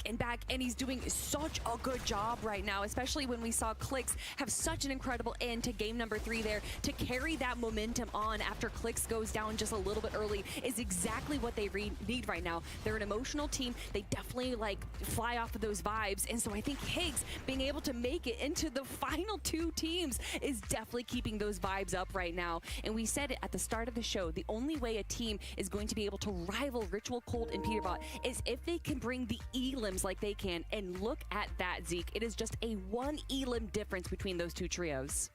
and he's doing such a good job right now, especially when we saw Clicks have such an incredible end to game number 3 there. To carry that momentum on after Clicks goes down just a little bit early is exactly what they need right now. They're an emotional team. They definitely fly off of those vibes. And so I think Higgs being able to make it into the final 2 teams is definitely keeping those vibes up right now. And we said it at the start of the show, the only way a team is going to be able to rival Ritual, Cold, and Peterbot is if they can bring the elims like they can. And look at that, Zeke. It is just a 1 elim difference between those 2 trios.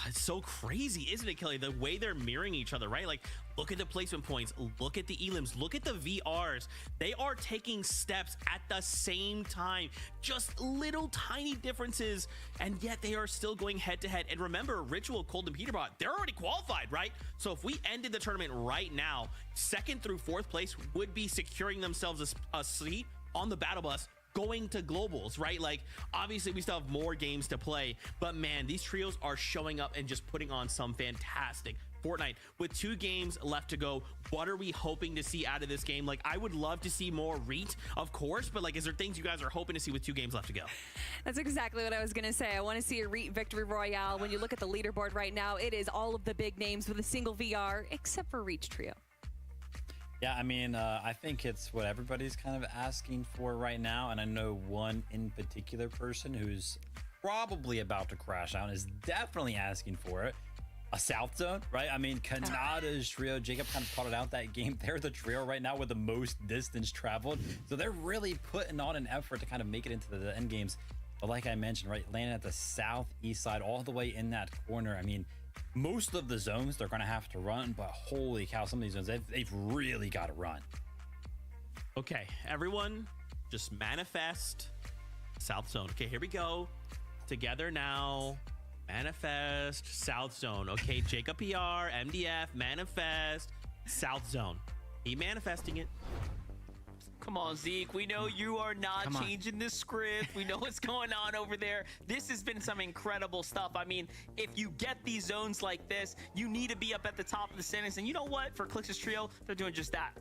It's so crazy, isn't it, Kelly? The way they're mirroring each other, right? Like, look at the placement points, look at the elims, look at the VRs. They are taking steps at the same time, just little tiny differences, and yet they are still going head to head. And remember, Ritual, Cold, and Peterbot, they're already qualified, right? So if we ended the tournament right now, 2nd through 4th place would be securing themselves a seat on the battle bus going to globals, right? Like, obviously we still have more games to play, but man, these trios are showing up and just putting on some fantastic Fortnite. With 2 games left to go, what are we hoping to see out of this game? Like, I would love to see more Reet, of course, but like, is there things you guys are hoping to see with 2 games left to go? That's exactly what I was going to say. I want to see a Reet victory royale. When you look at the leaderboard right now, it is all of the big names with a single VR, except for Reach Trio. Yeah, I mean, I think it's what everybody's kind of asking for right now. And I know one in particular person who's probably about to crash out and is definitely asking for it. A South Zone, right? I mean, Kanada's trio, Jacob kind of called it out that game. They're the trio right now with the most distance traveled. So they're really putting on an effort to kind of make it into the end games. But like I mentioned, right, landing at the southeast side, all the way in that corner. I mean, most of the zones they're going to have to run, but holy cow, some of these zones, they've really got to run. Okay, everyone, just manifest South Zone. Okay, here we go. Together now. Manifest South Zone. Okay, Jacob PR, MDF, manifest South Zone. Keep manifesting it. Come on, Zeke. We know you are not changing the script. We know what's going on over there. This has been some incredible stuff. I mean, if you get these zones like this, you need to be up at the top of the standings. And you know what? For Clix's trio, they're doing just that.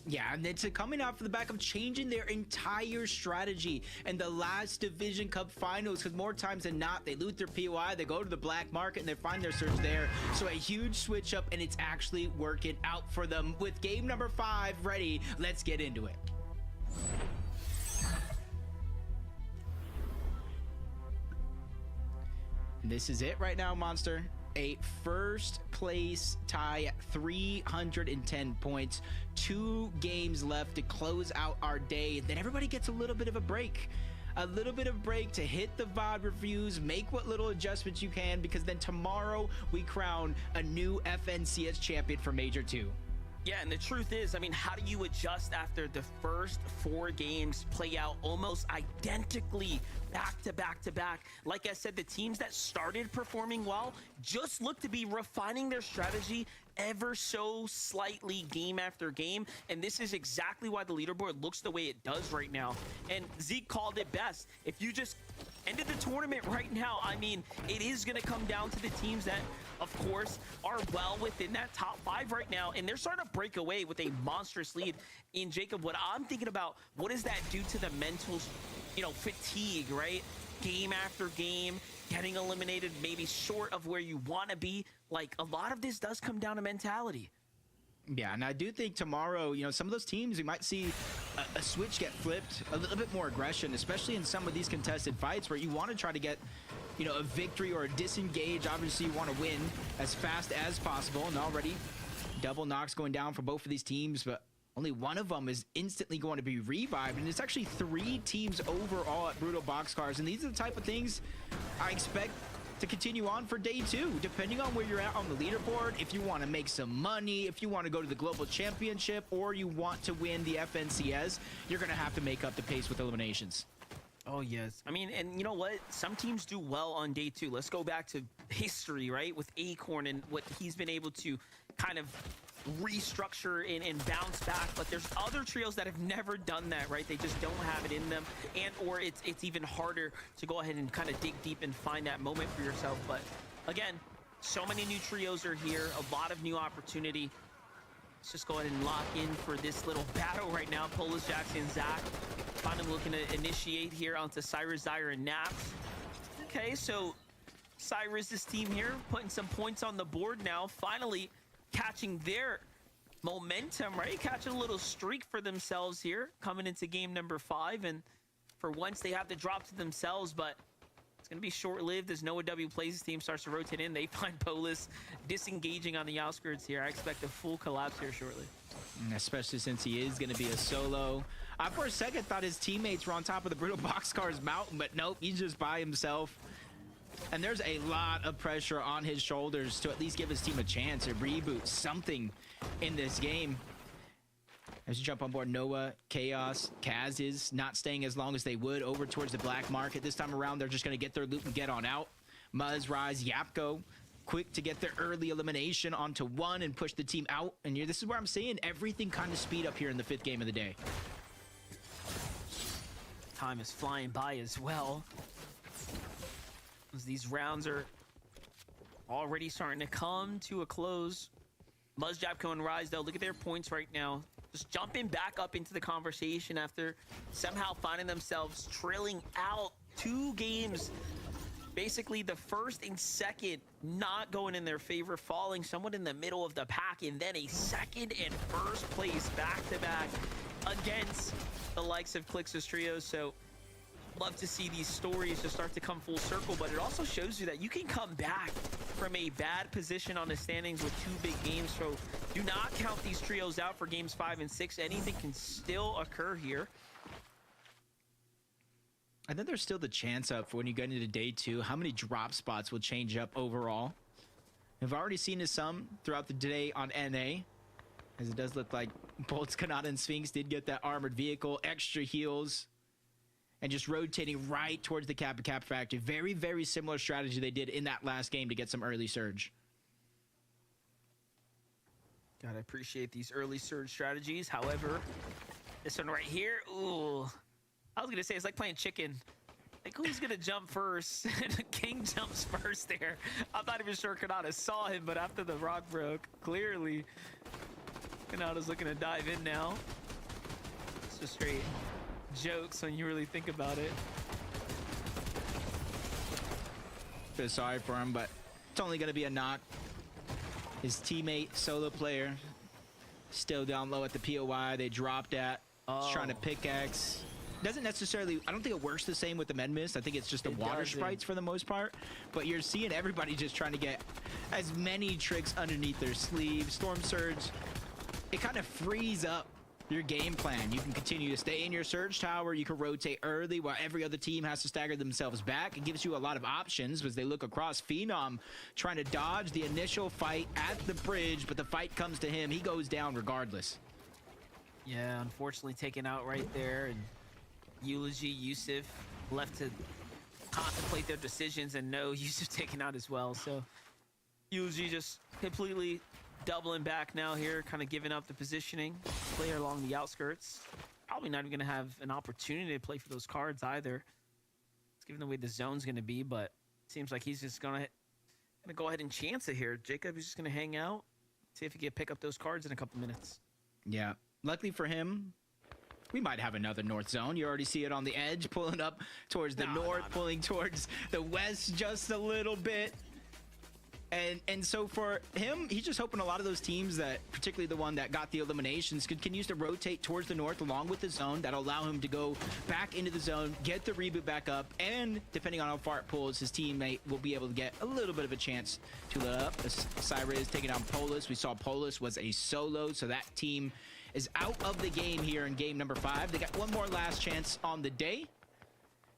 Yeah, and it's coming out for the back of changing their entire strategy in the last Division Cup finals, because more times than not, they loot their POI, they go to the black market, and they find their surge there. So a huge switch up, and it's actually working out for them. With game number 5 ready, let's get into it. And this is it right now, Monster. A first place tie at 310 points. 2 games left to close out our day. Then everybody gets a little bit of a break. A little bit of break to hit the VOD reviews, make what little adjustments you can, because then tomorrow we crown a new FNCS champion for Major 2. Yeah, and the truth is, I mean, how do you adjust after the first 4 games play out almost identically back to back to back? Like I said, the teams that started performing well just look to be refining their strategy ever so slightly game after game, and this is exactly why the leaderboard looks the way it does right now. And Zeke called it best. If you just ended the tournament right now, I mean, it is going to come down to the teams that, of course, are well within that top 5 right now, and they're starting to break away with a monstrous lead. In Jacob, what I'm thinking about, what does that do to the mental, fatigue, right? Game after game, getting eliminated, maybe short of where you want to be. Like, a lot of this does come down to mentality. Yeah, and I do think tomorrow, some of those teams, we might see a switch get flipped, a little bit more aggression, especially in some of these contested fights where you want to try to get, a victory or a disengage. Obviously, you want to win as fast as possible, and already double knocks going down for both of these teams, but only one of them is instantly going to be revived, and it's actually 3 teams overall at Brutal Boxcars, and these are the type of things I expect to continue on for day 2, depending on where you're at on the leaderboard. If you want to make some money, if you want to go to the global championship, or you want to win the FNCS, you're going to have to make up the pace with eliminations. Oh, yes. I mean, and you know what? Some teams do well on day 2. Let's go back to history, right? With Acorn and what he's been able to kind of restructure and bounce back, but there's other trios that have never done that, right? They just don't have it in them, and or it's even harder to go ahead and kind of dig deep and find that moment for yourself. But again, so many new trios are here, a lot of new opportunity. Let's just go ahead and lock in for this little battle right now. Polis, Jackson, and Zach finally looking to initiate here onto Cyrus, Zaire, and Naps. Okay, so Cyrus's team here putting some points on the board now, finally catching their momentum, right? Catching a little streak for themselves here coming into game number 5, and for once they have to drop to themselves, but it's going to be short-lived as Noah W plays. His team starts to rotate in. They find Polis disengaging on the outskirts here. I expect a full collapse here shortly. Especially since he is going to be a solo. I for a second thought his teammates were on top of the Brutal Boxcars mountain, but nope, he's just by himself. And there's a lot of pressure on his shoulders to at least give his team a chance to reboot something in this game. As you jump on board, Noah, Chaos, Kaz is not staying as long as they would over towards the black market. This time around, they're just going to get their loot and get on out. Muzz, Rise, Yapko, quick to get their early elimination onto 1 and push the team out. And this is where I'm saying everything kind of speed up here in the 5th game of the day. Time is flying by as well, as these rounds are already starting to come to a close. Muzz, Japco, and Rise, though, look at their points right now. Just jumping back up into the conversation after somehow finding themselves trailing out 2 games. Basically, the first and second not going in their favor, falling somewhat in the middle of the pack, and then a second and first place back-to-back against the likes of Clix's Trios. So love to see these stories just start to come full circle, but it also shows you that you can come back from a bad position on the standings with 2 big games. So do not count these trios out for games 5 and 6. Anything can still occur here. I think there's still the chance of when you get into day 2, how many drop spots will change up overall. I've already seen some throughout the day on NA, as it does look like Bolts, Kanata, and Sphinx did get that armored vehicle, extra heals, and just rotating right towards the Kappa Kappa factory. Very, very similar strategy they did in that last game to get some early surge. Gotta appreciate these early surge strategies. However, this one right here, ooh. I was gonna say it's like playing chicken. Like, who's gonna jump first? King jumps first there. I'm not even sure Kanata saw him, but after the rock broke, clearly Kanata's looking to dive in now. It's just straight jokes when you really think about it. Feel sorry for him, but it's only going to be a knock. His teammate, solo player, still down low at the POI. They dropped at. He's trying to pickaxe. Doesn't necessarily, I don't think it works the same with the med mist. I think it's just the water sprites for the most part. But you're seeing everybody just trying to get as many tricks underneath their sleeve. Storm Surge, it kind of frees up your game plan. You can continue to stay in your surge tower. You can rotate early while every other team has to stagger themselves back. It gives you a lot of options as they look across. Phenom trying to dodge the initial fight at the bridge, but the fight comes to him. He goes down regardless. Yeah, unfortunately taken out right there. And Eulogy, Yusuf left to contemplate their decisions, and no, Yusuf taken out as well. So Eulogy just completely doubling back now here, kind of giving up the positioning. Player along the outskirts. Probably not even going to have an opportunity to play for those cards either. It's given the way the zone's going to be, but it seems like he's just going to go ahead and chance it here. Jacob is just going to hang out, see if he can pick up those cards in a couple minutes. Yeah, luckily for him, we might have another north zone. You already see it on the edge, pulling up towards the north, pulling towards the west just a little bit. And so for him, he's just hoping a lot of those teams that, particularly the one that got the eliminations, continues to rotate towards the north along with the zone. That'll allow him to go back into the zone, get the reboot back up, and depending on how far it pulls, his teammate will be able to get a little bit of a chance to let up. Syra is taking down Polus. We saw Polus was a solo, so that team is out of the game here in game number 5. They got one more last chance on the day,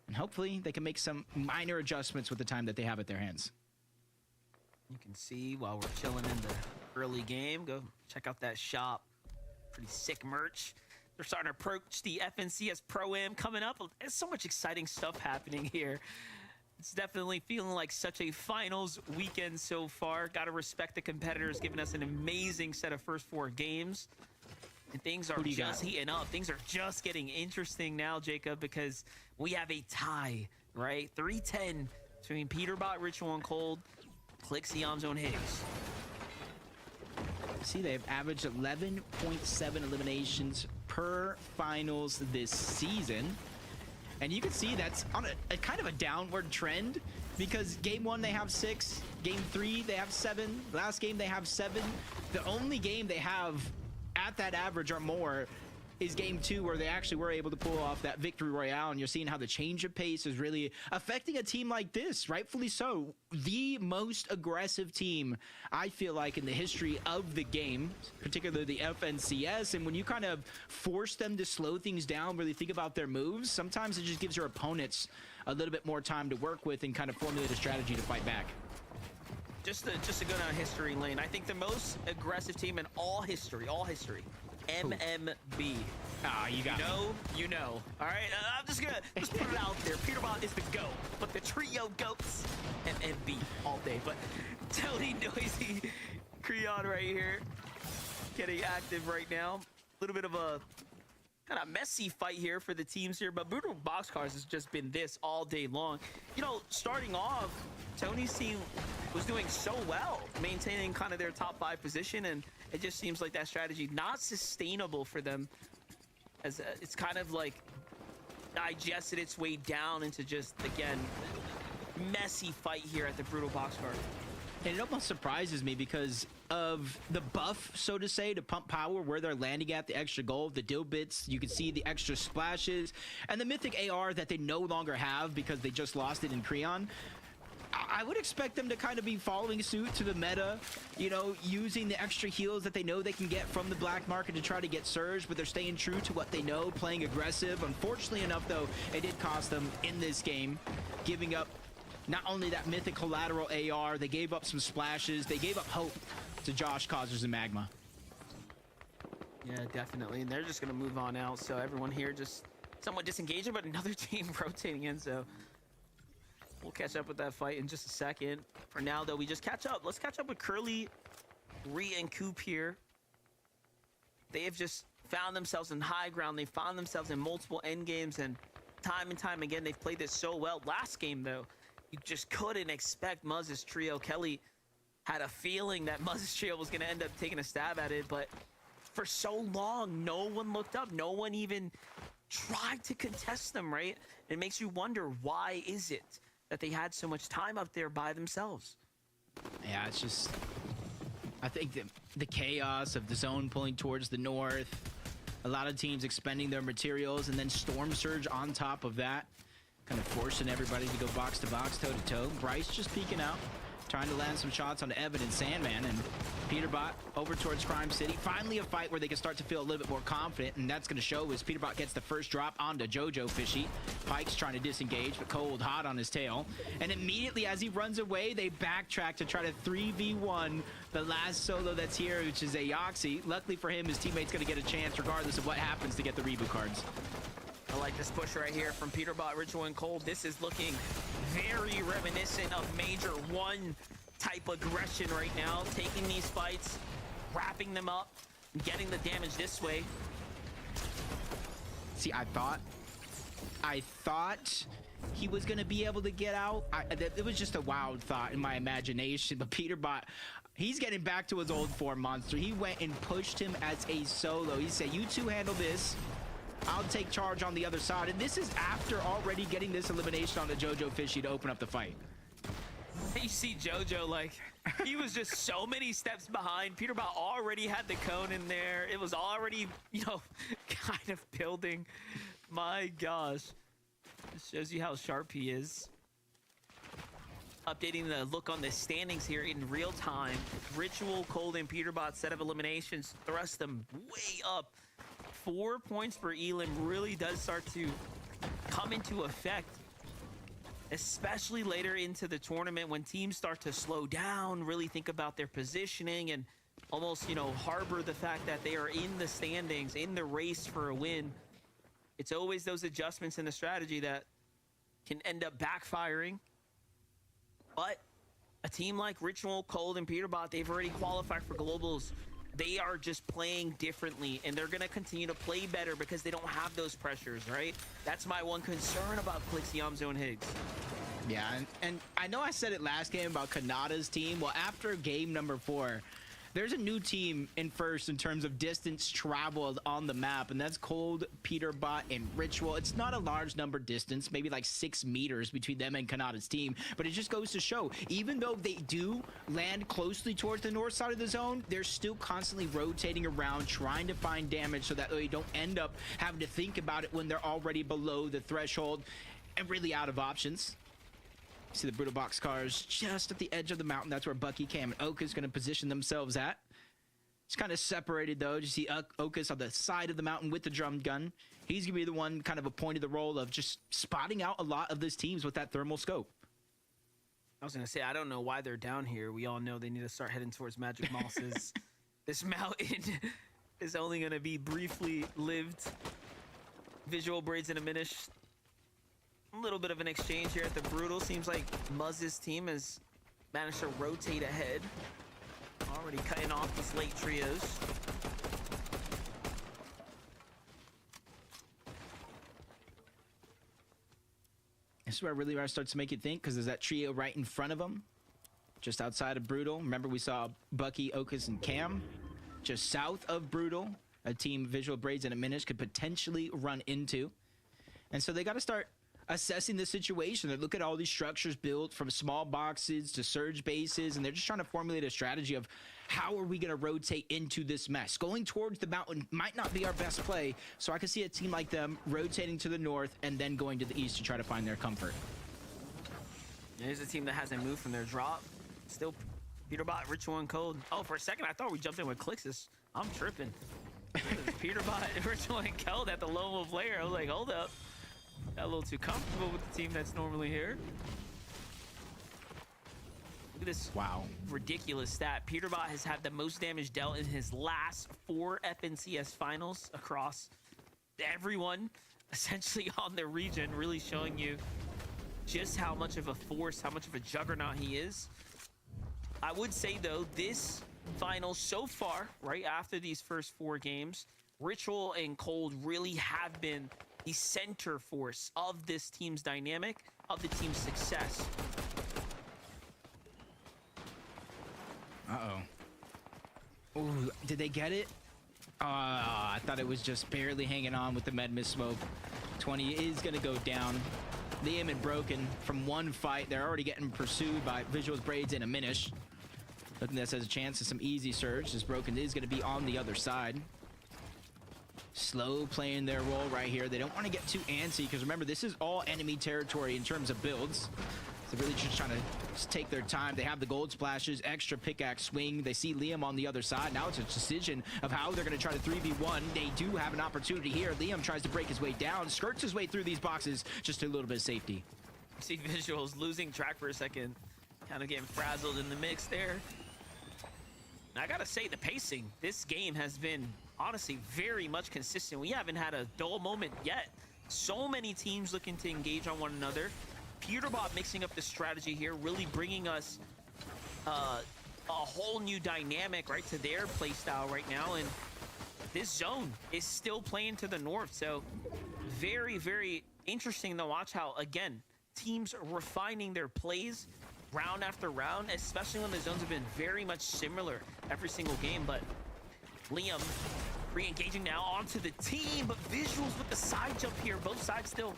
and hopefully they can make some minor adjustments with the time that they have at their hands. You can see while we're chilling in the early game, go check out that shop. Pretty sick merch. They're starting to approach the FNCS Pro-Am coming up. There's so much exciting stuff happening here. It's definitely feeling like such a finals weekend so far. Got to respect the competitors, giving us an amazing set of first 4 games. And things are just heating up. Things are just getting interesting now, Jacob, because we have a tie, right? 3-10 between Peterbot, Ritual, and Cold. Clix, Yamzo, and Higgs. See, they've averaged 11.7 eliminations per finals this season. And you can see that's on a kind of a downward trend, because game 1 they have 6, game 3 they have 7, last game they have 7. The only game they have at that average or more is game 2, where they actually were able to pull off that victory royale. And you're seeing how the change of pace is really affecting a team like this, rightfully so. The most aggressive team, I feel like, in the history of the game, particularly the FNCS. And when you kind of force them to slow things down, really think about their moves, sometimes it just gives your opponents a little bit more time to work with and kind of formulate a strategy to fight back. Just to go down history lane, I think the most aggressive team in all history, MMB. Ah, you got me. You know. All right, I'm just gonna put it out there. Peterbot is the GOAT, but the trio GOATs, MMB all day. But Tony, Noisy, Creon right here, getting active right now. A little bit of a kind of messy fight here for the teams here, but Brutal Boxcars has just been this all day long. You know, starting off, Tony's team was doing so well, maintaining kind of their top 5 position, and it just seems like that strategy not sustainable for them, as it's kind of like digested its way down into just, again, messy fight here at the Brutal Boxcar. And it almost surprises me because of the buff, so to say, to pump power, where they're landing at, the extra gold, the dill bits. You can see the extra splashes, and the mythic AR that they no longer have because they just lost it in Creon. I would expect them to kind of be following suit to the meta, you know, using the extra heals that they know they can get from the black market to try to get surge, but they're staying true to what they know, playing aggressive. Unfortunately enough, though, it did cost them in this game, giving up not only that mythic collateral AR, they gave up some splashes, they gave up hope to Josh, Causers, and Magma. Yeah, definitely, and they're just going to move on out, so everyone here just somewhat disengaging, but another team rotating in, so we'll catch up with that fight in just a second. For now, though, we just catch up. Let's catch up with Curly, Ree, and Coop here. They have just found themselves in high ground. They found themselves in multiple end games, and time again, they've played this so well. Last game, though, you just couldn't expect Muzz's trio. Kelly had a feeling that Muzz's trio was going to end up taking a stab at it, but for so long, no one looked up. No one even tried to contest them, right? It makes you wonder, why is it that they had so much time up there by themselves? Yeah, it's just, I think the chaos of the zone pulling towards the north, a lot of teams expending their materials, and then Storm Surge on top of that, kind of forcing everybody to go box to box, toe to toe. Bryce just peeking out, trying to land some shots on Evan and Sandman, and Peterbot over towards Crime City. Finally a fight where they can start to feel a little bit more confident, and that's going to show as Peterbot gets the first drop onto Jojo Fishy. Pike's trying to disengage, but Cold hot on his tail. And immediately as he runs away, they backtrack to try to 3v1 the last solo that's here, which is a Yoxi. Luckily for him, his teammate's going to get a chance regardless of what happens to get the reboot cards. I like this push right here from Peterbot, Ritual, and Cold. This is looking very reminiscent of Major 1 type aggression right now, taking these fights, wrapping them up, and getting the damage this way. See, I thought he was going to be able to get out. It was just a wild thought in my imagination, but Peterbot, he's getting back to his old form, Monster. He went and pushed him as a solo. He said, you two handle this. I'll take charge on the other side. And this is after already getting this elimination on the Jojo Fishy to open up the fight. You see Jojo, like, he was just so many steps behind. Peterbot already had the cone in there. It was already, you know, kind of building. My gosh. It shows you how sharp he is. Updating the look on the standings here in real time. Ritual, Cold, and Peterbot set of eliminations thrust them way up. 4 points for Elim really does start to come into effect, especially later into the tournament when teams start to slow down, really think about their positioning, and almost, you know, harbor the fact that they are in the standings, in the race for a win. It's always those adjustments in the strategy that can end up backfiring. But a team like Ritual, Cold, and Peterbot, they've already qualified for globals. They are just playing differently, and they're going to continue to play better because they don't have those pressures, right? That's my one concern about Clix, Yamzo, and Higgs. Yeah, and I know I said it last game about Kanada's team. Well, after game number 4, there's a new team in first in terms of distance traveled on the map, and that's Cold, Peterbot, and Ritual. It's not a large number distance, maybe like 6 meters between them and Kanada's team, but it just goes to show, even though they do land closely towards the north side of the zone, they're still constantly rotating around, trying to find damage so that they don't end up having to think about it when they're already below the threshold and really out of options. See the Brutal Box cars just at the edge of the mountain. That's where Bucky, Cam, and Oka's going to position themselves at. It's kind of separated, though. You see Oka's on the side of the mountain with the drum gun. He's going to be the one kind of appointed the role of just spotting out a lot of these teams with that thermal scope. I was going to say, I don't know why they're down here. We all know they need to start heading towards Magic Mosses. This mountain is only going to be briefly lived. Visual Braids and Diminish. A little bit of an exchange here at the Brutal. Seems like Muzz's team has managed to rotate ahead. Already cutting off these late trios. This is where really where it starts to make you think, because there's that trio right in front of them, just outside of Brutal. Remember, we saw Bucky, Okus, and Cam. Just south of Brutal, a team Visual Braids and Diminish could potentially run into. And so they got to start assessing the situation. They look at all these structures built from small boxes to surge bases, and they're just trying to formulate a strategy of how are we going to rotate into this mess. Going towards the mountain might not be our best play, so I can see a team like them rotating to the north and then going to the east to try to find their comfort. Here's a team that hasn't moved from their drop. Still Peterbot, Ritual, and Cold. Oh, for a second I thought we jumped in with Clixus. I'm tripping. Peterbot, Ritual, and Cold at the Lone Wolf layer. I was like, hold up. Got a little too comfortable with the team that's normally here. Look at this ridiculous stat. Peterbot has had the most damage dealt in his last 4 FNCS finals across everyone, essentially on the region, really showing you just how much of a force, how much of a juggernaut he is. I would say, though, this final so far, right after these first 4 games, Ritual and Cold really have been the center force of this team's dynamic, of the team's success. Uh-oh. Ooh, did they get it? I thought it was just barely hanging on with the med miss smoke. 20 is going to go down. Liam and Broken from one fight. They're already getting pursued by Visuals, Braids, and a Minish. Looking this as a chance of some easy surge, as Broken is going to be on the other side. Slow playing their role right here. They don't want to get too antsy, because remember, this is all enemy territory in terms of builds. So really just trying to just take their time. They have the gold splashes, extra pickaxe swing. They see Liam on the other side. Now it's a decision of how they're going to try to 3v1. They do have an opportunity here. Liam tries to break his way down, skirts his way through these boxes, just a little bit of safety. See Visuals losing track for a second, kind of getting frazzled in the mix there. And I gotta say, the pacing, this game has been honestly very much consistent. We haven't had a dull moment yet. So many teams looking to engage on one another. Peterbot mixing up the strategy here, really bringing us a whole new dynamic right to their play style right now. And this zone is still playing to the north, so very, very interesting to watch how, again, teams refining their plays round after round, especially when the zones have been very much similar every single game. But Liam re-engaging now onto the team, but Visuals with the side jump here. Both sides still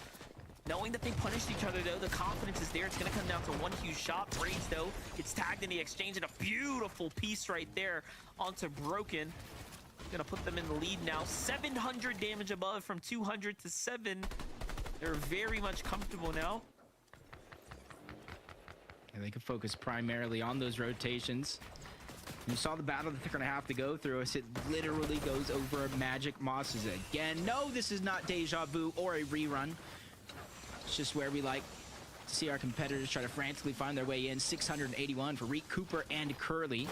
knowing that they punished each other, though. The confidence is there. It's going to come down to one huge shot. Braids, though, gets tagged in the exchange, and a beautiful piece right there onto Broken. Going to put them in the lead now. 700 damage above from 200 to 7. They're very much comfortable now. And they can focus primarily on those rotations. You saw the battle that they're going to have to go through as it literally goes over Magic Mosses again. No, this is not Deja Vu or a rerun. It's just where we like to see our competitors try to frantically find their way in. 681 for Reek, Cooper, and Curly.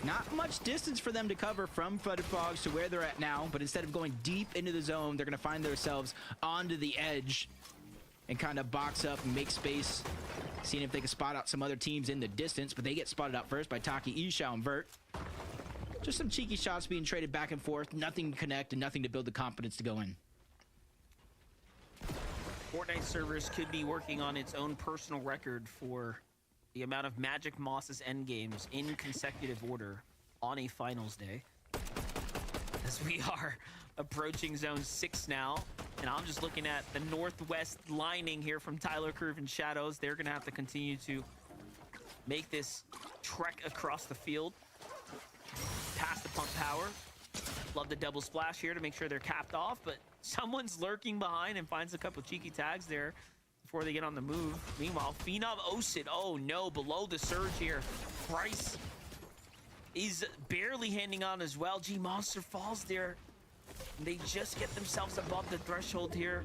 Not much distance for them to cover from Flooded Fogs to where they're at now, but instead of going deep into the zone, they're going to find themselves onto the edge and kind of box up and make space, seeing if they can spot out some other teams in the distance, but they get spotted out first by Taki, Ishao, and Vert. Just some cheeky shots being traded back and forth, nothing to connect and nothing to build the confidence to go in. Fortnite servers could be working on its own personal record for the amount of Magic Moss's endgames in consecutive order on a finals day. As we are approaching zone 6 now, and I'm just looking at the northwest lining here from Tyler Curve and Shadows. They're going to have to continue to make this trek across the field. Past the pump power. Love the double splash here to make sure they're capped off, but someone's lurking behind and finds a couple cheeky tags there before they get on the move. Meanwhile, Phenom Osid, oh no, below the surge here. Bryce is barely handing on as well. G-Monster falls there. They just get themselves above the threshold here.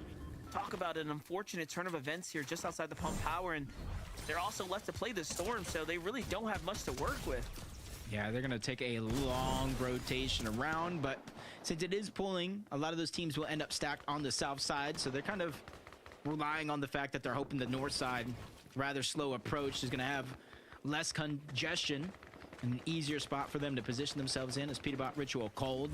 Talk about an unfortunate turn of events here just outside the pump power, and they're also left to play the storm, so they really don't have much to work with. Yeah, they're going to take a long rotation around, but since it is pulling, a lot of those teams will end up stacked on the south side, so they're kind of relying on the fact that they're hoping the north side, rather slow approach, is going to have less congestion and an easier spot for them to position themselves in as Peterbot Ritual Cold.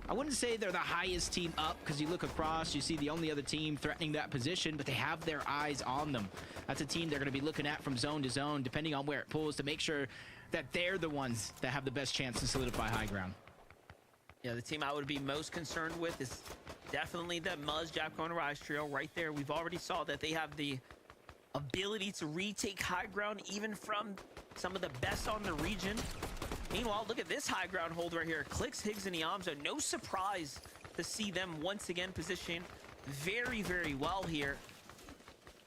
I wouldn't say they're the highest team up, because you look across, you see the only other team threatening that position, but they have their eyes on them. That's a team they're going to be looking at from zone to zone, depending on where it pulls, to make sure that they're the ones that have the best chance to solidify high ground. Yeah, the team I would be most concerned with is definitely that Muzz, Japco, and Rise trio right there. We've already saw that they have the ability to retake high ground, even from some of the best on the region. Meanwhile, look at this high ground hold right here. Clicks, Higgs, and Iamza. No surprise to see them once again positioned very, very well here.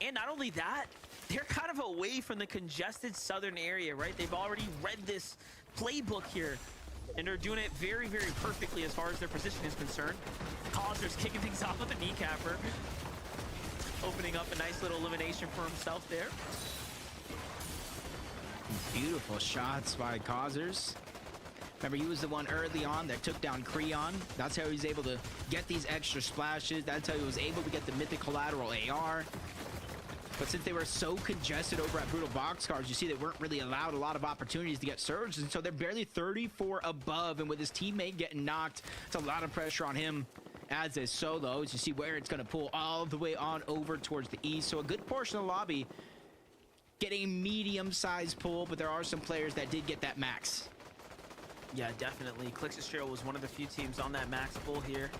And not only that, they're kind of away from the congested southern area, right? They've already read this playbook here, and they're doing it very, very perfectly as far as their position is concerned. Causers kicking things off with a kneecapper, opening up a nice little elimination for himself there. Beautiful shots by Causers. Remember, he was the one early on that took down Creon. That's how he was able to get these extra splashes. That's how he was able to get the Mythic Collateral AR. But since they were so congested over at Brutal Boxcars, you see they weren't really allowed a lot of opportunities to get surged, and so they're barely 34 above, and with his teammate getting knocked, it's a lot of pressure on him as a solo, as you see where it's going to pull all the way on over towards the east. So a good portion of the lobby getting a medium-sized pull, but there are some players that did get that max. Yeah, definitely. Clixistrio was one of the few teams on that max pull here.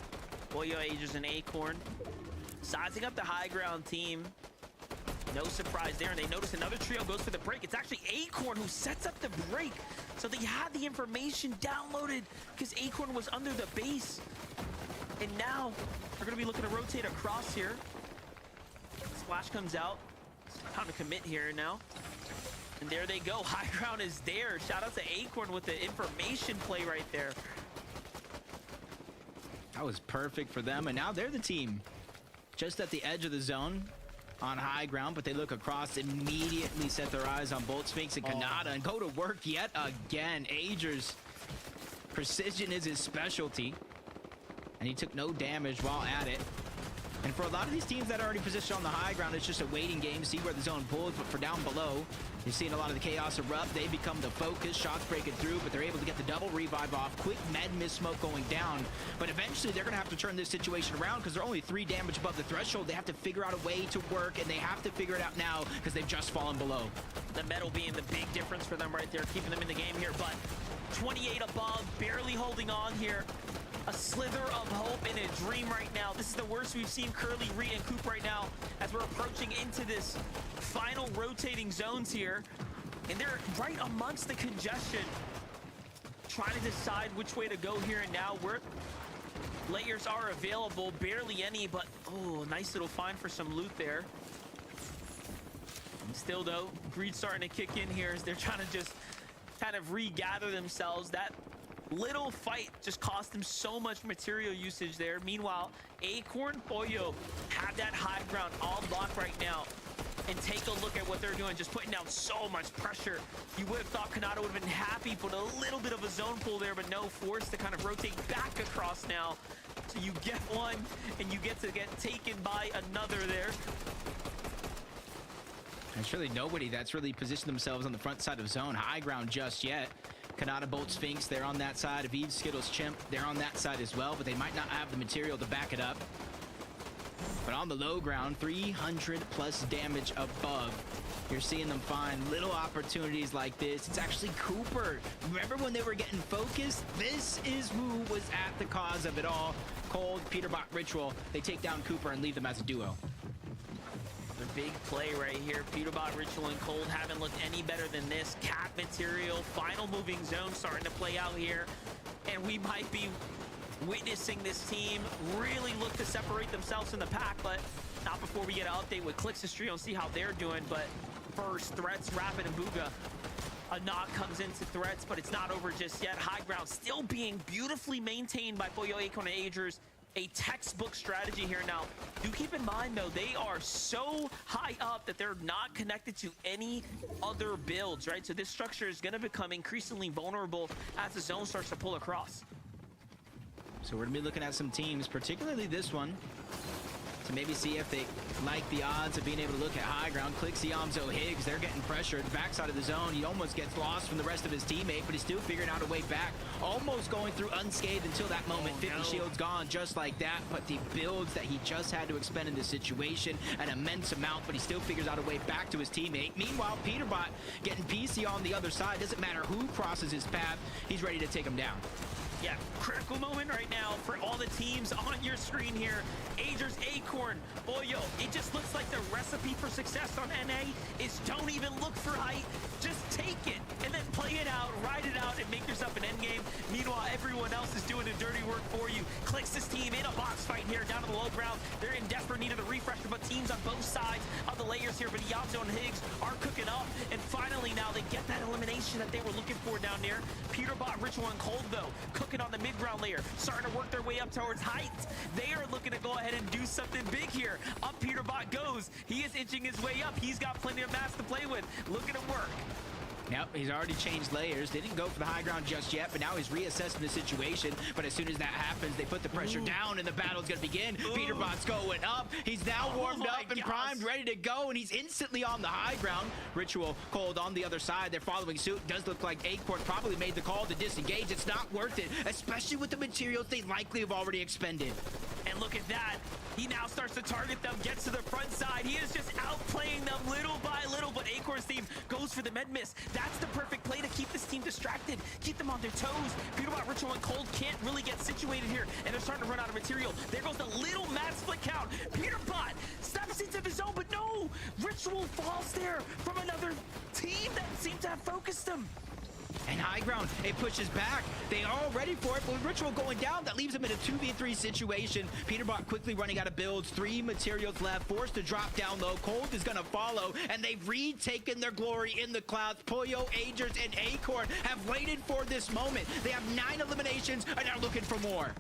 Pollo, Agers, and Acorn sizing up the high ground team. No surprise there, and they notice another trio goes for the break. It's actually Acorn who sets up the break. So they had the information downloaded because Acorn was under the base. And now they're going to be looking to rotate across here. Splash comes out. It's time to commit here now. And there they go. High ground is there. Shout out to Acorn with the information play right there. That was perfect for them, and now they're the team just at the edge of the zone on high ground, but they look across, immediately set their eyes on Bolt Sphinx and Kanata and go to work yet again. Agers, precision is his specialty, and he took no damage while at it. And for a lot of these teams that are already positioned on the high ground, it's just a waiting game, see where the zone pulls. But for down below, you're seeing a lot of the chaos erupt. They become the focus, shots breaking through, but they're able to get the double revive off. Quick med miss smoke going down. But eventually, they're going to have to turn this situation around because they're only 3 damage above the threshold. They have to figure out a way to work, and they have to figure it out now because they've just fallen below. The metal being the big difference for them right there, keeping them in the game here. But 28 above, barely holding on here. A slither of hope in a dream right now. This is the worst we've seen Curly, Ree, and Coop right now as we're approaching into this final rotating zones here. And they're right amongst the congestion, trying to decide which way to go here and now. Where layers are available, barely any, but oh, nice little find for some loot there. And still though, greed starting to kick in here as they're trying to just kind of regather themselves. That little fight just cost them so much material usage there. Meanwhile, Acorn, Pollo have that high ground on lock right now. And take a look at what they're doing, just putting down so much pressure. You would have thought Kanata would have been happy, put a little bit of a zone pull there, but no, force to kind of rotate back across now. So you get one, and you get to get taken by another there. There's really nobody that's really positioned themselves on the front side of zone high ground just yet. Kanata, Bolt Sphinx, they're on that side. Aviv, Skittles, Chimp, they're on that side as well, but they might not have the material to back it up. But on the low ground, 300 plus damage above. You're seeing them find little opportunities like this. It's actually Cooper. Remember when they were getting focused? This is who was at the cause of it all. Cold, Peterbot, Ritual. They take down Cooper and leave them as a duo. The big play right here. Peterbot, Ritual, and Cold haven't looked any better than this. Cap material, final moving zone starting to play out here. And we might be witnessing this team really look to separate themselves from the pack, but not before we get an update with Clixistrio and see how they're doing. But first, Threats, Rapid, and Booga. A knock comes into Threats, but it's not over just yet. High ground still being beautifully maintained by Pollo, Acorn, and Agers. A textbook strategy here now. Do keep in mind, though, they are so high up that they're not connected to any other builds, right? So this structure is going to become increasingly vulnerable as the zone starts to pull across. So we're going to be looking at some teams, particularly this one, to maybe see if they like the odds of being able to look at high ground. Clixie, Amzo, Higgs, they're getting pressured. Backside of the zone, he almost gets lost from the rest of his teammate, but he's still figuring out a way back. Almost going through unscathed until that moment. 50 shields gone just like that, but the builds that he just had to expend in this situation, an immense amount, but he still figures out a way back to his teammate. Meanwhile, Peterbot getting PC on the other side. Doesn't matter who crosses his path, he's ready to take him down. Yeah, critical moment right now for all the teams on your screen here. Agers, Acorn, Pollo. It just looks like the recipe for success on NA is don't even look for height. Just take it and then play it out, ride it out, and make yourself an end game. Meanwhile, everyone else is doing the dirty work for you. Clix's team in a box fight here down to the low ground. They're in desperate need of the refresher, but teams on both sides of the layers here. But Yamzo and Higgs are cooking up. And finally now they get that elimination that they were looking for down there. Peterbot, Ritual, and Cold, though, cooking on the mid-ground layer, starting to work their way up towards height. They are looking to go ahead and do something big here. Up Peterbot goes. He is inching his way up. He's got plenty of mass to play with. Looking to work. Yep, he's already changed layers. Didn't go for the high ground just yet, but now he's reassessing the situation. But as soon as that happens, they put the pressure down, and the battle's going to begin. Peterbot's going up. He's now warmed up and primed, ready to go, and he's instantly on the high ground. Ritual, Cold on the other side. They're following suit. Does look like Acorn probably made the call to disengage. It's not worth it, especially with the materials they likely have already expended. And look at that. He now starts to target them, gets to the front side. He is just outplaying them little by little, but Acorn Forest team goes for the med miss. That's the perfect play to keep this team distracted, keep them on their toes. Peterbot, Ritual, and Cold can't really get situated here, and they're starting to run out of material. There goes the little mad split count. Peterbot steps into the zone, but no! Ritual falls there from another team that seemed to have focused them. And high ground, it pushes back. They are all ready for it, but with Ritual going down, that leaves him in a 2v3 situation. Peterbot quickly running out of builds, 3 materials left, forced to drop down low. Cold is gonna follow, and they've retaken their glory in the clouds. Pollo, Agers, and Acorn have waited for this moment. They have 9 eliminations and are looking for more.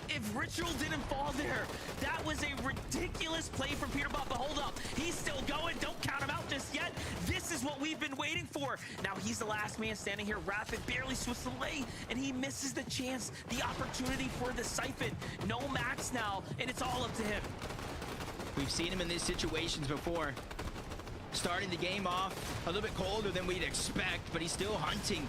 If Ritual didn't fall there, that was a ridiculous play from Peterbot, but hold up. He's still going. Don't count him out just yet. This is what we've been waiting for. Now he's the last man standing here. Rapid barely switched away, and he misses the chance, the opportunity for the Siphon. No max now, and it's all up to him. We've seen him in these situations before. Starting the game off a little bit colder than we'd expect, but he's still hunting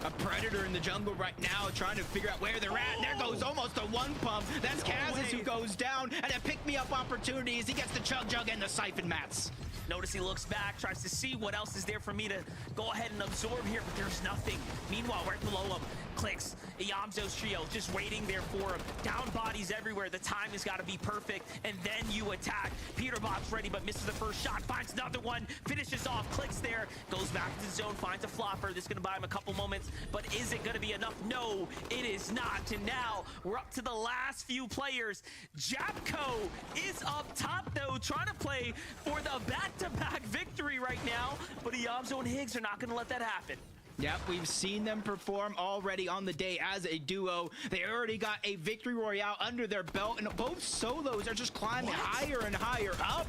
a predator in the jungle right now, trying to figure out where they're at. And there goes almost a 1 pump. That's Kazis who goes down, and a pick-me-up opportunity as he gets the Chug Jug and the Siphon mats. Notice he looks back, tries to see what else is there for me to go ahead and absorb here, but there's nothing. Meanwhile, right below him, Clicks, Iamzo's trio, just waiting there for him. Down bodies everywhere. The time has got to be perfect, and then you attack. Peterbot's ready, but misses the first shot, finds another one, finishes off. Clicks there, goes back to the zone, finds a flopper. This is going to buy him a couple moments, but is it going to be enough? No, it is not. And now we're up to the last few players. Japco is up top, though, trying to play for the back-to-back victory right now, but Iamzo and Higgs are not going to let that happen. Yep, we've seen them perform already on the day as a duo. They already got a victory royale under their belt, and both solos are just climbing higher and higher up.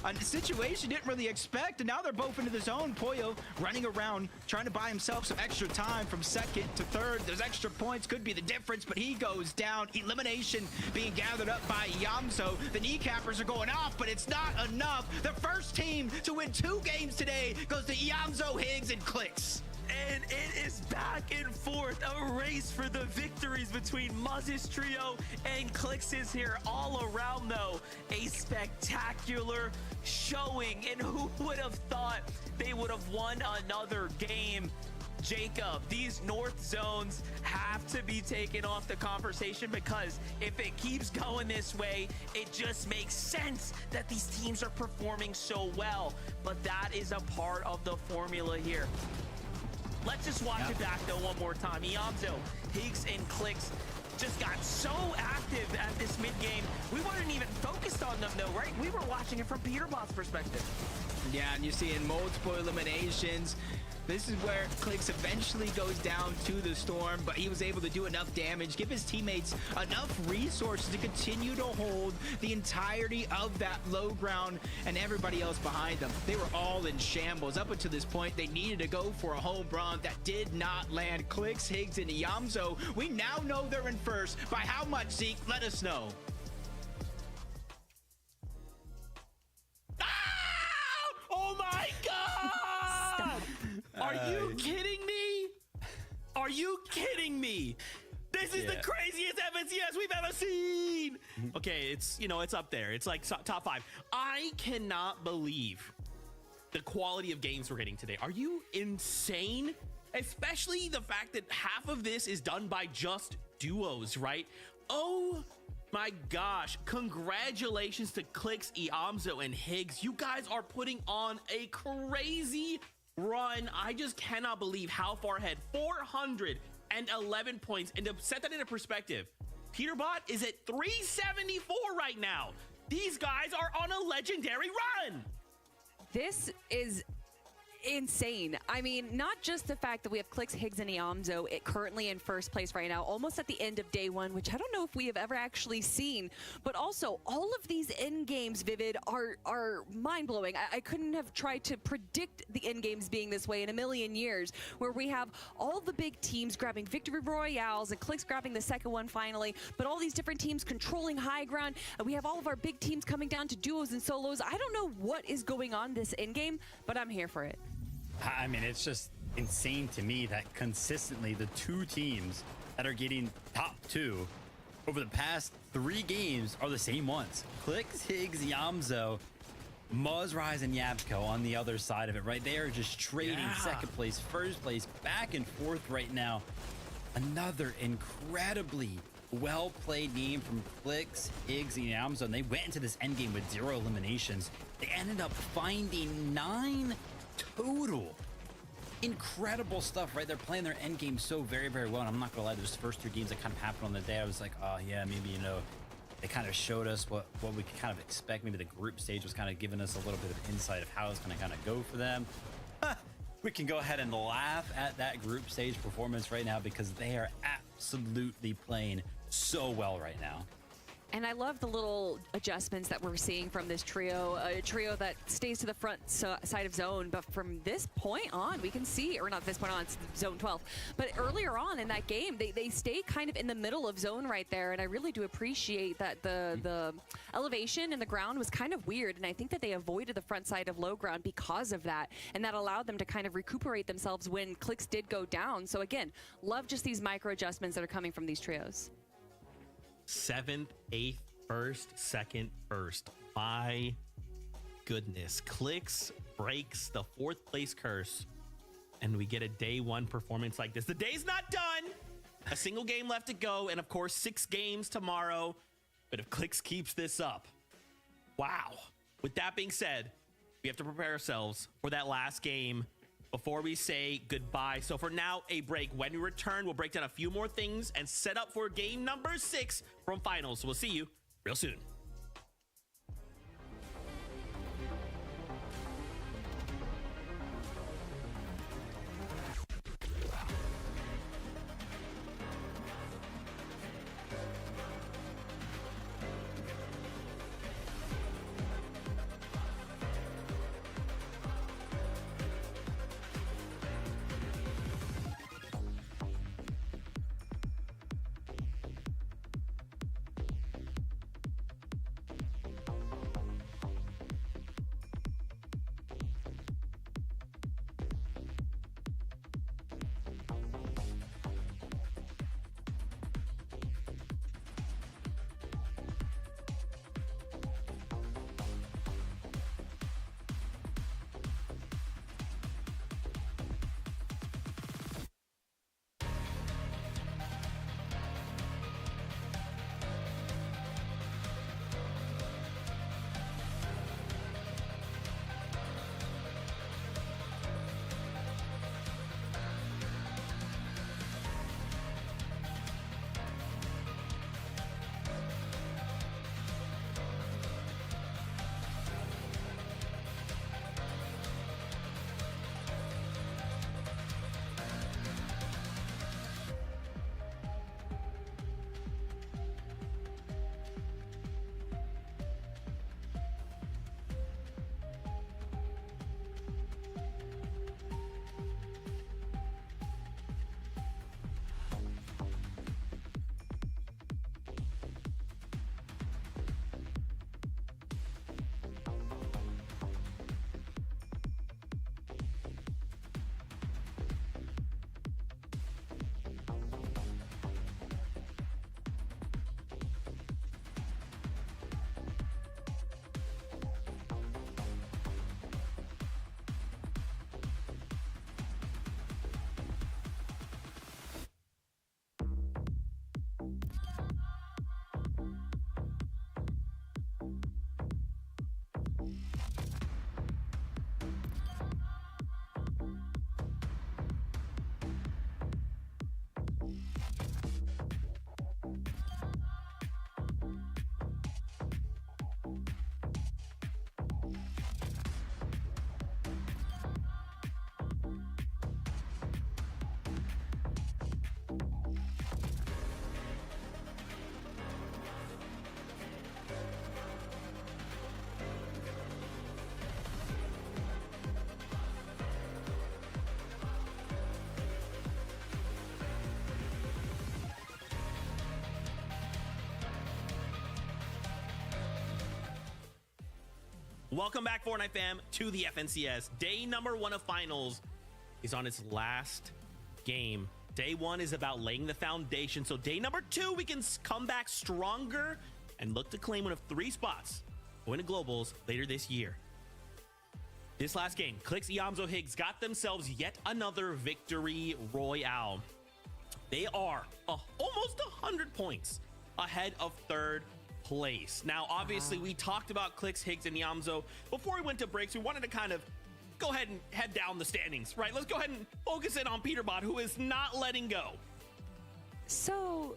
A situation didn't really expect, and now they're both into the zone. Pollo running around, trying to buy himself some extra time from second to third. Those extra points could be the difference, but he goes down. Elimination being gathered up by Iamzo. The kneecappers are going off, but it's not enough. The first team to win 2 games today goes to Iamzo, Higgs, and Clicks. And it is back and forth, a race for the victories between Muzz's trio and Clicks' here. All around, though, a spectacular showing. And who would have thought they would have won another game? Jacob, these north zones have to be taken off the conversation, because if it keeps going this way, it just makes sense that these teams are performing so well. But that is a part of the formula here. Let's just watch it back, though, one more time. Iamzo, Higgs, and Clicks just got so active at this mid-game. We weren't even focused on them, though, right? We were watching it from Peterbot's perspective. Yeah, and you see in multiple eliminations, this is where Clicks eventually goes down to the Storm, but he was able to do enough damage, give his teammates enough resources to continue to hold the entirety of that low ground and everybody else behind them. They were all in shambles. Up until this point, they needed to go for a home run that did not land. Clicks, Higgs, and Iamzo, we now know they're in first. By how much, Zeke? Let us know. Oh my God! Are you kidding me? Are you kidding me? This is the craziest FNCS we've ever seen. Okay, it's, you know, it's up there. It's like top 5. I cannot believe the quality of games we're getting today. Are you insane? Especially the fact that half of this is done by just duos, right? Oh my gosh, congratulations to Clicks, Iamzo, and Higgs. You guys are putting on a crazy run. I just cannot believe how far ahead. 411 points. And to set that into perspective, Peterbot is at 374 right now. These guys are on a legendary run. This is insane. I mean, not just the fact that we have Clicks, Higgs, and Iamzo currently in first place right now, almost at the end of day 1, which I don't know if we have ever actually seen, but also all of these end games, Vivid, are mind-blowing. I couldn't have tried to predict the end games being this way in a million years, where we have all the big teams grabbing victory royales and Clicks grabbing the second one finally, but all these different teams controlling high ground. We have all of our big teams coming down to duos and solos. I don't know what is going on this end game, but I'm here for it. I mean, it's just insane to me that consistently the 2 teams that are getting top 2 over the past 3 games are the same ones. Clicks, Higgs, Iamzo. Muzz, Rise, and Yabco on the other side of it, right? They are just trading second place, first place, back and forth right now. Another incredibly well-played game from Clicks, Iggs, and Amazon. They went into this endgame with 0 eliminations. They ended up finding 9 total. Incredible stuff, right? They're playing their endgame so very, very well. And I'm not gonna lie, those first 2 games that kind of happened on the day, I was like, oh yeah, maybe, you know, they kind of showed us what we could kind of expect. Maybe the group stage was kind of giving us a little bit of insight of how it's going to kind of go for them. We can go ahead and laugh at that group stage performance right now because they are absolutely playing so well right now. And I love the little adjustments that we're seeing from this trio, a trio that stays to the front side of zone. But from this point on, we can see, or not this point on, it's zone 12. But earlier on in that game, they stay kind of in the middle of zone right there. And I really do appreciate that the elevation and the ground was kind of weird. And I think that they avoided the front side of low ground because of that. And that allowed them to kind of recuperate themselves when clicks did go down. So again, love just these micro adjustments that are coming from these trios. 7th, 8th, 1st, 2nd, 1st. My goodness. Clicks breaks the 4th place curse, and we get a day 1 performance like this. The day's not done. A single game left to go, and of course, 6 games tomorrow. But if Clicks keeps this up, wow. With that being said, we have to prepare ourselves for that last game before we say goodbye. So for now, a break. When we return, we'll break down a few more things and set up for game number 6 from finals. So we'll see you real soon. Welcome back, Fortnite fam, to the FNCS. Day number 1 of finals is on its last game. Day 1 is about laying the foundation. So day number 2, we can come back stronger and look to claim one of 3 spots going to globals later this year. This last game, Clix, Iamzo, Higgs got themselves yet another victory royale. They are almost 100 points ahead of third place. Now, obviously, we talked about Clix, Higgs, and Iamzo before we went to breaks. We wanted to kind of go ahead and head down the standings, right? Let's go ahead and focus in on Peterbot, who is not letting go. So,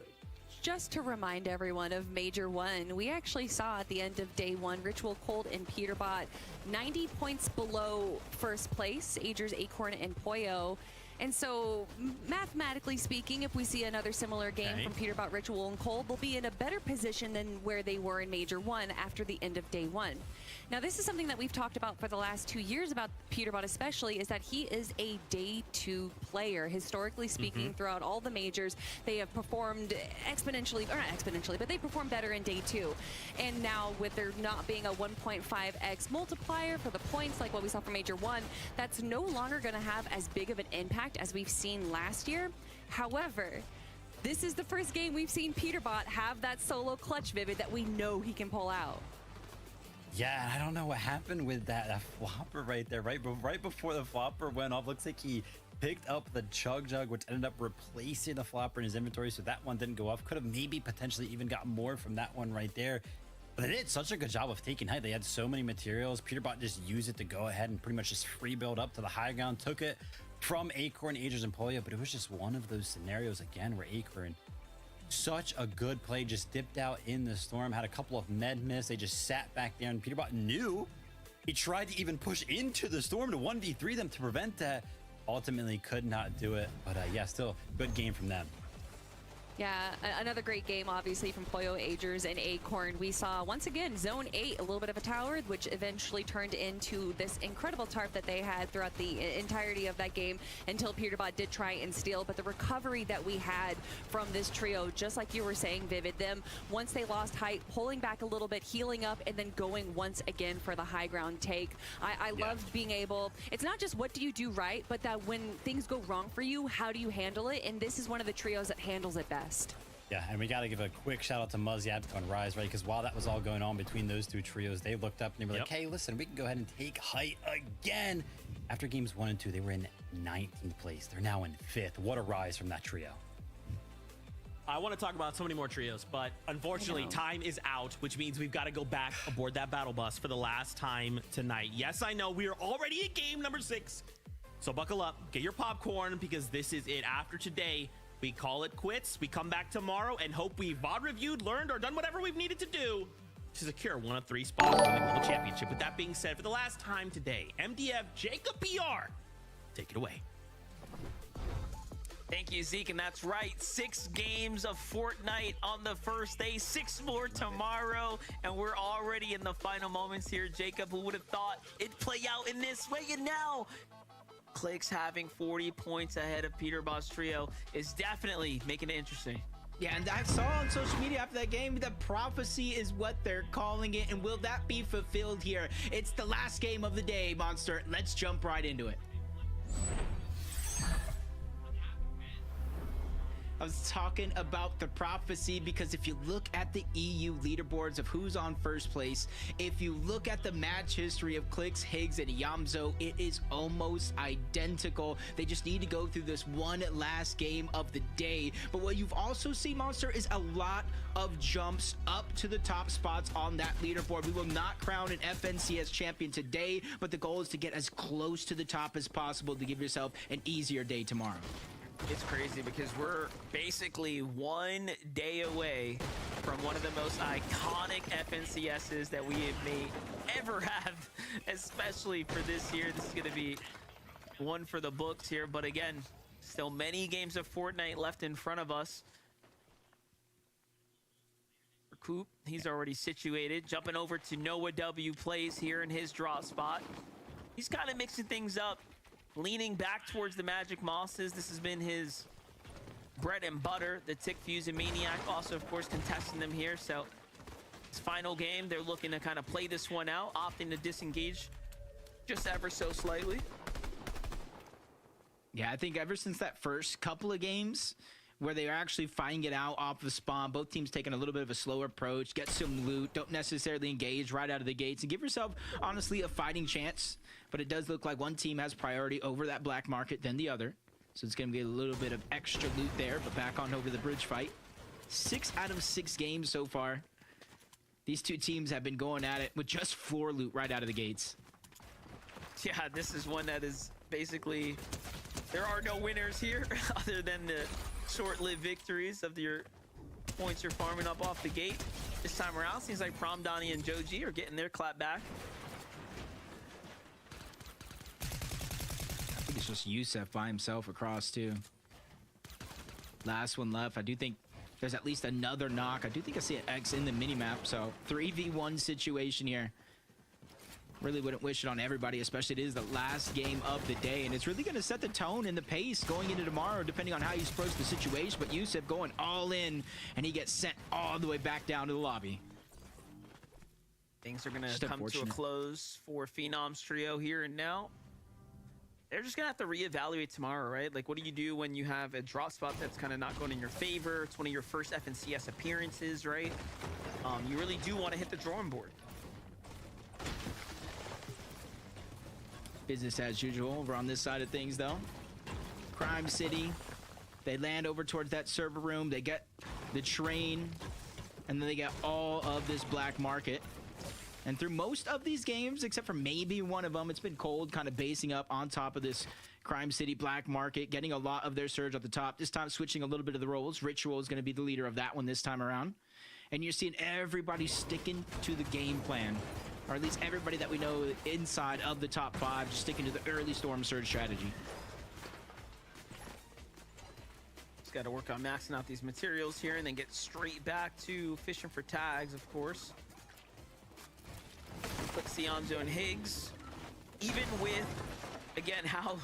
just to remind everyone of Major 1, we actually saw at the end of day 1, Ritual Cold and Peterbot 90 points below first place, Agers, Acorn, and Poyo. And so, mathematically speaking, if we see another similar game from Peterbot, Ritual, and Cold, they'll be in a better position than where they were in Major 1 after the end of day 1. Now, this is something that we've talked about for the last 2 years about Peterbot especially, is that he is a day 2 player. Historically speaking, throughout all the majors, they have performed exponentially, or not exponentially, but they performed better in day 2. And now with there not being a 1.5x multiplier for the points like what we saw for Major 1, that's no longer going to have as big of an impact as we've seen last year. However, this is the first game we've seen Peterbot have that solo clutch, Vivid, that we know he can pull out. Yeah, I don't know what happened with that flopper right there. Right before the flopper went off, looks like he picked up the Chug Jug, which ended up replacing the flopper in his inventory, so that one didn't go off. Could have maybe potentially even got more from that one right there. But they did such a good job of taking height. They had so many materials. Peterbot just used it to go ahead and pretty much just free build up to the high ground. Took it from Acorn, Agers, and Poyo, but it was just one of those scenarios again where Acorn, such a good play, just dipped out in the storm, had a couple of med miss. They just sat back there, and Peterbot knew. He tried to even push into the storm to 1v3 them to prevent that. Ultimately could not do it, but yeah, still good game from them. Yeah, another great game, obviously, from Poyo, Agers, and Acorn. We saw, once again, Zone 8, a little bit of a tower, which eventually turned into this incredible tarp that they had throughout the entirety of that game until Peterbot did try and steal. But the recovery that we had from this trio, just like you were saying, Vivid, them, once they lost height, pulling back a little bit, healing up, and then going once again for the high ground take. I loved being able, it's not just what do you do right, but that when things go wrong for you, how do you handle it? And this is one of the trios that handles it best. Yeah, and we got to give a quick shout out to Muzz, Yabco, and Rise, right? Because while that was all going on between those two trios, they looked up and they were like, hey, listen, we can go ahead and take height again. After games 1 and 2, they were in 19th place. They're now in 5th. What a rise from that trio. I want to talk about so many more trios, but unfortunately, time is out, which means we've got to go back aboard that battle bus for the last time tonight. Yes, I know we are already at game number 6. So buckle up, get your popcorn, because this is it. After today, we call it quits. We come back tomorrow and hope we've VOD reviewed, learned, or done whatever we've needed to do to secure one of 3 spots for the Global Championship. With that being said, for the last time today, MDF Jacob PR, take it away. Thank you, Zeke, and that's right. 6 games of Fortnite on the first day, 6 more tomorrow, and we're already in the final moments here. Jacob, who would have thought it'd play out in this way? And now Clix having 40 points ahead of Peterbot's trio is definitely making it interesting. Yeah, and I saw on social media after that game that prophecy is what they're calling it, and will that be fulfilled here? It's the last game of the day, Monster. Let's jump right into it. I was talking about the prophecy because if you look at the EU leaderboards of who's on first place, if you look at the match history of Clix, Higgs, and Iamzo, it is almost identical. They just need to go through this one last game of the day. But what you've also seen, Monster, is a lot of jumps up to the top spots on that leaderboard. We will not crown an FNCS champion today, but the goal is to get as close to the top as possible to give yourself an easier day tomorrow. It's crazy because we're basically 1 day away from one of the most iconic FNCSs that we may ever have, especially for this year. This is going to be one for the books here, but again, still many games of Fortnite left in front of us. For Coop, he's already situated, jumping over to Noah W plays here in his draw spot. He's kind of mixing things up, leaning back towards the Magic Mosses. This has been his bread and butter. The Tick Fuse and Maniac also, of course, contesting them here. So this final game, they're looking to kind of play this one out, opting to disengage just ever so slightly. Yeah, I think ever since that first couple of games where they are actually fighting it out off of spawn, both teams taking a little bit of a slower approach, get some loot, don't necessarily engage right out of the gates, and give yourself, honestly, a fighting chance. but it does look like one team has priority over that black market than the other. So it's going to be a little bit of extra loot there, but back on over the bridge fight. 6 out of 6 games so far. These two teams have been going at it with just floor loot right out of the gates. Yeah, this is one that is basically, there are no winners here other than the short-lived victories of your points you're farming up off the gate. This time around, seems like Prom Donnie and Joji are getting their clap back. I think it's just Yusef by himself across too. Last one left. I do think there's at least another knock. I do think I see an X in the minimap. So 3v1 situation here. Really wouldn't wish it on everybody, especially it is the last game of the day. And it's really going to set the tone and the pace going into tomorrow, depending on how you approach the situation. But Yusef going all in, and he gets sent all the way back down to the lobby. Things are going to come to a close for Phenom's trio here and now. They're just going to have to reevaluate tomorrow, right? Like, what do you do when you have a drop spot that's kind of not going in your favor? It's one of your first FNCS appearances, right? You really do want to hit the drawing board. Business as usual over on this side of things, though. Crime City. They land over towards that server room. They get the train, and then they get all of this black market. And through most of these games, except for maybe one of them, it's been Cold kind of basing up on top of this Crime City black market, getting a lot of their surge at the top. This time switching a little bit of the roles. Ritual is going to be the leader of that one this time around. And you're seeing everybody sticking to the game plan. Or at least everybody that we know inside of the top 5 just sticking to the early storm surge strategy. Just got to work on maxing out these materials here and then get straight back to fishing for tags, of course. Click Sionzo and Higgs. Even with, again, how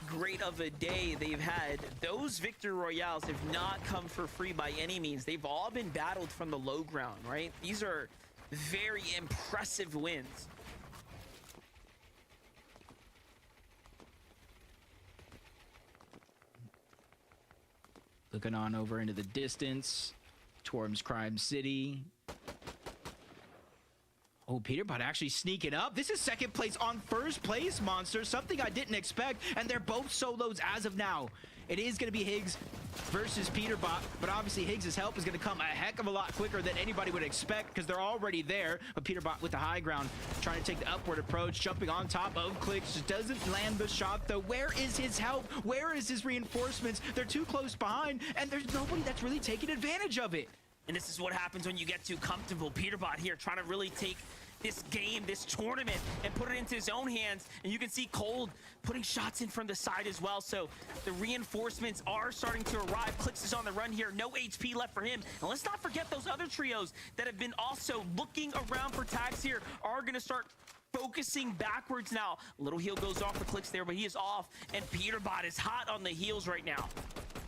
great of a day they've had, those Victory Royales have not come for free by any means. They've all been battled from the low ground, right? These are very impressive wins. Looking on over into the distance towards Crime City. Oh, Peterbot actually sneaking up. This is second place on first place, Monster. Something I didn't expect, and they're both solos as of now. It is going to be Higgs versus Peterbot, but obviously Higgs' help is going to come a heck of a lot quicker than anybody would expect because they're already there. But Peterbot with the high ground, trying to take the upward approach, jumping on top of Clicks, just doesn't land the shot though. Where is his help? Where is his reinforcements? They're too close behind, and there's nobody that's really taking advantage of it. And this is what happens when you get too comfortable. Peterbot here trying to really take this game, this tournament, and put it into his own hands. And you can see Cold putting shots in from the side as well. So the reinforcements are starting to arrive. Clicks is on the run here. No HP left for him. And let's not forget those other trios that have been also looking around for tags here are going to start focusing backwards now. A little heal goes off for Clicks there, but he is off. And Peterbot is hot on the heels right now.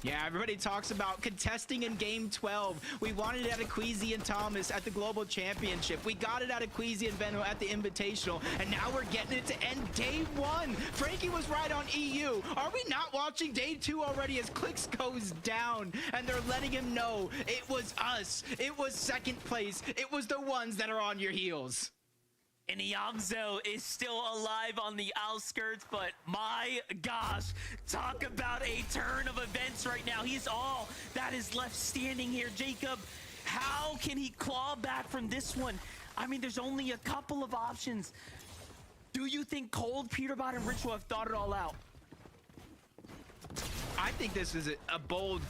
Yeah, everybody talks about contesting in Game 12. We wanted it out of Queasy and Thomas at the Global Championship. We got it out of Queasy and Benno at the Invitational. And now we're getting it to end Day 1. Frankie was right on EU. Are we not watching Day 2 already as Clicks goes down? And they're letting him know it was us. It was second place. It was the ones that are on your heels. And Iamzo is still alive on the outskirts, but my gosh, talk about a turn of events right now. He's all that is left standing here. Jacob, how can he claw back from this one? I mean, there's only a couple of options. Do you think Cold, Peterbot, and Ritual have thought it all out? I think this is a bold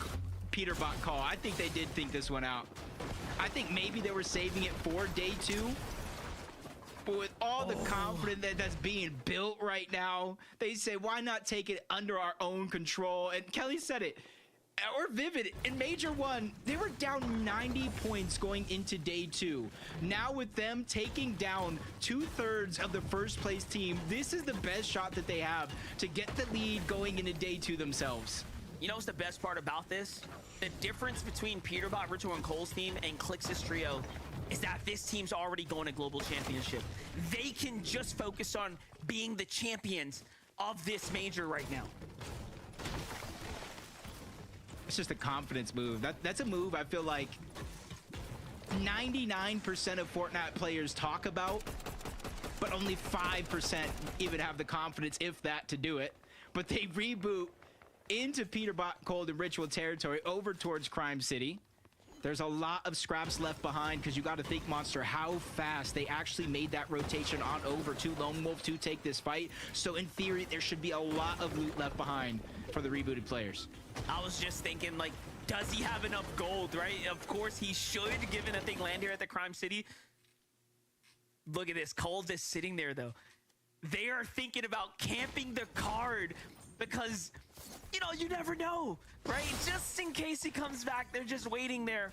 Peterbot call. I think they did think this one out. I think maybe they were saving it for Day 2. But with all the confidence that's being built right now, they say, why not take it under our own control? And Kelly said it, or Vivid, in Major 1, they were down 90 points going into Day 2. Now with them taking down 2/3 of the first place team, this is the best shot that they have to get the lead going into Day 2 themselves. You know what's the best part about this? The difference between Peterbot, Ritual, and Cole's team and Clix's trio is that this team's already going to Global Championship. They can just focus on being the champions of this major right now. It's just a confidence move. That's a move I feel like 99% of Fortnite players talk about, but only 5% even have the confidence, if that, to do it. But they reboot into Peterbot, Cold, and Ritual territory over towards Crime City. There's a lot of scraps left behind because you got to think, Monster, how fast they actually made that rotation on over to Lone Wolf to take this fight. So in theory, there should be a lot of loot left behind for the rebooted players. I was just thinking, like, does he have enough gold, right? Of course he should, given that they land here at the Crime City. Look at this. Cold is sitting there, though. They are thinking about camping the card because, you know, you never know, right? Just in case he comes back, they're just waiting there.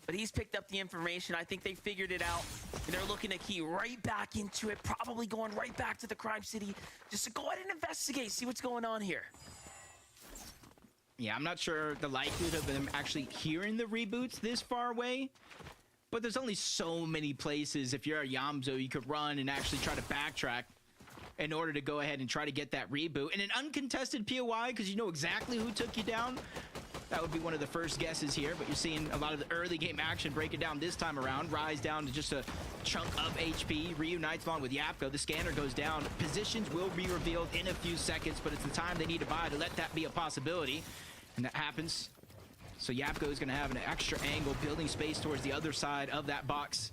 But he's picked up the information. I think they figured it out. And they're looking to key right back into it, probably going right back to the Crime City just to go ahead and investigate, see what's going on here. Yeah, I'm not sure the likelihood of them actually hearing the reboots this far away. But there's only so many places, if you're a Yamzo, you could run and actually try to backtrack in order to go ahead and try to get that reboot. And an uncontested POI, because you know exactly who took you down. That would be one of the first guesses here, but you're seeing a lot of the early game action break it down this time around. Rise down to just a chunk of HP, reunites along with Yapko. The scanner goes down. Positions will be revealed in a few seconds, but it's the time they need to buy to let that be a possibility. And that happens. So Yapko is going to have an extra angle, building space towards the other side of that box.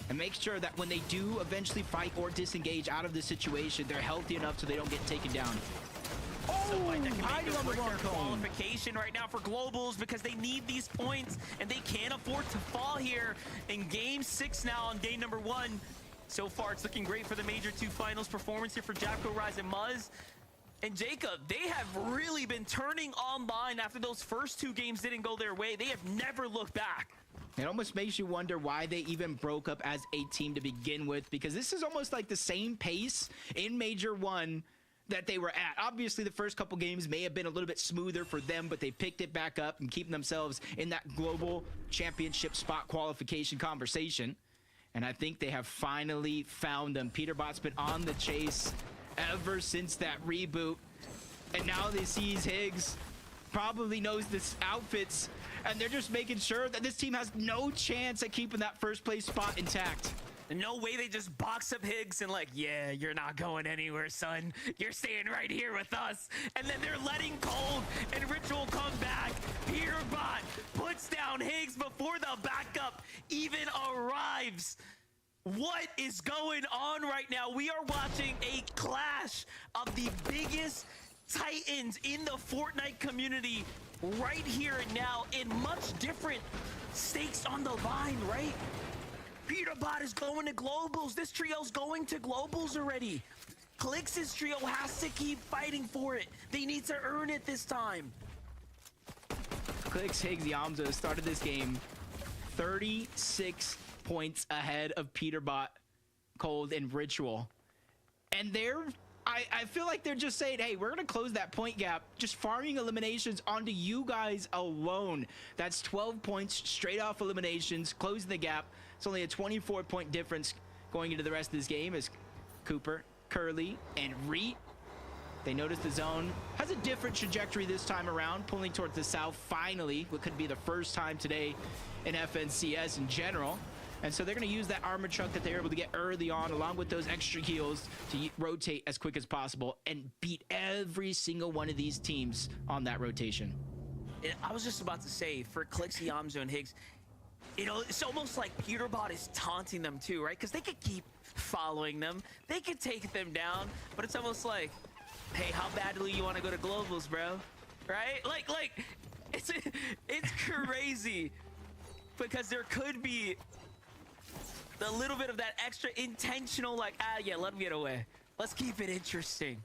And make sure that when they do eventually fight or disengage out of this situation, they're healthy enough so they don't get taken down. I do have a qualification right now for globals because they need these points and they can't afford to fall here in game 6 now on day number 1. So far, it's looking great for the Major 2 finals performance here for Japco, Rise, and Muzz. And Jacob, they have really been turning online after those first 2 games didn't go their way. They have never looked back. It almost makes you wonder why they even broke up as a team to begin with, because this is almost like the same pace in Major 1 that they were at. Obviously, the first couple games may have been a little bit smoother for them, but they picked it back up and keeping themselves in that global championship spot qualification conversation. And I think they have finally found them. Peterbot's been on the chase ever since that reboot. And now they sees Higgs, probably knows this outfits, and they're just making sure that this team has no chance at keeping that first place spot intact. No way they just box up Higgs and like, yeah, you're not going anywhere, son. You're staying right here with us. And then they're letting Cold and Ritual come back. Peterbot puts down Higgs before the backup even arrives. What is going on right now? We are watching a clash of the biggest titans in the Fortnite community right here and now in much different stakes on the line, right? Peterbot is going to globals. This trio's going to globals already. Clix's trio has to keep fighting for it. They need to earn it this time. Clix, Higgs, Yamza started this game 36 points ahead of Peterbot, Cold, and Ritual. And I feel like they're just saying, hey, we're going to close that point gap, just farming eliminations onto you guys alone. That's 12 points straight off eliminations, closing the gap. It's only a 24-point difference going into the rest of this game as Cooper, Curly, and Reet. They notice the zone has a different trajectory this time around, pulling towards the south finally, what could be the first time today in FNCS in general. And so they're going to use that armor truck that they're able to get early on, along with those extra heals, to rotate as quick as possible and beat every single one of these teams on that rotation. I was just about to say, for Clixy, Yamzo, and Higgs, you know, it's almost like Peterbot is taunting them too, right? Because they could keep following them. They could take them down, but it's almost like, hey, how badly you want to go to globals, bro? Right? Like it's crazy because there could be a little bit of that extra intentional, like, yeah, let them get away. Let's keep it interesting.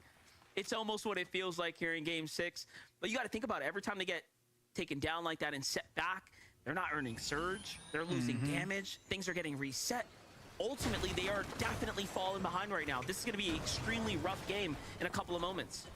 It's almost what it feels like here in game 6. But you got to think about it. Every time they get taken down like that and set back, they're not earning surge. They're losing damage. Things are getting reset. Ultimately, they are definitely falling behind right now. This is going to be an extremely rough game in a couple of moments.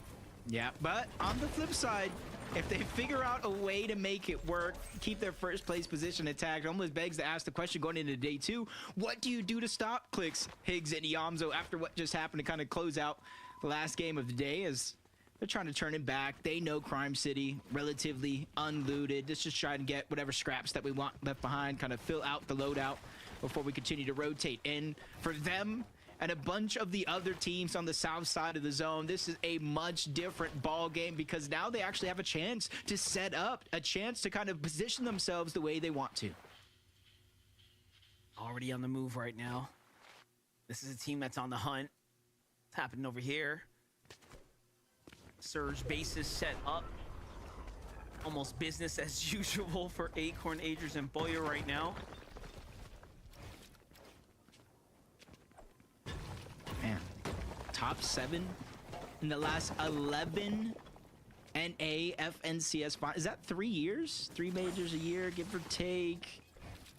Yeah, but on the flip side, if they figure out a way to make it work, keep their first place position intact, it almost begs to ask the question going into day 2, what do you do to stop Clix, Higgs, and Yamzo after what just happened to kind of close out the last game of the day? As they're trying to turn it back. They know Crime City, relatively unlooted. Let's just try to get whatever scraps that we want left behind, kind of fill out the loadout before we continue to rotate in. For them and a bunch of the other teams on the south side of the zone, this is a much different ball game because now they actually have a chance to set up, a chance to kind of position themselves the way they want to. Already on the move right now. This is a team that's on the hunt. It's happening over here. Surge bases set up. Almost business as usual for Acorn, Agers, and Boyer right now. Man, top 7 in the last 11 NA FNCS spot. Is that 3 years? 3 majors a year, give or take.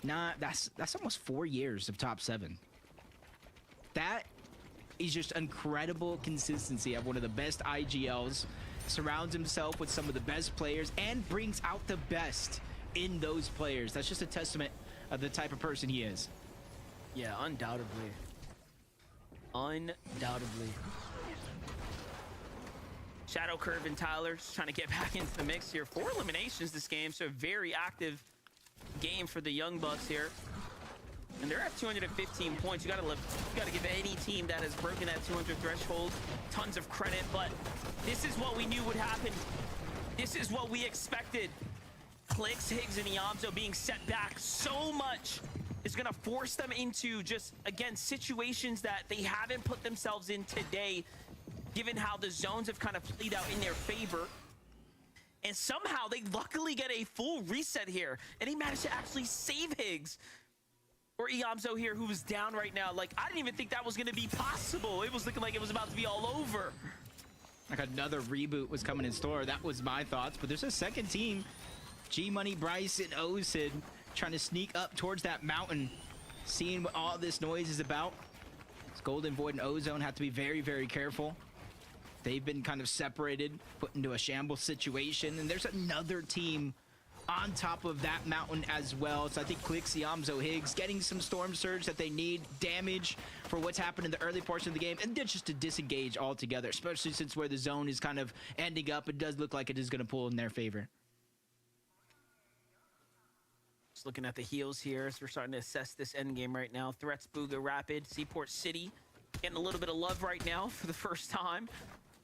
Nah, that's almost 4 years of top 7. That is just incredible consistency of one of the best IGLs. Surrounds himself with some of the best players and brings out the best in those players. That's just a testament of the type of person he is. Yeah, undoubtedly. Undoubtedly. Shadow Curve and Tyler's trying to get back into the mix here. 4 eliminations this game, so a very active game for the Young Bucks here. And they're at 215 points. You gotta give any team that has broken that 200 threshold tons of credit, but this is what we knew would happen. This is what we expected. Clicks, Higgs, and Iamzo being set back so much is gonna force them into just, again, situations that they haven't put themselves in today, given how the zones have kind of played out in their favor. And somehow they luckily get a full reset here, and he managed to actually save Higgs. Or Iamzo here, who was down right now. Like, I didn't even think that was going to be possible. It was looking like it was about to be all over. Like another reboot was coming in store. That was my thoughts. But there's a second team. G-Money, Bryce, and Osid trying to sneak up towards that mountain. Seeing what all this noise is about. Golden Void and Ozone have to be very, very careful. They've been kind of separated, put into a shambles situation. And there's another team on top of that mountain as well. So I think Clicks, Iamzo, Higgs getting some Storm Surge that they need, damage for what's happened in the early portion of the game, and then just to disengage altogether, especially since where the zone is kind of ending up. It does look like it is going to pull in their favor. Just looking at the heals here as we're starting to assess this end game right now. Threats, Booga, Rapid, Seaport City getting a little bit of love right now for the first time.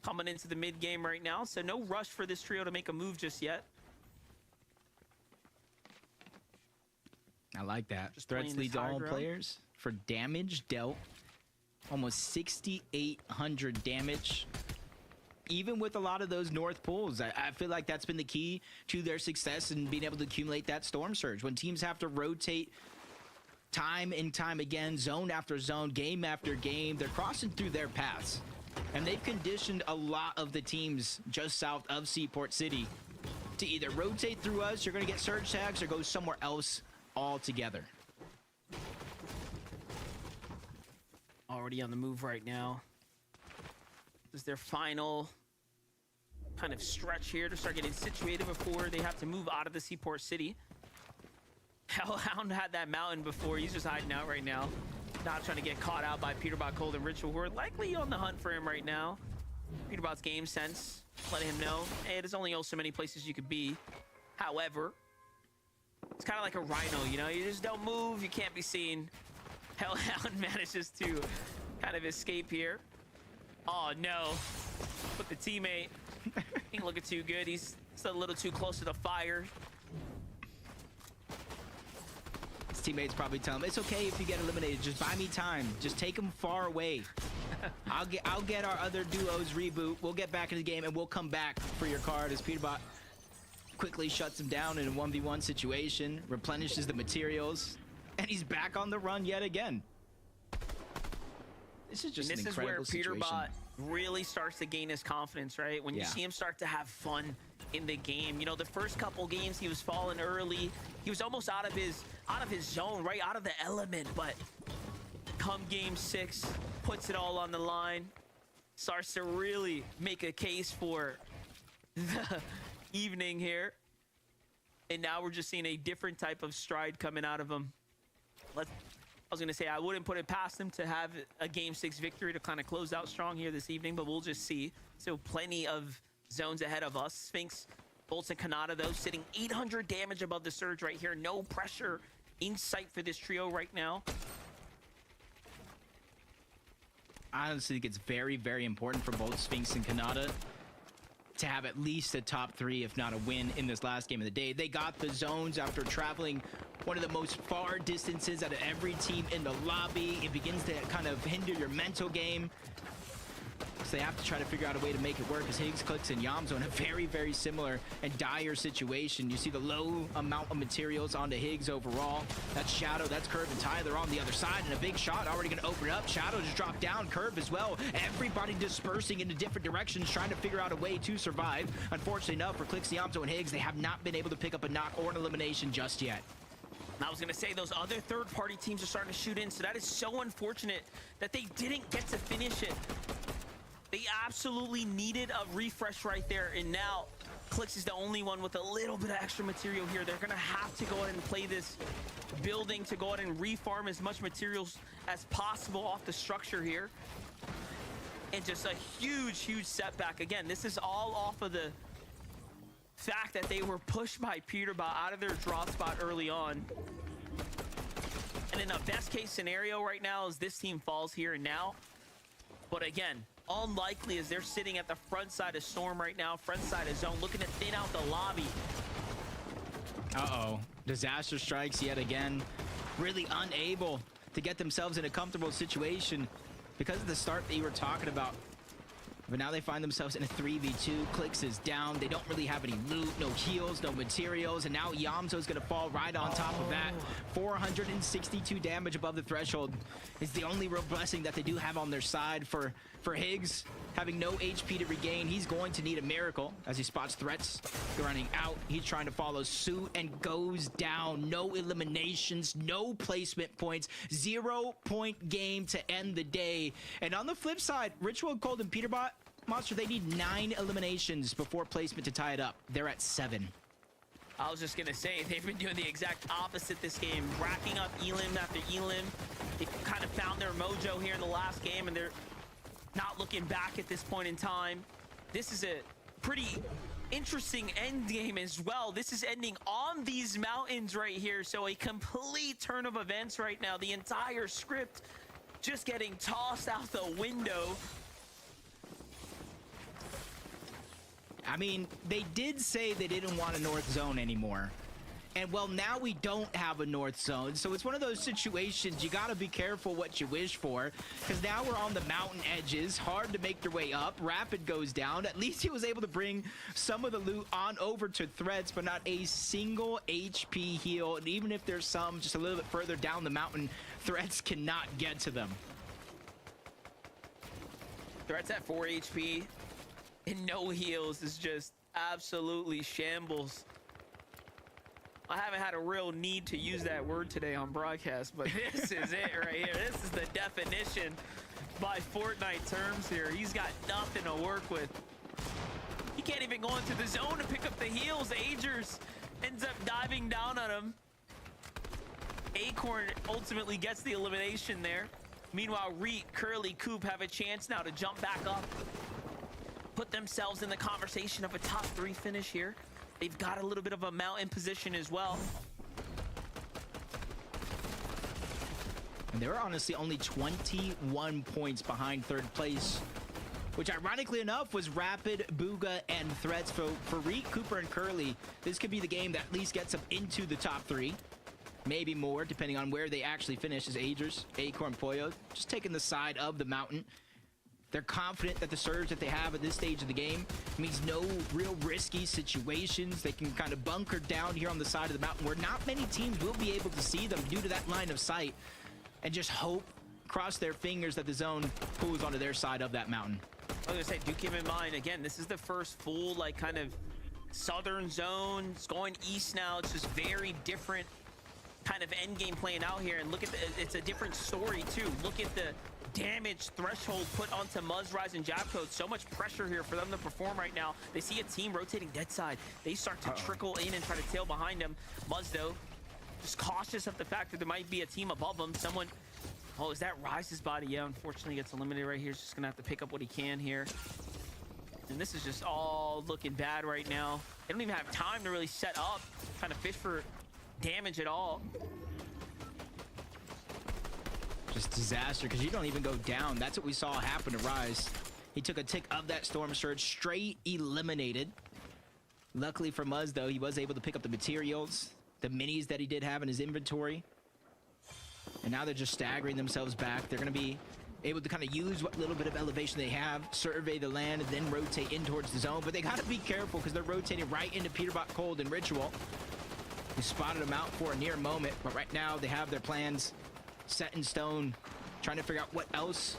Coming into the mid game right now, so no rush for this trio to make a move just yet. I like that. Just Threats lead to all ground. players for damage dealt. Almost 6,800 damage. Even with a lot of those north pulls, I feel like that's been the key to their success in being able to accumulate that Storm Surge. When teams have to rotate time and time again, zone after zone, game after game, they're crossing through their paths. And they've conditioned a lot of the teams just south of Seaport City to either rotate through us, you're going to get surge tags, or go somewhere else altogether. Already on the move right now. This is their final kind of stretch here to start getting situated before they have to move out of the Seaport City. Hellhound had that mountain before. He's just hiding out right now. Not trying to get caught out by Peterbot, Cold, and Ritual, who are likely on the hunt for him right now. Peterbot's game sense letting him know, hey, there's only so many places you could be. However, it's kind of like a rhino, you know? You just don't move, you can't be seen. Hellhound manages to kind of escape here. Oh, no. But the teammate ain't looking too good. He's still a little too close to the fire. His teammates probably tell him, it's okay if you get eliminated. Just buy me time. Just take him far away. I'll get our other duos reboot. We'll get back in the game, and we'll come back for your card as Peterbot quickly shuts him down in a 1v1 situation, replenishes the materials, and he's back on the run yet again. This is just an incredible situation. This is where Peterbot really starts to gain his confidence, right? When you see him start to have fun in the game. You know, the first couple games he was falling early. He was almost out of his zone, right? Out of the element, but come game 6, puts it all on the line, starts to really make a case for the evening here. And now we're just seeing a different type of stride coming out of him. I was going to say, I wouldn't put it past him to have a game 6 victory to kind of close out strong here this evening, but we'll just see. So plenty of zones ahead of us. Sphinx, Bolts, and Kanata, though, sitting 800 damage above the Surge right here. No pressure in sight for this trio right now. I honestly think it's very, very important for both Sphinx and Kanata to have at least a top 3, if not a win, in this last game of the day. They got the zones after traveling one of the most far distances out of every team in the lobby. It begins to kind of hinder your mental game. So they have to try to figure out a way to make it work, as Higgs, Clicks, and Yamzo in a very, very similar and dire situation. You see the low amount of materials onto Higgs overall. That's Shadow, that's Curve, and Tyler on the other side, and a big shot already going to open it up. Shadow just dropped down, Curve as well. Everybody dispersing into different directions, trying to figure out a way to survive. Unfortunately enough, for Clicks, Yamzo, and Higgs, they have not been able to pick up a knock or an elimination just yet. I was going to say, those other third-party teams are starting to shoot in, so that is so unfortunate that they didn't get to finish it. They absolutely needed a refresh right there, and now Clicks is the only one with a little bit of extra material here. They're going to have to go ahead and play this building to go ahead and refarm as much materials as possible off the structure here. And just a huge, huge setback. Again, this is all off of the fact that they were pushed by Peterbot out of their drop spot early on. And in a best case scenario right now is this team falls here and now. But again, unlikely, as they're sitting at the front side of Storm right now, front side of Zone, looking to thin out the lobby. Uh-oh. Disaster strikes yet again. Really unable to get themselves in a comfortable situation because of the start that you were talking about. But now they find themselves in a 3v2. Clicks is down. They don't really have any loot, no heals, no materials. And now Yamzo's going to fall right on top of that. 462 damage above the threshold is the only real blessing that they do have on their side. For Higgs, having no HP to regain, he's going to need a miracle as he spots threats running out. He's trying to follow suit and goes down. No eliminations, no placement points, 0-point game to end the day. And on the flip side, Ritual, Cold, and Peterbot, Monster, they need 9 eliminations before placement to tie it up. They're at 7. I was just going to say, they've been doing the exact opposite this game, racking up elim after elim. They kind of found their mojo here in the last game, and they're not looking back at this point in time. This is a pretty interesting end game as well. This is ending on these mountains right here, so a complete turn of events right now. The entire script just getting tossed out the window. I mean, they did say they didn't want a North Zone anymore. And, well, now we don't have a North Zone. So it's one of those situations you got to be careful what you wish for. Because now we're on the mountain edges. Hard to make your way up. Rapid goes down. At least he was able to bring some of the loot on over to Threats, but not a single HP heal. And even if there's some just a little bit further down the mountain, Threats cannot get to them. Threats at 4 HP and no heals is just absolutely shambles. I haven't had a real need to use that word today on broadcast, but this is it right here. This is the definition by Fortnite terms here. He's got nothing to work with. He can't even go into the zone to pick up the heals. Agers ends up diving down on him. Acorn ultimately gets the elimination there. Meanwhile, Reet, Curly, Coop have a chance now to jump back up, put themselves in the conversation of a top 3 finish here. They've got a little bit of a mountain position as well. And they're honestly only 21 points behind third place, which ironically enough was Rapid, Booga, and Threats. For Reek, Cooper, and Curly, this could be the game that at least gets them into the top 3. Maybe more, depending on where they actually finish as Agers, Acorn, Pollo, just taking the side of the mountain. They're confident that the surge that they have at this stage of the game means no real risky situations. They can kind of bunker down here on the side of the mountain where not many teams will be able to see them due to that line of sight, and just hope, cross their fingers that the zone pulls onto their side of that mountain. I was gonna say, do keep in mind, again, this is the first full, like, kind of southern zone. It's going east now. It's just very different kind of end game playing out here. And look at it's a different story too. Look at the damage threshold put onto Muzzrise and Jabcode. So much pressure here for them to perform right now. They see a team rotating dead side. They start to trickle in and try to tail behind them. Muzz, though, just cautious of the fact that there might be a team above them. Someone, oh, is that Rise's body? Yeah, unfortunately gets eliminated right here. He's just gonna have to pick up what he can here. And this is just all looking bad right now. They don't even have time to really set up, trying to fish for damage at all. Just disaster, because you don't even go down. That's what we saw happen to Rise. He took a tick of that Storm Surge, straight eliminated. Luckily for Muzz, though, he was able to pick up the materials, the minis that he did have in his inventory. And now they're just staggering themselves back. They're going to be able to kind of use what little bit of elevation they have, survey the land, and then rotate in towards the zone. But they got to be careful because they're rotating right into Peterbot, Cold, and Ritual. We spotted them out for a near moment, but right now they have their plans set in stone, trying to figure out what else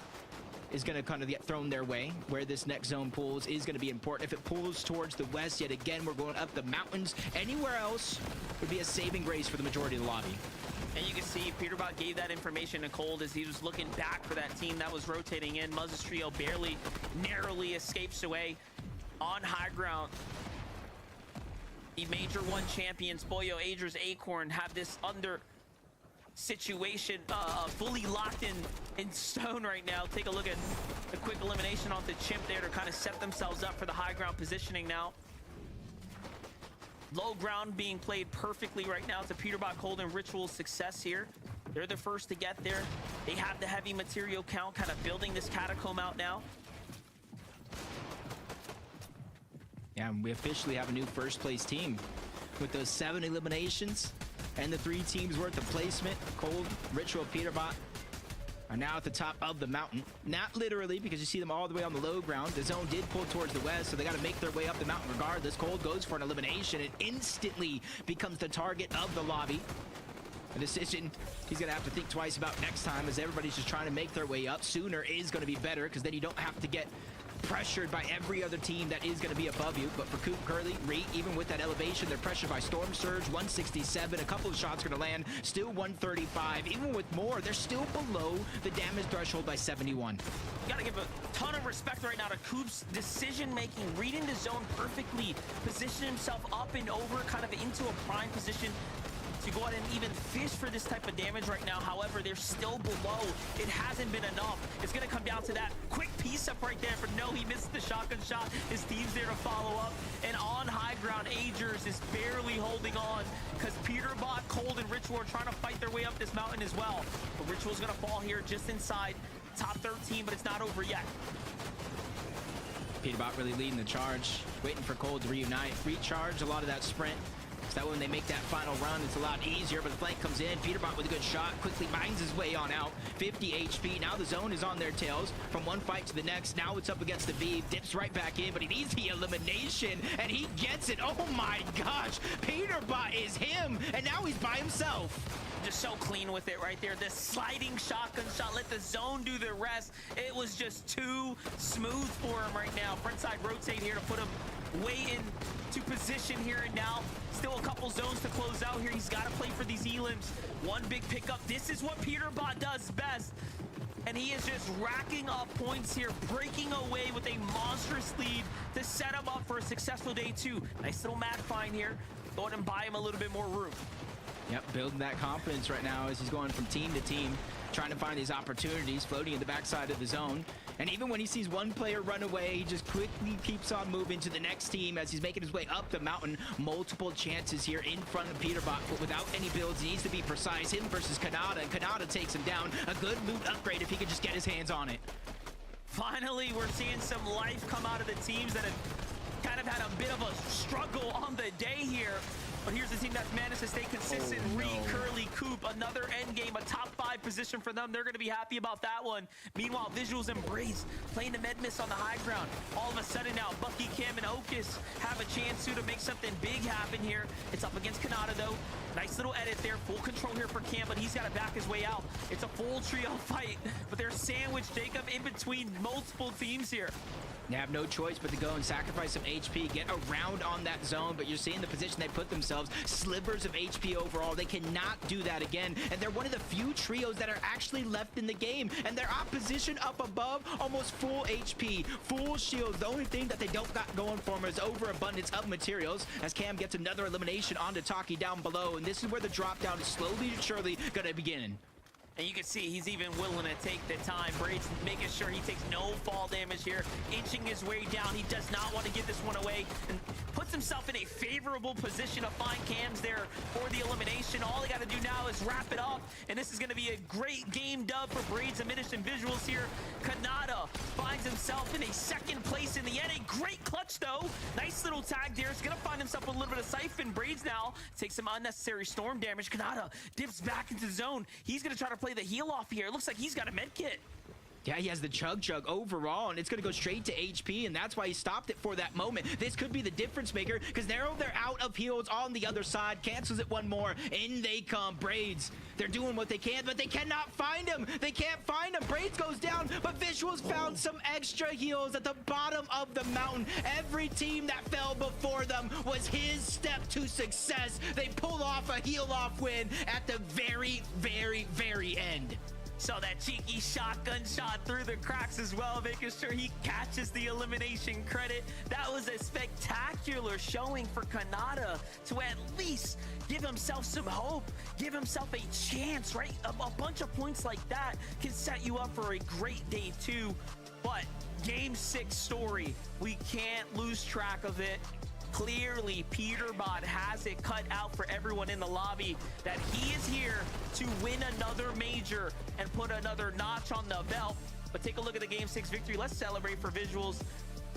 is going to kind of get thrown their way. Where this next zone pulls is going to be important. If it pulls towards the west, yet again, we're going up the mountains. Anywhere else would be a saving grace for the majority of the lobby. And you can see Peterbot gave that information to Cold as he was looking back for that team that was rotating in. Muzz's trio barely, narrowly escapes away on high ground. The Major 1 champions, Boyo, Agers, Acorn, have this under situation fully locked in stone right now. Take a look at the quick elimination off the Chimp there to kind of set themselves up for the high ground positioning now. Low ground being played perfectly right now to Peterbot, Cold, and Ritual's success here. They're the first to get there. They have the heavy material count, kind of building this catacomb out now. Yeah, and we officially have a new first place team with those 7 eliminations and the 3 teams worth of placement. Cold, Ritual, Peterbot are now at the top of the mountain. Not literally, because you see them all the way on the low ground. The zone did pull towards the west, so they got to make their way up the mountain regardless. Cold goes for an elimination and instantly becomes the target of the lobby. A decision he's going to have to think twice about next time, as everybody's just trying to make their way up. Sooner is going to be better, because then you don't have to get pressured by every other team that is going to be above you. But for Coop, Curly, Reet, even with that elevation, they're pressured by Storm Surge, 167. A couple of shots going to land, still 135. Even with more, they're still below the damage threshold by 71. You gotta give a ton of respect right now to Coop's decision-making, reading the zone perfectly, position himself up and over, kind of into a prime position to go ahead and even fish for this type of damage right now. However, they're still below. It hasn't been enough. It's going to come down to that quick piece up right there. But no, he missed the shotgun shot. His team's there to follow up. And on high ground, Agers is barely holding on because Peterbot, Cold, and Ritual are trying to fight their way up this mountain as well. But Ritual's going to fall here just inside top 13, but it's not over yet. Peterbot really leading the charge, waiting for Cold to reunite, recharge a lot of that sprint. So that when they make that final run, it's a lot easier, but the flank comes in. Peterbot with a good shot, quickly mines his way on out. 50 HP, now the zone is on their tails. From one fight to the next, now it's up against the B. Dips right back in, but he needs the elimination, and he gets it. Oh my gosh, Peterbot is him, and now he's by himself. Just so clean with it right there. This sliding shotgun shot, let the zone do the rest. It was just too smooth for him right now. Frontside rotate here to put him way into position here and now. Still a couple zones to close out here. He's got to play for these elims. One big pickup. This is what Peterbot does best. And he is just racking up points here, breaking away with a monstrous lead to set him up for a successful day 2. Nice little mad find here. Go ahead and buy him a little bit more room. Yep, building that confidence right now as he's going from team to team, trying to find these opportunities, floating in the backside of the zone. And even when he sees one player run away, he just quickly keeps on moving to the next team as he's making his way up the mountain. Multiple chances here in front of Peterbot, but without any builds, he needs to be precise. Him versus Kanata, and Kanata takes him down. A good loot upgrade if he could just get his hands on it. Finally, we're seeing some life come out of the teams that have kind of had a bit of a struggle on the day here. But here's the team that's managed to stay consistent. Oh, no. Reed, Curly, Coop, another end game, a top 5 position for them. They're going to be happy about that one. Meanwhile, Visuals Embrace playing the med miss on the high ground. All of a sudden now, Bucky, Cam, and Okus have a chance to make something big happen here. It's up against Kanata, though. Nice little edit there. Full control here for Cam, but he's got to back his way out. It's a full trio fight, but they're sandwiched, Jacob, in between multiple teams here. They have no choice but to go and sacrifice some HP, get around on that zone, but you're seeing the position they put themselves, slivers of HP overall. They cannot do that again, and they're one of the few trios that are actually left in the game, and their opposition up above, almost full HP, full shields. The only thing that they don't got going for them is overabundance of materials, as Cam gets another elimination onto Taki down below, and this is where the drop down is slowly but surely gonna begin. And you can see he's even willing to take the time. Braid's making sure he takes no fall damage here, inching his way down. He does not want to give this one away and puts himself in a favorable position to find cams there for the elimination. All he got to do now is wrap it up, and this is going to be a great game dub for Braids and Visuals here. Kanata finds himself in a second place in the end. A great clutch, though. Nice little tag there. He's going to find himself a little bit of Siphon. Braids now takes some unnecessary storm damage. Kanata dips back into zone. He's going to try to play the heal off here. It looks like he's got a med kit. Yeah, he has the chug overall, and it's going to go straight to HP, and that's why he stopped it for that moment. This could be the difference maker, because they're out of heals on the other side. Cancels it one more. In they come. Braids. They're doing what they can, but they cannot find him. They can't find him. Braids goes down, but Visuals found some extra heals at the bottom of the mountain. Every team that fell before them was his step to success. They pull off a heal-off win at the very, very, very end. So that cheeky shotgun shot through the cracks as well, making sure he catches the elimination credit. That was a spectacular showing for Kanata to at least give himself some hope, give himself a chance, right? A bunch of points like that can set you up for a great day two. But game 6 story, we can't lose track of it. Clearly, Peterbot has it cut out for everyone in the lobby that he is here to win another major and put another notch on the belt. But take a look at the Game 6 victory. Let's celebrate for Visuals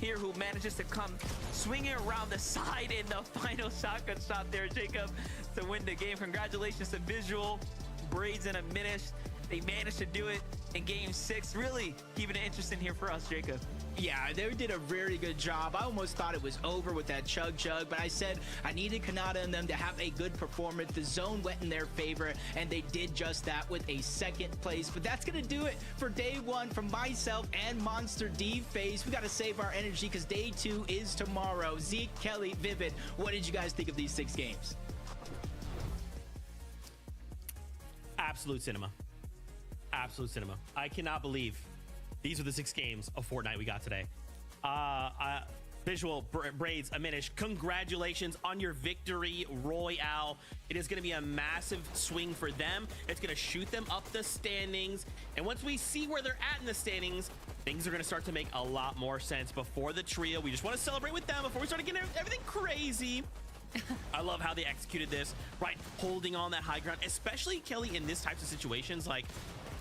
here, who manages to come swinging around the side in the final shotgun shot there, Jacob, to win the game. Congratulations to Visual, Braids, and Aminish. They managed to do it in Game 6. Really keeping it interesting here for us, Jacob. Yeah, they did a very good job. I almost thought it was over with that chug, but I said I needed Kanata and them to have a good performance. The zone went in their favor, and they did just that with a second place. But that's going to do it for day 1 from myself and Monster D Face. We got to save our energy because day 2 is tomorrow. Zeke, Kelly, Vivid, what did you guys think of these 6 games? Absolute cinema. Absolute cinema. I cannot believe these are the 6 games of Fortnite we got today. Visual, Braids, Aminish, congratulations on your victory royale. It is going to be a massive swing for them. It's going to shoot them up the standings. And once we see where they're at in the standings, things are going to start to make a lot more sense. Before the trio, we just want to celebrate with them before we start getting everything crazy. I love how they executed this, right? Holding on that high ground, especially Kelly in this types of situations, like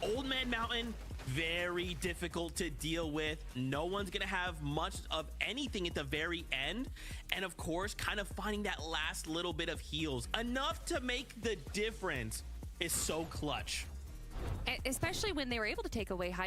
Old Man Mountain, very difficult to deal with. No one's gonna have much of anything at the very end, and of course kind of finding that last little bit of heals enough to make the difference is so clutch, Especially when they were able to take away high